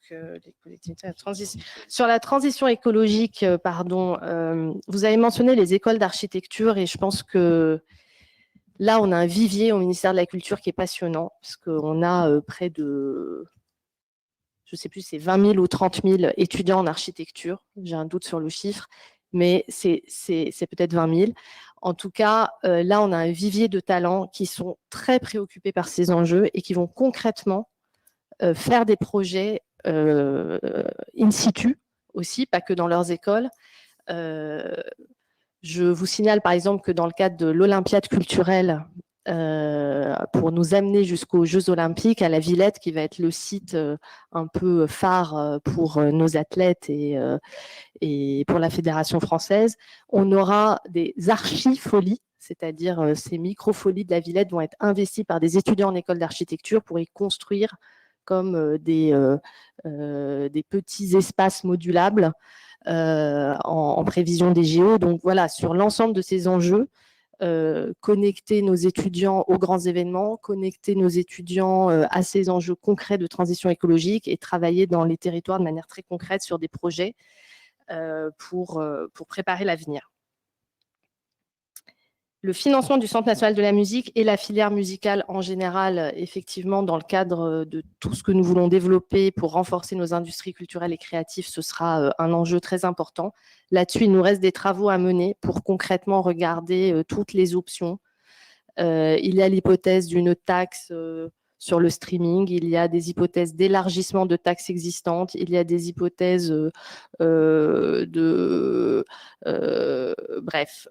Les collectivités, sur la transition écologique, vous avez mentionné les écoles d'architecture, et je pense que là, on a un vivier au ministère de la Culture qui est passionnant, parce qu'on a près de, je ne sais plus, c'est 20 000 ou 30 000 étudiants en architecture. J'ai un doute sur le chiffre, mais c'est peut-être 20 000. En tout cas, là, on a un vivier de talents qui sont très préoccupés par ces enjeux et qui vont concrètement faire des projets in situ aussi, pas que dans leurs écoles. Je vous signale par exemple que dans le cadre de l'Olympiade culturelle, pour nous amener jusqu'aux Jeux Olympiques à la Villette, qui va être le site un peu phare pour nos athlètes et pour la Fédération française, on aura des archifolies, c'est-à-dire ces microfolies de la Villette vont être investies par des étudiants en école d'architecture pour y construire comme des petits espaces modulables en prévision des JO. Donc voilà, sur l'ensemble de ces enjeux, connecter nos étudiants aux grands événements, connecter nos étudiants à ces enjeux concrets de transition écologique et travailler dans les territoires de manière très concrète sur des projets pour préparer l'avenir. Le financement du Centre national de la musique et la filière musicale en général, effectivement, dans le cadre de tout ce que nous voulons développer pour renforcer nos industries culturelles et créatives, ce sera un enjeu très important. Là-dessus, il nous reste des travaux à mener pour concrètement regarder toutes les options Il y a l'hypothèse d'une taxe sur le streaming, il y a des hypothèses d'élargissement de taxes existantes, il y a des hypothèses bref,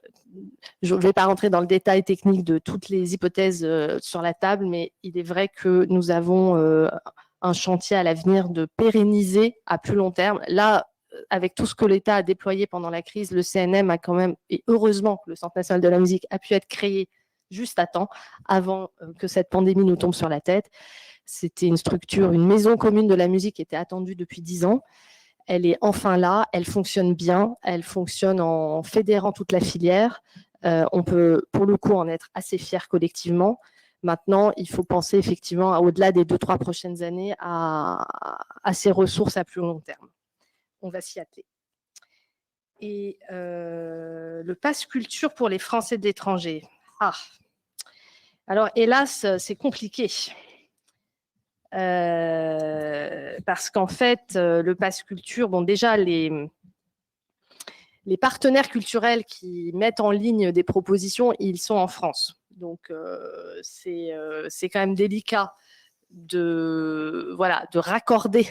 je ne vais pas rentrer dans le détail technique de toutes les hypothèses sur la table, mais il est vrai que nous avons un chantier à l'avenir de pérenniser à plus long terme. Là, avec tout ce que l'État a déployé pendant la crise, le CNM a quand même, et heureusement que le Centre national de la musique a pu être créé juste à temps, avant que cette pandémie nous tombe sur la tête. C'était une structure, une maison commune de la musique qui était attendue depuis 10 ans. Elle est enfin là, elle fonctionne bien, elle fonctionne en fédérant toute la filière. On peut, pour le coup, en être assez fiers collectivement. Maintenant, il faut penser effectivement, au-delà des 2-3 prochaines années, à ces ressources à plus long terme. On va s'y atteler. Et le pass culture pour les Français de l'étranger. Ah, alors hélas, c'est compliqué. Parce qu'en fait, le pass culture, bon déjà, les partenaires culturels qui mettent en ligne des propositions, ils sont en France. Donc, c'est quand même délicat de raccorder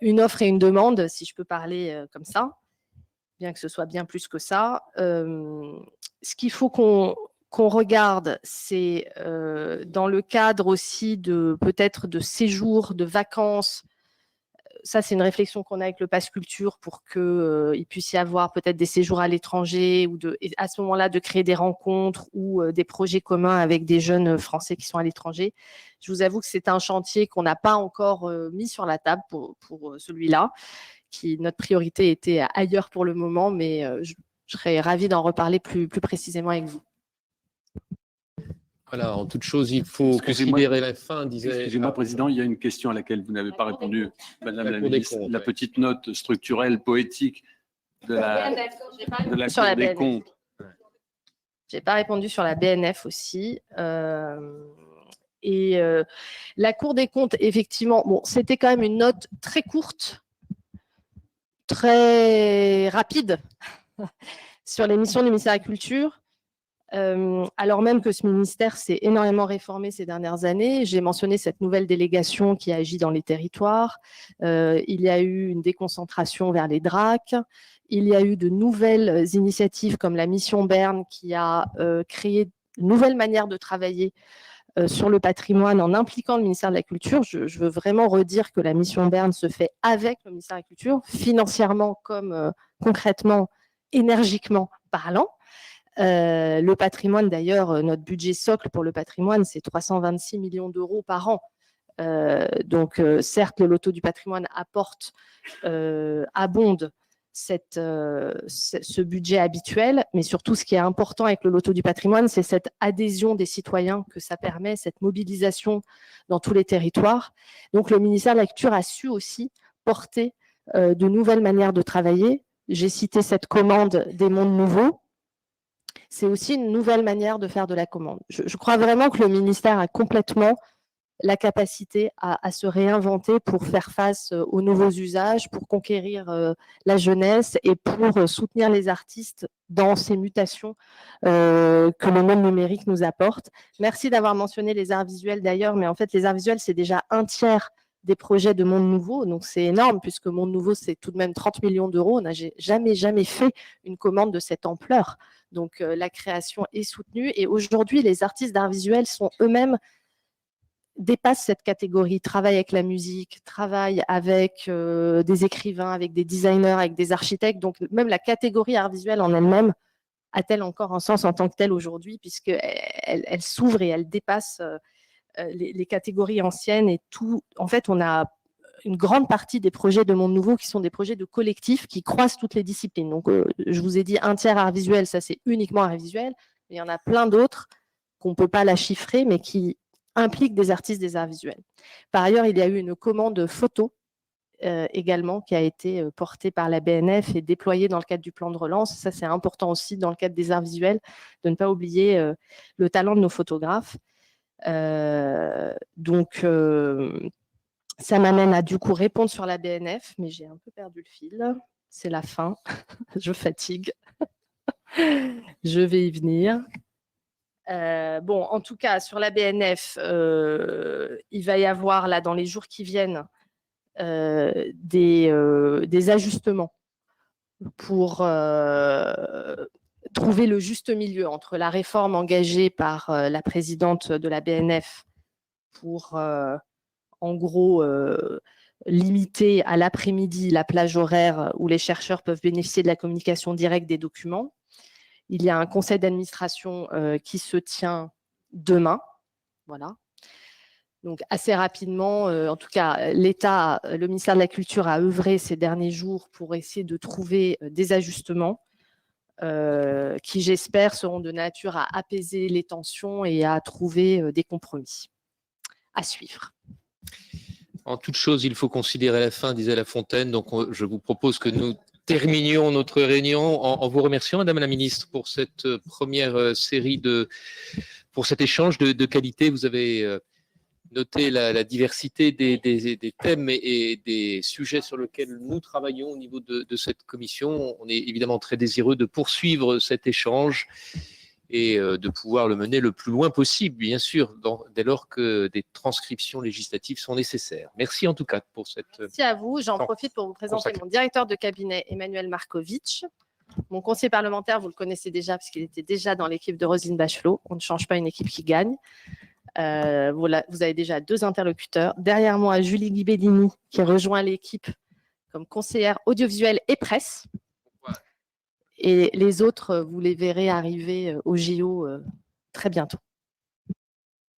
une offre et une demande, si je peux parler comme ça, bien que ce soit bien plus que ça. Ce qu'il faut qu'on regarde, c'est dans le cadre aussi de peut-être de séjours, de vacances. Ça, c'est une réflexion qu'on a avec le Pass Culture pour qu'il puisse y avoir peut-être des séjours à l'étranger ou et à ce moment-là de créer des rencontres ou des projets communs avec des jeunes Français qui sont à l'étranger. Je vous avoue que c'est un chantier qu'on n'a pas encore mis sur la table pour celui-là. Notre priorité était ailleurs pour le moment, mais je serais ravie d'en reparler plus précisément avec vous. Voilà, en toute chose, il faut considérer la fin, disait... Excusez-moi, Président, il y a une question à laquelle vous n'avez pas répondu, Madame la Ministre. Comptes, la petite note structurelle, poétique de la Cour des comptes. Je n'ai pas répondu sur la BNF aussi. Et la Cour des comptes, effectivement, bon, c'était quand même une note très courte, très rapide sur les missions du ministère de la Culture, alors même que ce ministère s'est énormément réformé ces dernières années. J'ai mentionné cette nouvelle délégation qui agit dans les territoires. Il y a eu une déconcentration vers les DRAC. Il y a eu de nouvelles initiatives comme la Mission Berne qui a créé une nouvelle manière de travailler sur le patrimoine en impliquant le ministère de la Culture. Je veux vraiment redire que la Mission Berne se fait avec le ministère de la Culture, financièrement comme concrètement, énergiquement parlant. Le patrimoine, d'ailleurs, notre budget socle pour le patrimoine, c'est 326 millions d'euros par an. Donc, certes, le loto du patrimoine apporte, abonde ce budget habituel, mais surtout, ce qui est important avec le loto du patrimoine, c'est cette adhésion des citoyens que ça permet, cette mobilisation dans tous les territoires. Donc, le ministère de la Culture a su aussi porter de nouvelles manières de travailler. J'ai cité cette commande des mondes nouveaux. C'est aussi une nouvelle manière de faire de la commande. Je crois vraiment que le ministère a complètement la capacité à se réinventer pour faire face aux nouveaux usages, pour conquérir la jeunesse et pour soutenir les artistes dans ces mutations que le monde numérique nous apporte. Merci d'avoir mentionné les arts visuels d'ailleurs, mais en fait, les arts visuels, c'est déjà un tiers des projets de Monde Nouveau, donc c'est énorme puisque Monde Nouveau, c'est tout de même 30 millions d'euros. On n'a jamais fait une commande de cette ampleur. Donc, la création est soutenue et aujourd'hui, les artistes d'art visuel sont eux-mêmes dépassent cette catégorie, travaillent avec la musique, travaillent avec des écrivains, avec des designers, avec des architectes. Donc, même la catégorie art visuel en elle-même a-t-elle encore un sens en tant que telle aujourd'hui puisqu'elle s'ouvre et elle dépasse les catégories anciennes et tout. En fait, on a une grande partie des projets de Monde Nouveau qui sont des projets de collectifs qui croisent toutes les disciplines. Donc, je vous ai dit un tiers art visuel, ça c'est uniquement art visuel, mais il y en a plein d'autres qu'on ne peut pas la chiffrer, mais qui impliquent des artistes des arts visuels. Par ailleurs, il y a eu une commande photo également qui a été portée par la BNF et déployée dans le cadre du plan de relance. Ça, c'est important aussi dans le cadre des arts visuels, de ne pas oublier le talent de nos photographes. Donc, ça m'amène à du coup répondre sur la BNF, mais j'ai un peu perdu le fil. C'est la fin. Je fatigue. Je vais y venir. Bon, en tout cas, sur la BNF, il va y avoir, là, dans les jours qui viennent, des ajustements pour trouver le juste milieu entre la réforme engagée par la présidente de la BNF pour, en gros, limiter à l'après-midi la plage horaire où les chercheurs peuvent bénéficier de la communication directe des documents. Il y a un conseil d'administration qui se tient demain. Voilà. Donc, assez rapidement, en tout cas, l'État, le ministère de la Culture a œuvré ces derniers jours pour essayer de trouver des ajustements qui, j'espère, seront de nature à apaiser les tensions et à trouver des compromis. À suivre. En toute chose, il faut considérer la fin, disait La Fontaine. Donc, je vous propose que nous terminions notre réunion en vous remerciant, Madame la Ministre, pour cette première série pour cet échange de qualité. Vous avez noté la diversité des thèmes et des sujets sur lesquels nous travaillons au niveau de cette commission. On est évidemment très désireux de poursuivre cet échange et de pouvoir le mener le plus loin possible, bien sûr, dès lors que des transcriptions législatives sont nécessaires. Merci en tout cas pour cette... Merci à vous. J'en profite pour vous présenter mon directeur de cabinet, Emmanuel Markovitch. Mon conseiller parlementaire, vous le connaissez déjà, parce qu'il était déjà dans l'équipe de Roselyne Bachelot. On ne change pas une équipe qui gagne. Vous avez déjà 2 interlocuteurs. Derrière moi, Julie Ghibellini, qui rejoint l'équipe comme conseillère audiovisuelle et presse. Et les autres, vous les verrez arriver au JO très bientôt.